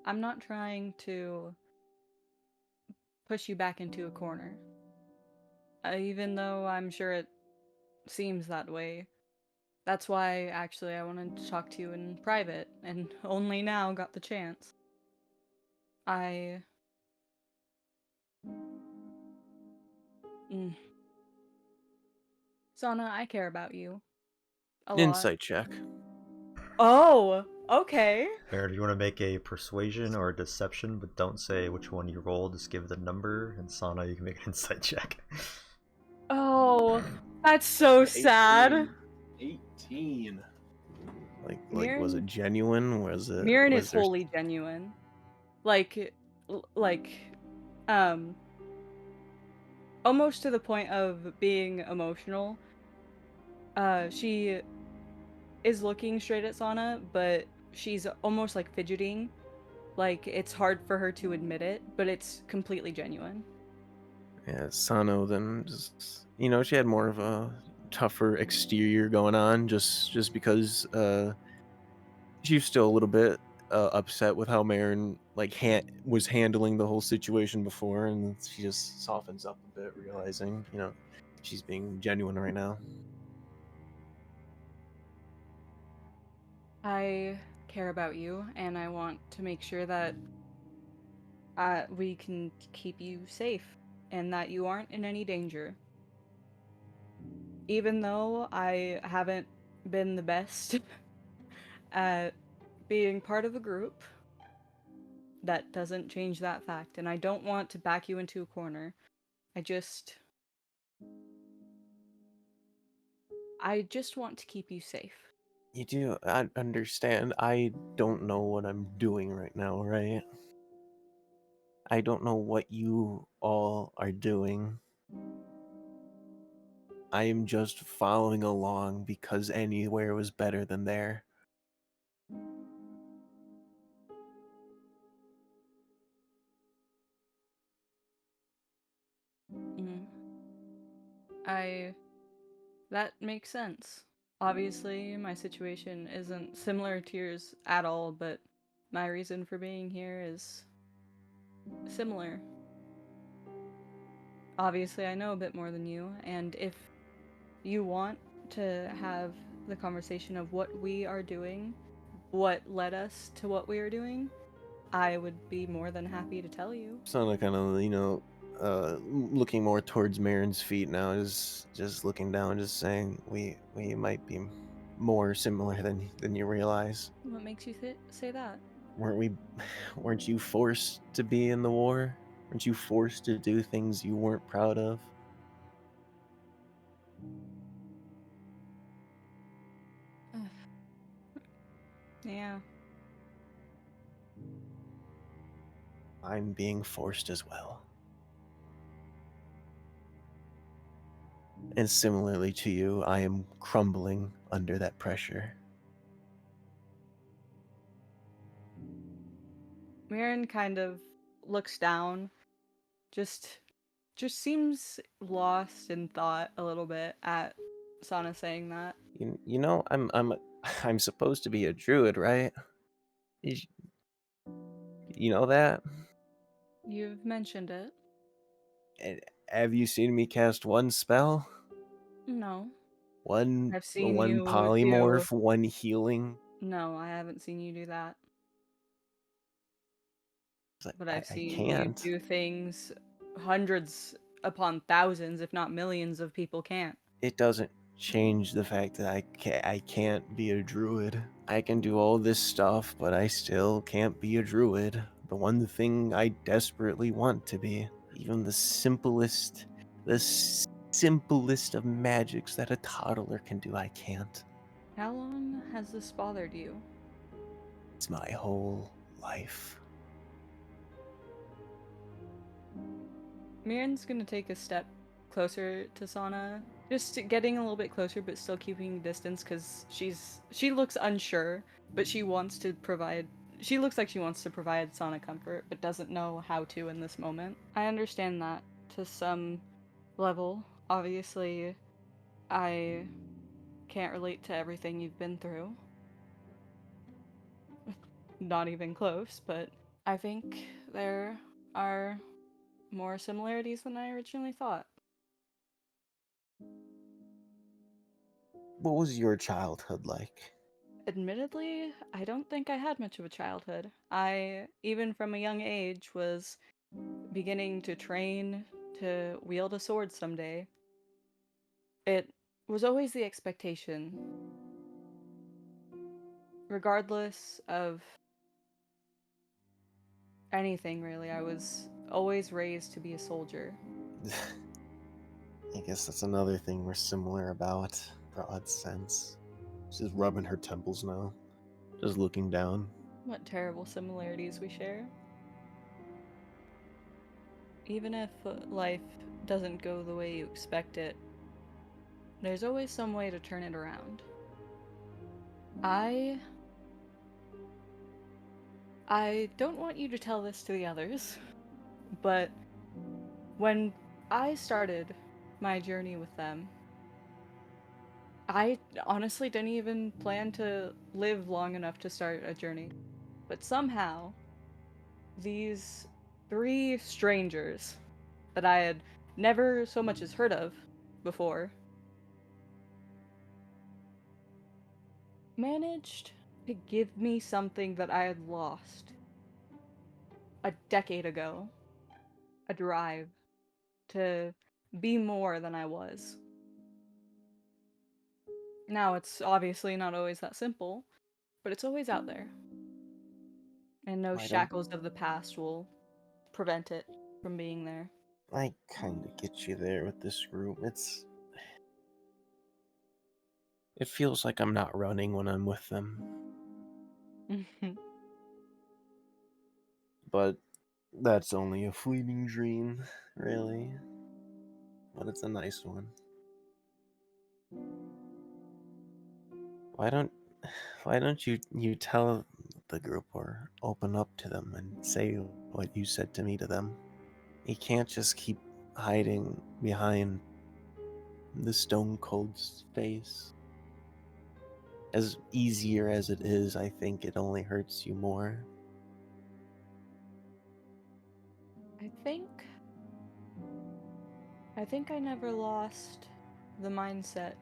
not trying to push you back into a corner. Even though I'm sure it seems that way. That's why, actually, I wanted to talk to you in private, and only now got the chance. Sana, I care about you. A lot. Insight check. Oh, okay. Aaron, do you want to make a persuasion or a deception, but don't say which one you roll, just give the number, and Sana, you can make an insight check. Oh, that's so sad. 18. Like was it genuine? Was it? Mirren is wholly genuine. Like, almost to the point of being emotional. She is looking straight at Sana, but she's almost like fidgeting. Like, it's hard for her to admit it, but it's completely genuine. Yeah, Sano then just, she had more of a tougher exterior going on, just because she's still a little bit upset with how Marin was handling the whole situation before, and she just softens up a bit, realizing she's being genuine right now. I care about you, and I want to make sure that we can keep you safe and that you aren't in any danger. Even though I haven't been the best at being part of a group, that doesn't change that fact, and I don't want to back you into a corner. I just want to keep you safe. You do understand, I don't know what I'm doing right now, right? I don't know what you all are doing. I am just following along because anywhere was better than there. That makes sense. Obviously, my situation isn't similar to yours at all, but my reason for being here is similar. Obviously, I know a bit more than you, and if you want to have the conversation of what we are doing, what led us to what we are doing, I would be more than happy to tell you. Sana kind of, looking more towards Marin's feet now, just looking down, just saying, we might be more similar than you realize. What makes you say that? Weren't you forced to be in the war? Weren't you forced to do things you weren't proud of? Yeah. I'm being forced as well. And similarly to you, I am crumbling under that pressure. Mirren kind of looks down, just seems lost in thought a little bit at Sana saying that. I'm supposed to be a druid, right? You know that? You've mentioned it. Have you seen me cast one spell? No. One I've seen one you polymorph, one healing. No, I haven't seen you do that. But I've I seen can't. you do things hundreds upon thousands, if not millions of people can't. It doesn't change the fact that I can't be a druid. I can do all this stuff, but I still can't be a druid. The one thing I desperately want to be. Even the simplest of magics that a toddler can do, I can't. How long has this bothered you? It's my whole life. Mirren's gonna take a step closer to Sana, just getting a little bit closer, but still keeping distance, because she looks unsure, but she wants to provide. She looks like she wants to provide Sana comfort, but doesn't know how to in this moment. I understand that to some level. Obviously, I can't relate to everything you've been through. Not even close, but I think there are more similarities than I originally thought. What was your childhood like? Admittedly, I don't think I had much of a childhood. I, even from a young age, was beginning to train to wield a sword someday. It was always the expectation. Regardless of anything, really, I was always raised to be a soldier. I guess that's another thing we're similar about, broad sense. She's rubbing her temples now, just looking down. What terrible similarities we share. Even if life doesn't go the way you expect it, there's always some way to turn it around. I don't want you to tell this to the others, but when I started my journey with them, I honestly didn't even plan to live long enough to start a journey. But somehow, these 3 strangers that I had never so much as heard of before managed to give me something that I had lost a decade ago. A drive to be more than I was. Now, it's obviously not always that simple, but it's always out there. And no shackles of the past will prevent it from being there. I kind of get you there with this group. It feels like I'm not running when I'm with them. But that's only a fleeting dream, really. But it's a nice one. Why don't you tell the group or open up to them and say what you said to me to them? You can't just keep hiding behind the stone cold face. As easier as it is, I think it only hurts you more. I think I never lost the mindset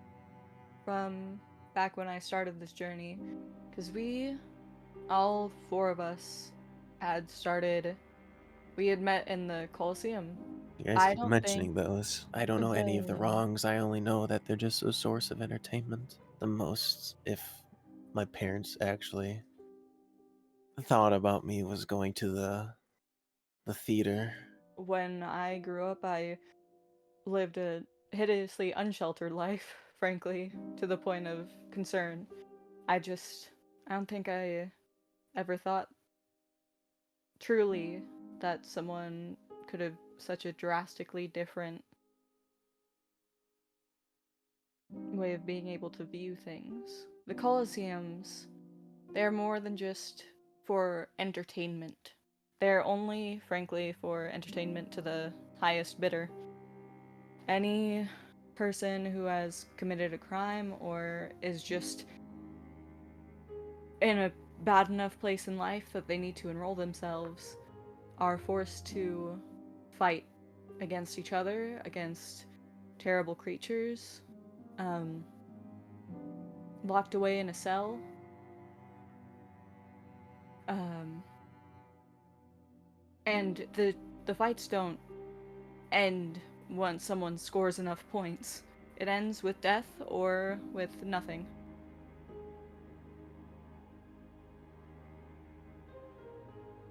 from back when I started this journey, because all 4 of us we had met in the Colosseum. You guys keep mentioning those. I don't know any of the wrongs. I only know that they're just a source of entertainment. The most, if my parents actually thought about me, was going to the theater. When I grew up, I lived a hideously unsheltered life, frankly, to the point of concern. I don't think I ever thought truly that someone could have such a drastically different way of being able to view things. The Colosseums, they're more than just for entertainment. They're only, frankly, for entertainment to the highest bidder. Any person who has committed a crime or is just in a bad enough place in life that they need to enroll themselves are forced to fight against each other, against terrible creatures, locked away in a cell. And the fights don't end once someone scores enough points. It ends with death or with nothing.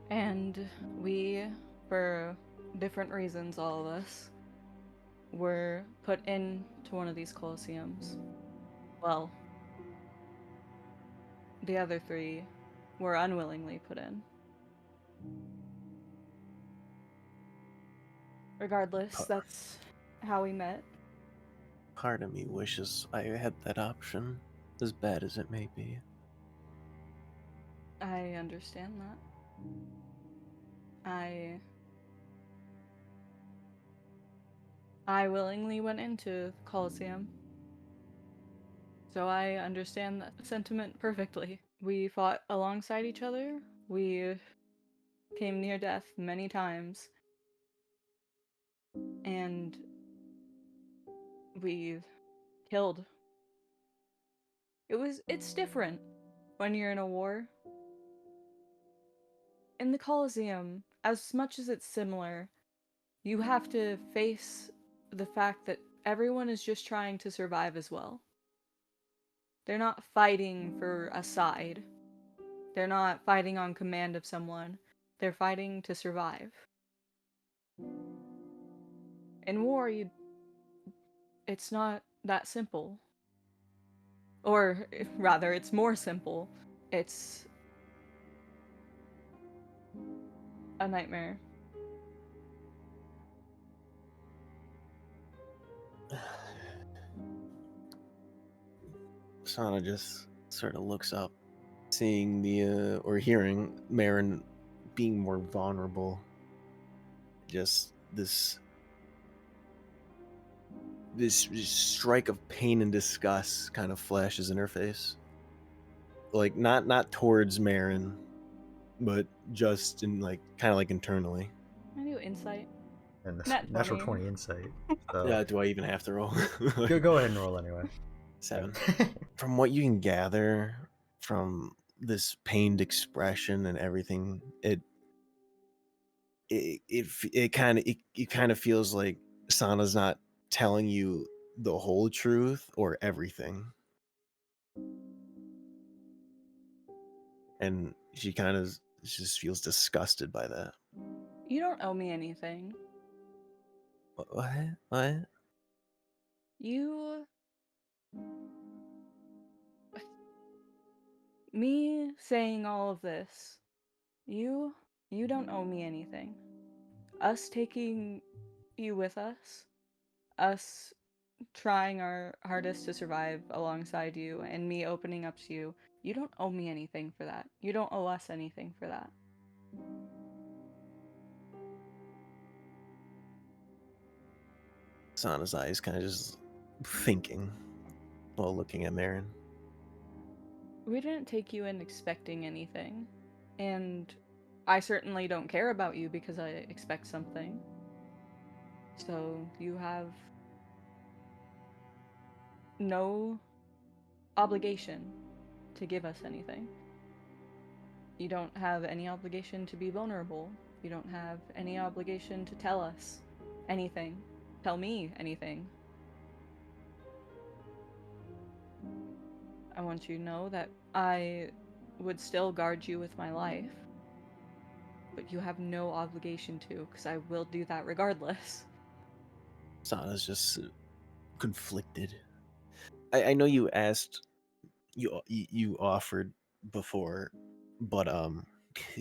And we, for different reasons, all of us, were put into one of these Colosseums. Well, the other 3 were unwillingly put in. Regardless, that's how we met. Part of me wishes I had that option, as bad as it may be. I understand that. I willingly went into Colosseum, so I understand that sentiment perfectly. We fought alongside each other. We came near death many times. And we killed. It's different when you're in a war. In the Colosseum, as much as it's similar, you have to face the fact that everyone is just trying to survive as well. They're not fighting for a side. They're not fighting on command of someone. They're fighting to survive. In war, it's not that simple. Or, rather, it's more simple. It's a nightmare. Sana just sort of looks up, seeing or hearing Marin being more vulnerable. Just this this strike of pain and disgust kind of flashes in her face. Like not towards Marin, but just in like kind of like internally. I do insight. And Nat natural 20. 20 insight. So Yeah, do I even have to roll? go ahead and roll anyway. 7. From what you can gather from this pained expression and everything, it kind of feels like Sana's not telling you the whole truth or everything. And she kind of just feels disgusted by that. You don't owe me anything. What? You... Me saying all of this, you don't owe me anything. Us taking you with us trying our hardest to survive alongside you, and me opening up to you, you don't owe me anything for that. You don't owe us anything for that. Sana's eyes kind of just thinking while looking at Marin. We didn't take you in expecting anything, and I certainly don't care about you because I expect something. So you have no obligation to give us anything. You don't have any obligation to be vulnerable. You don't have any obligation to tell us anything. Tell me anything. I want you to know that I would still guard you with my life, but you have no obligation to, because I will do that regardless. Sana's just conflicted. I know you asked, you offered before, but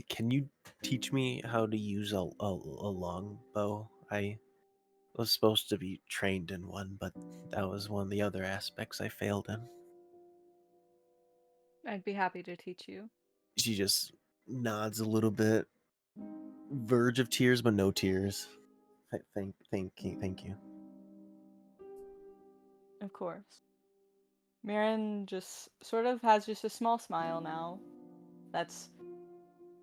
can you teach me how to use a longbow? I was supposed to be trained in one, but that was one of the other aspects I failed in. I'd be happy to teach you. She just nods a little bit, verge of tears, but no tears. Thank you. Of course. Marin just sort of has just a small smile now.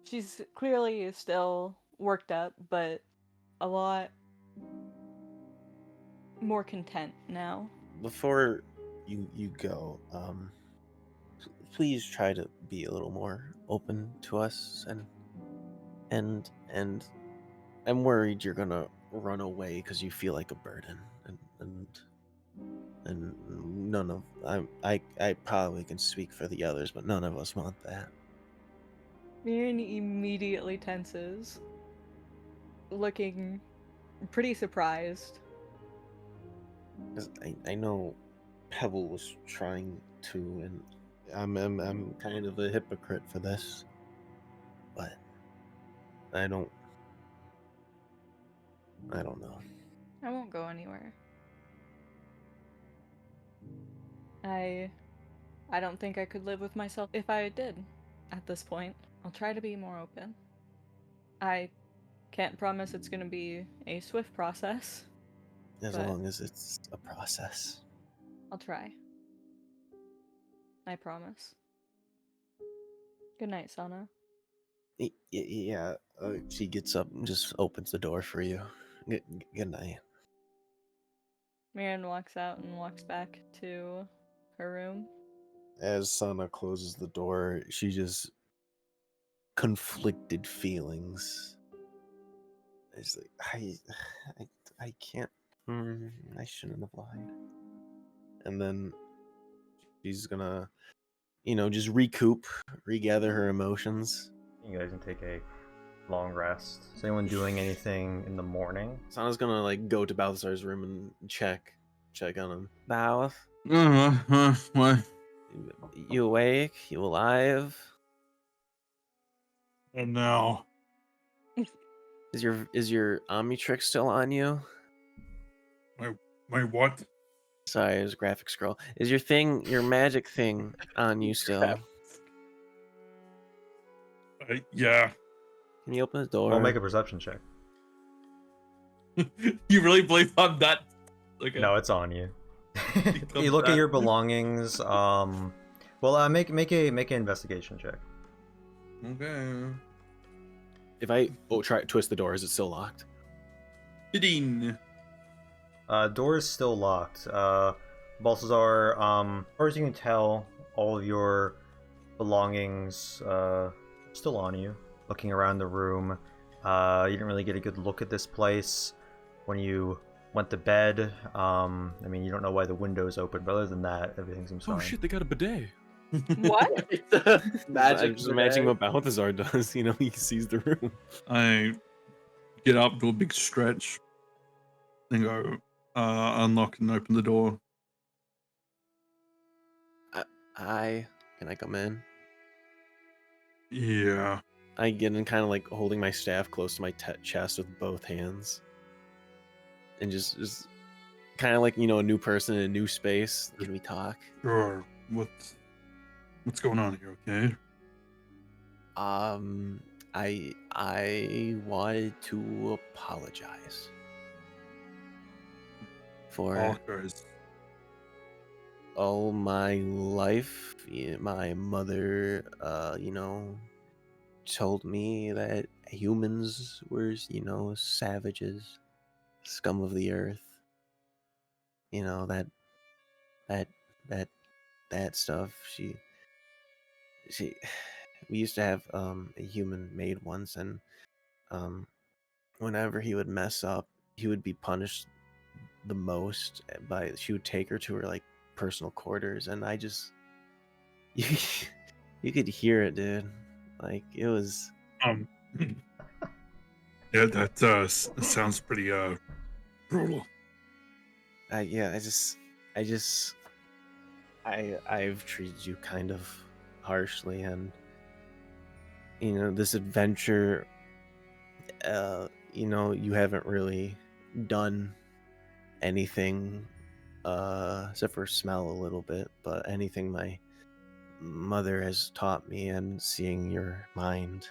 She's clearly still worked up, but a lot more content now. Before you go, please try to be a little more open to us, and I'm worried you're gonna run away because you feel like a burden, and none of I probably can speak for the others, but none of us want that. Marin immediately tenses, looking pretty surprised. 'Cause I know Pebble was trying to, and I'm kind of a hypocrite for this, but I don't know. I won't go anywhere. I don't think I could live with myself if I did at this point. I'll try to be more open. I can't promise it's going to be a swift process. As long as it's a process. I'll try. I promise. Good night, Sana. Yeah, she gets up and just opens the door for you. Good night. Marin walks out and walks back to her room. As Sana closes the door, she just conflicted feelings. It's like I can't. I shouldn't have lied. And then she's gonna, just regather her emotions. You guys can take a long rest. Is anyone doing anything in the morning? Sana's gonna go to Balthazar's room and check on him. Balth, What? you awake? You alive? Oh no. Is your Omnitrix still on you? My what? Sorry, it was a graphic scroll. Is your magic thing on you still? Yeah. Can you open the door? I'll make a perception check. You really believe I'm that Okay. No, it's on you. It comes You look at your back. belongings. Make an investigation check. Okay. If I try to twist the door, is it still locked? 15. Door is still locked. Balthazar, as far as you can tell, all of your belongings are still on you. Looking around the room, you didn't really get a good look at this place when you went to bed. I mean, you don't know why the window's open, but other than that, everything seems fine. Oh shit, they got a bidet. What? Magic. I'm just imagining what Balthazar does. You know, he sees the room. I get up, do a big stretch, then go unlock and open the door. Can I come in? Yeah. I get in, kind of like holding my staff close to my chest with both hands, and just kind of like, you know, a new person in a new space. Can we talk? Sure. What's going on here? Okay. I wanted to apologize for Apologize. all my life. My mother, you know, told me that humans were, you know, savages, scum of the earth. You know, that stuff. She we used to have a human maid once, and whenever he would mess up, he would be punished the most by she would take her to her like personal quarters, and I just you could hear it, dude. Like it was Yeah, that sounds pretty brutal. I've treated you kind of harshly, and you know, this adventure, you know, you haven't really done anything except for smell a little bit, but anything my mother has taught me, and seeing your mind,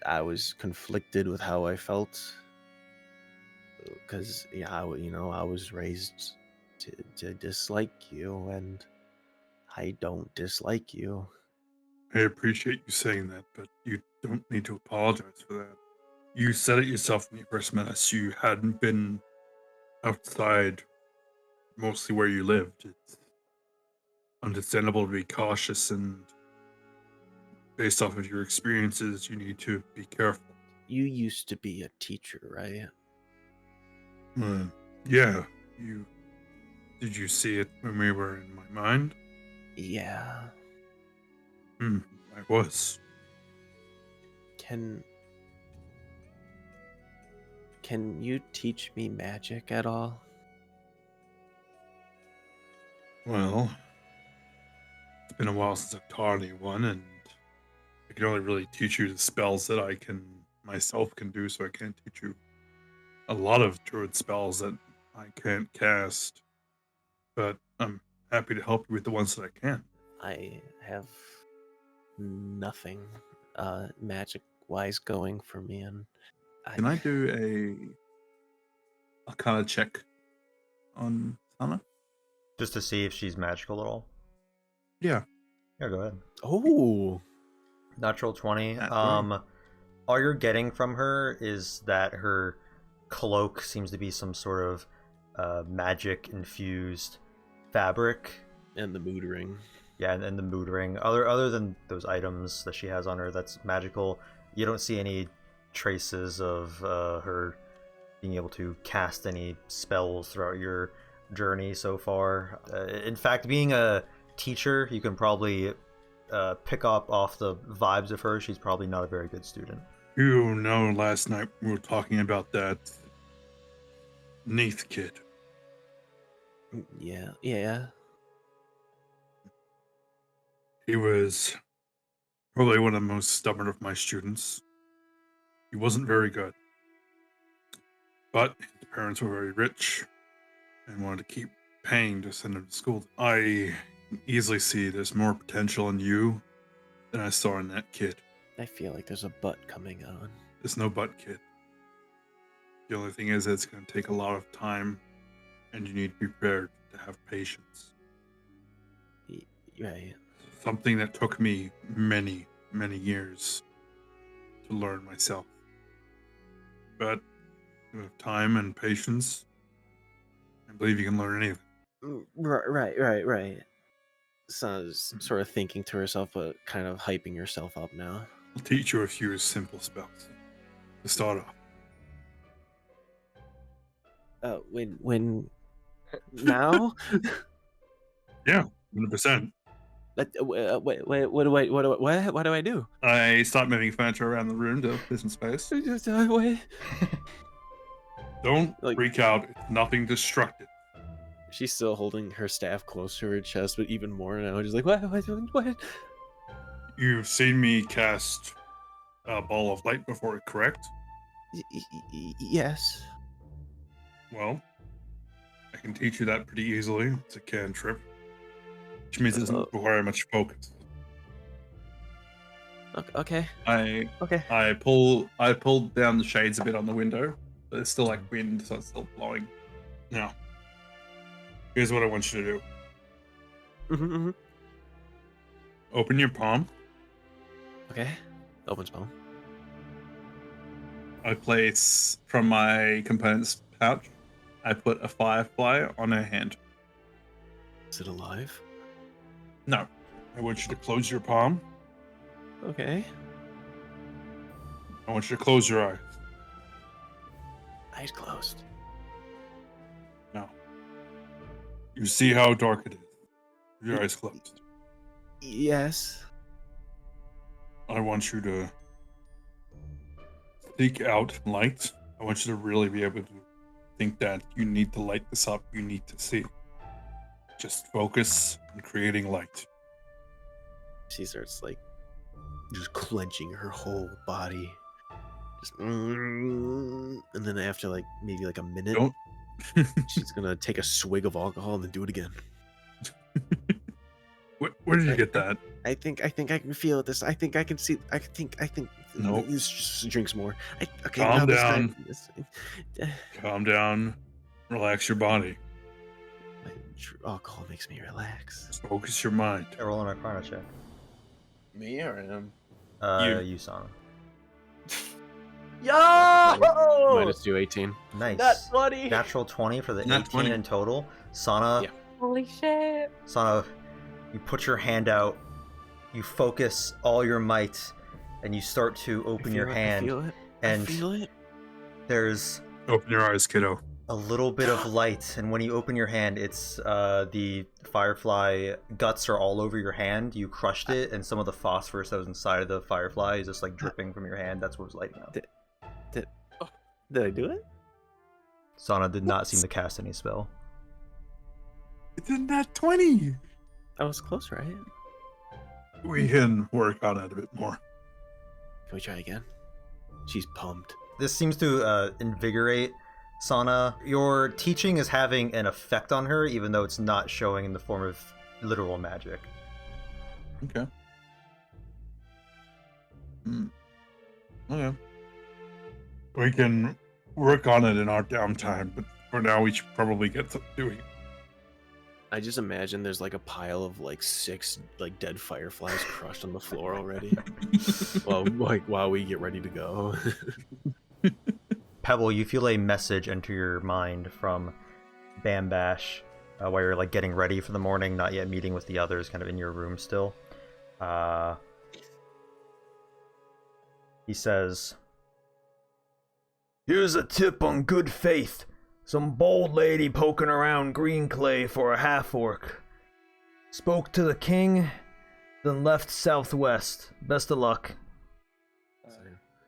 I was conflicted with how I felt, because I was raised to dislike you, and I don't dislike you. I appreciate you saying that, but you don't need to apologize for that. You said it yourself when you first met us. You hadn't been outside mostly where you lived. It's understandable to be cautious, and based off of your experiences, you need to be careful. You used to be a teacher, right? Yeah. Did you see it when we were in my mind? Yeah. I was. Can you teach me magic at all? Well, it's been a while since I've taught anyone, and I can only really teach you the spells that I can myself can do, so I can't teach you a lot of druid spells that I can't cast. But I'm happy to help you with the ones that I can. I have nothing magic wise going for me, and Can I do a kind of check on Sana? Just to see if she's magical at all. Yeah. Yeah, go ahead. Oh, natural 20. That's All you're getting from her is that her cloak seems to be some sort of magic infused fabric, and the mood ring. Yeah, and the mood ring. Other than those items that she has on her that's magical, you don't see any traces of her being able to cast any spells throughout your journey so far. In fact, being a teacher, you can probably pick up off the vibes of her. She's probably not a very good student. You know, last night we were talking about that Neath kid. Yeah. He was probably one of the most stubborn of my students. He wasn't very good. But his parents were very rich and wanted to keep paying to send him to school. I easily see there's more potential in you than I saw in that kid. I feel like there's a butt coming on. There's no but, kid. The only thing is that it's going to take a lot of time and you need to be prepared to have patience. Right. Something that took me many, many years to learn myself. But with time and patience, I believe you can learn anything. Right. Sana's sort of thinking to herself, but kind of hyping herself up now. I'll teach you a few simple spells to start off. When now? Yeah, 100%. What do I do? I start moving furniture around the room to business space. Don't freak out. It's nothing destructive. She's still holding her staff close to her chest, but even more now. Just like, what? You've seen me cast a ball of light before, correct? Yes. Well, I can teach you that pretty easily. It's a cantrip, which means it doesn't require much focus. Okay. I pulled down the shades a bit on the window, but it's still like wind, so it's still blowing. Now, here's what I want you to do. Mm-hmm. Open your palm. Okay. Opens palm. I place from my components pouch. I put a firefly on her hand. Is it alive? No. I want you to close your palm. Okay. I want you to close your eyes. Eyes closed. Now. You see how dark it is. Your eyes closed. Yes. I want you to seek out light. I want you to really be able to think that you need to light this up. You need to see. Just focus on creating light. She starts like just clenching her whole body. Just, and then after like maybe like a minute, she's gonna take a swig of alcohol and then do it again. Where did you get that? I think I can feel this. I think I can see. I think. Nope. Just drinks more. Okay, Calm now down. This time, Calm down. Relax your body. Alcohol makes me relax. Just focus your mind. Roll an Arcana check. Me or him? You, Sana. Yo! -2, 18. Nice. Nat 20. Natural 20 for the Nat 18 20. in total. Sana, Holy shit. Sana, you put your hand out, you focus all your might, and you start to open your hand. I feel it. And I feel it. there's Open your eyes, kiddo. a little bit of light, and when you open your hand, it's the firefly guts are all over your hand. You crushed it, and some of the phosphorus that was inside of the firefly is just like dripping from your hand. That's what was lighting up. Did I do it? Sana did not seem to cast any spell. It's in that 20. I was close, right? We can work on it a bit more. Can we try again? She's pumped. This seems to invigorate Sana. Your teaching is having an effect on her, even though it's not showing in the form of literal magic. Okay. Okay. We can work on it in our downtime, but for now we should probably get something doing. I just imagine there's like a pile of like 6 like dead fireflies crushed on the floor already. while we get ready to go. Pebble, you feel a message enter your mind from Bam Bash while you're like getting ready for the morning, not yet meeting with the others, kind of in your room still. He says, Here's a tip on good faith. Some bold lady poking around green clay for a half-orc. Spoke to the king, then left southwest. Best of luck.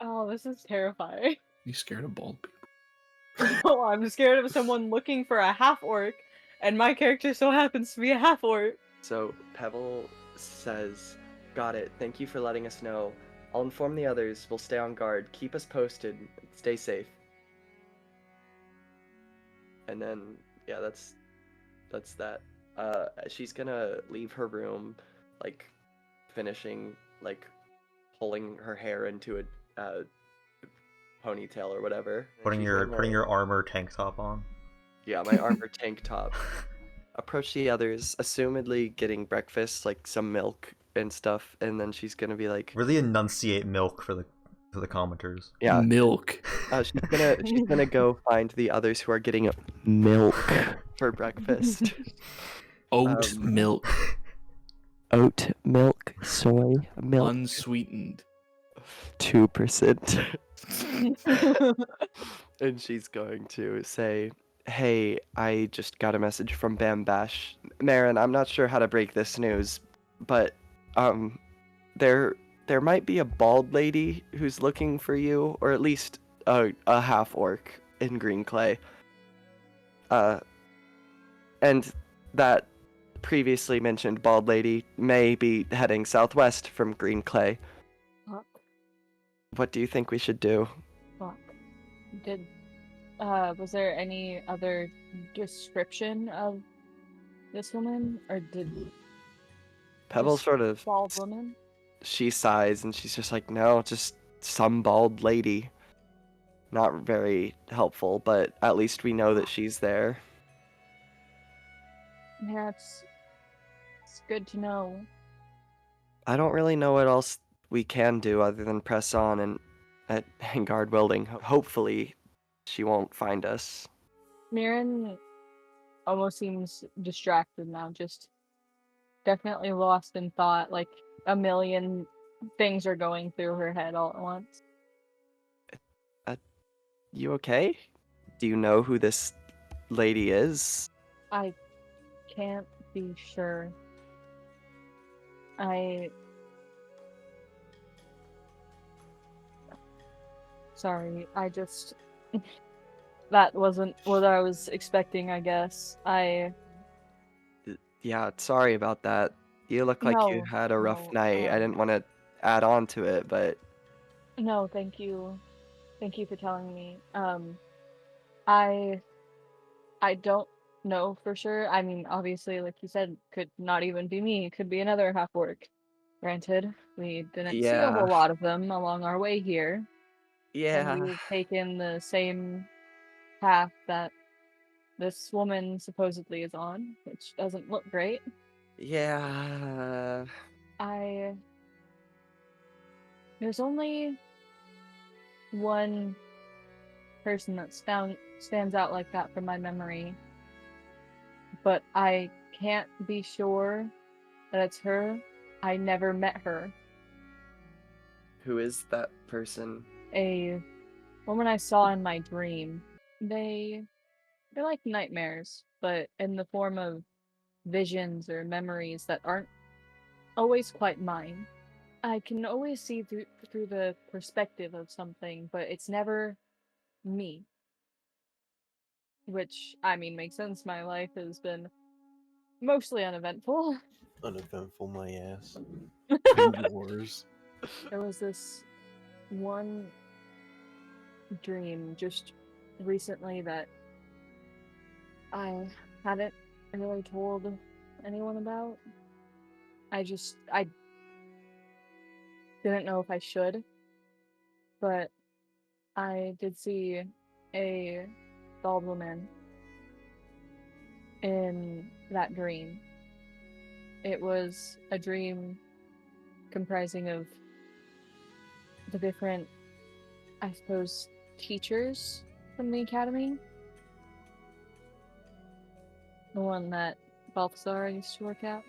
Oh, this is terrifying. You scared of bald people? Oh, I'm scared of someone looking for a half-orc, and my character so happens to be a half-orc. So Pebble says, "Got it. Thank you for letting us know. I'll inform the others. We'll stay on guard. Keep us posted. Stay safe." And then, yeah, that's that. She's gonna leave her room, like, finishing, like, pulling her hair into a ponytail or whatever. putting your armor tank top on. Yeah, my armor tank top. Approach the others, assumedly getting breakfast, like some milk and stuff, and then she's gonna be like, Really enunciate milk for the commenters. yeah, Milk. she's gonna go find the others who are getting milk for breakfast. Oat milk. Oat milk, soy milk, Unsweetened. 2%. And she's going to say, hey, I just got a message from Bam Bash. Marin, I'm not sure how to break this news, but there might be a bald lady who's looking for you, or at least a half orc in Green Clay. And that previously mentioned bald lady may be heading southwest from Green Clay. Fuck. What do you think we should do? Fuck. Was there any other description of this woman, or did Pebble just sort of, bald woman? she sighs and she's just like, no, just some bald lady. Not very helpful, but at least we know that she's there. Yeah, it's good to know. I don't really know what else we can do other than press on and guard welding. Hopefully, she won't find us. Mirren almost seems distracted now, just definitely lost in thought, like a million things are going through her head all at once. You okay? Do you know who this lady is? I can't be sure. Sorry, that wasn't what I was expecting, I guess. Yeah, sorry about that. You look like you No, had a rough no, night. I didn't want to add on to it, but No, thank you. Thank you for telling me. I don't know for sure. I mean, obviously, like you said, could not even be me. It could be another half orc. Granted, we didn't see a yeah. whole lot of them along our way here, and Yeah. we've taken the same path that this woman supposedly is on, which doesn't look great. Yeah. There's only one person that stands out like that from my memory, but I can't be sure that it's her. I never met her. Who is that person? A woman I saw in my dream. They're like nightmares, but in the form of visions or memories that aren't always quite mine. I can always see through the perspective of something, but it's never me. Which, I mean, makes sense. My life has been mostly uneventful. Uneventful, my ass. Wars. There was this one dream just recently that I hadn't really told anyone about. I didn't know if I should, but I did see a bald woman in that dream. It was a dream comprising of the different, I suppose, teachers from the academy. The one that Balthazar used to work at.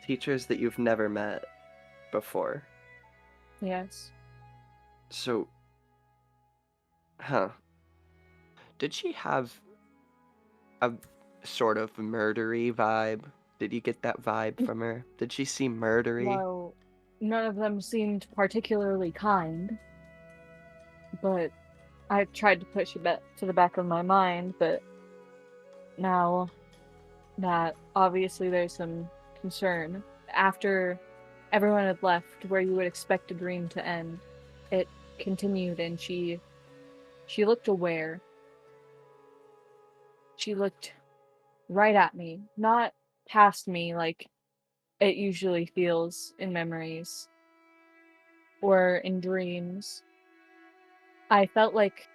Teachers that you've never met before. Yes. So, did she have a sort of murdery vibe? Did you get that vibe from her? Did she seem murdery? Well, none of them seemed particularly kind, but I tried to push it back to the back of my mind, but now that obviously there's some concern. After everyone had left, where you would expect a dream to end, it continued, and she looked aware. She looked right at me, not past me like it usually feels in memories or in dreams. I felt like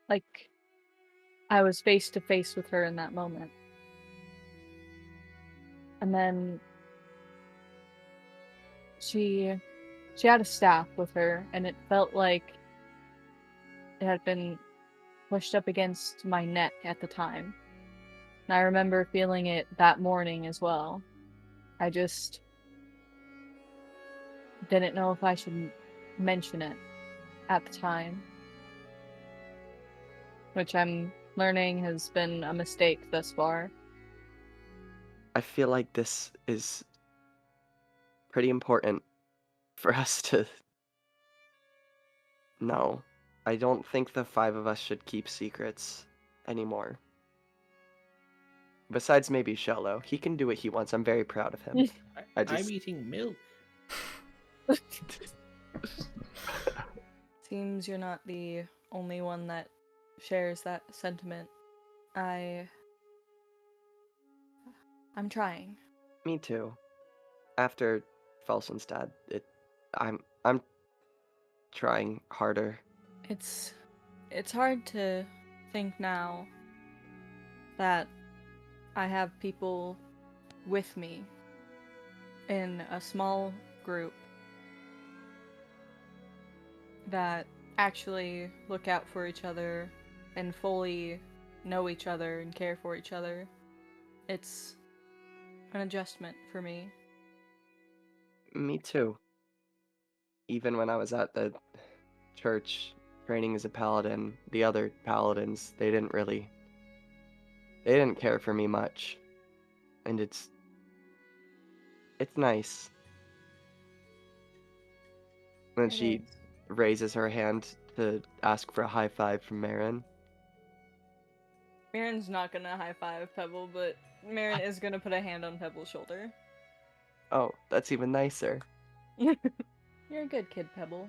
like I was face to face with her in that moment. And then she had a staff with her, and it felt like it had been pushed up against my neck at the time. And I remember feeling it that morning as well. I just didn't know if I should mention it at the time, which I'm learning has been a mistake thus far. I feel like this is pretty important for us to know. I don't think the 5 of us should keep secrets anymore. Besides maybe Shello. He can do what he wants. I'm very proud of him. I'm eating milk. Seems you're not the only one that shares that sentiment. I'm trying. Me too. After Falson's dad, I'm trying harder. It's hard to think now that I have people with me in a small group that actually look out for each other and fully know each other and care for each other. It's an adjustment for me. Me too. Even when I was at the church training as a paladin, the other paladins, they didn't care for me much. And it's nice. And she raises her hand to ask for a high five from Marin. Marin's not gonna high five Pebble, but Marin is gonna put a hand on Pebble's shoulder. Oh, that's even nicer. You're a good kid, Pebble.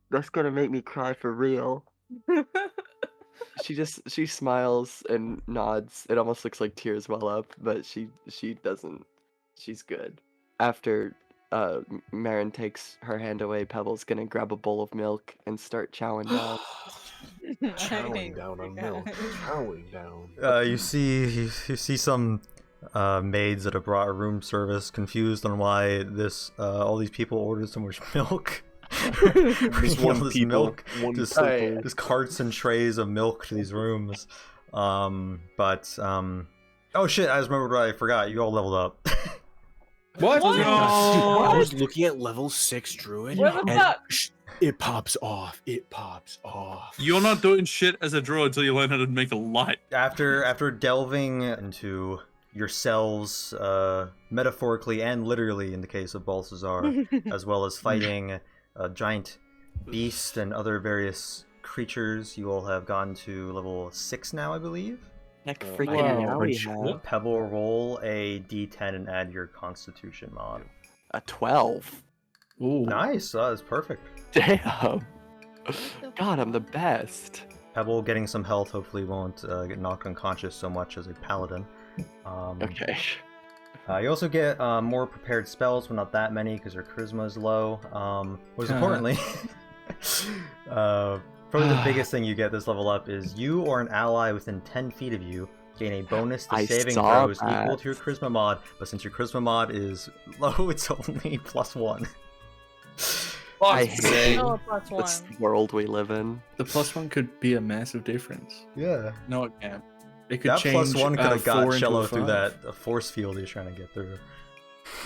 That's gonna make me cry for real. She smiles and nods. It almost looks like tears well up, but she doesn't. She's good. After Marin takes her hand away, Pebble's gonna grab a bowl of milk and start chowing down. Chowing down on milk. Chowing down. You see some maids that have brought room service confused on why all these people ordered so much milk. Just one people, milk, one just carts and trays of milk to these rooms. Oh shit! I just remembered what I forgot. You all leveled up. What? What? No. I was looking at level 6 druid. What the fuck? It pops off. It pops off. You're not doing shit as a druid until you learn how to make a light. After delving into yourselves, metaphorically and literally in the case of Balthazar, as well as fighting a giant beast and other various creatures, you all have gone to level 6 now, I believe. Heck freaking yeah, we Which have. Pebble, roll a d10 and add your Constitution mod. A 12. Ooh. Nice, that's perfect. Damn. God, I'm the best. Pebble getting some health hopefully won't get knocked unconscious so much as a paladin. Okay. You also get more prepared spells, but not that many because your charisma is low. Most importantly, probably the biggest thing you get this level up is you or an ally within 10 feet of you gain a bonus to saving throws equal to your charisma mod, but since your charisma mod is low, it's only +1. I hate this world we live in. The +1 could be a massive difference. Yeah. No, it can't. It could that change. +1 could have got 4 into Shello a through 5. that force field he's trying to get through.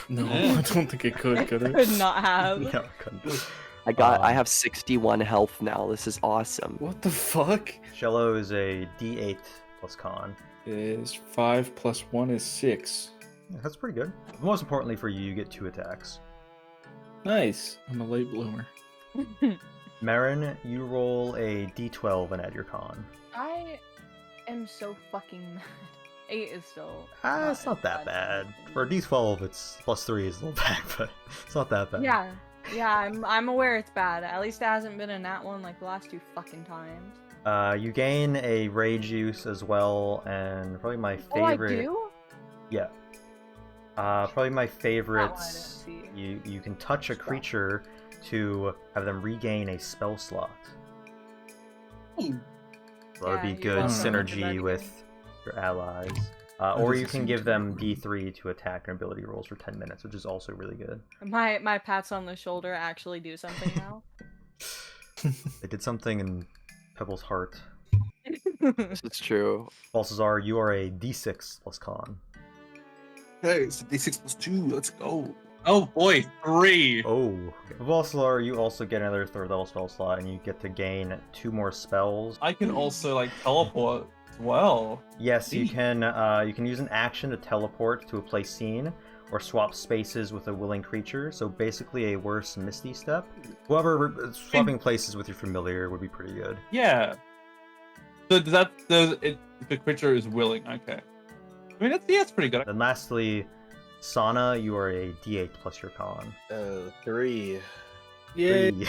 No, I don't think it could it? Could not have. No, it couldn't. I have 61 health now. This is awesome. What the fuck? Shello is a D8 plus con. Is 5 + 1 is 6. Yeah, that's pretty good. Most importantly for you, you get 2 attacks. Nice. I'm a late bloomer. Marin, you roll a D12 and add your con. I am so fucking mad. 8 is still. It's not that bad. For a D12, it's +3 is a little bad, but it's not that bad. Yeah, I'm aware it's bad. At least it hasn't been in that one like the last 2 fucking times. You gain a rage use as well, and probably my favorite. Oh, I do? Yeah. Probably my favorites. You can touch a creature to have them regain a spell slot. So that would be Yeah, good you're welcome. synergy with your allies. Or you can give them D3 to attack and ability rolls for 10 minutes, which is also really good. My pats on the shoulder actually do something now. They did something in Pebble's heart. This is true. Balthazar, you are a D6 plus con. Okay, it's D6 plus 2. Let's go. Oh boy, 3. Oh. Balthazar, you also get another third level spell slot, and you get to gain 2 more spells. I can also like teleport as well. Yes, you Neat. can use an action to teleport to a place scene, or swap spaces with a willing creature. So basically a worse Misty Step. However, swapping places with your familiar would be pretty good. Yeah. So the creature is willing. Okay. I mean, that's pretty good. And lastly, Sana, you are a D8 plus your con. 3. Yay. You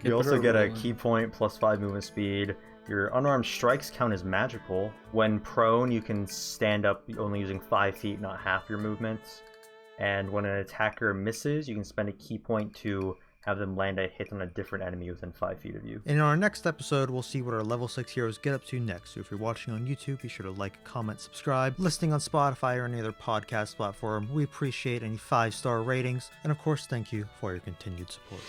Get also better get a rolling. key point plus 5 movement speed. Your unarmed strikes count as magical. When prone, you can stand up only using 5 feet, not half your movement. And when an attacker misses, you can spend a key point to have them land a hit on a different enemy within 5 feet of you. And in our next episode, we'll see what our level 6 heroes get up to next. So if you're watching on YouTube, be sure to like, comment, subscribe. Listening on Spotify or any other podcast platform, we appreciate any 5-star ratings. And of course, thank you for your continued support.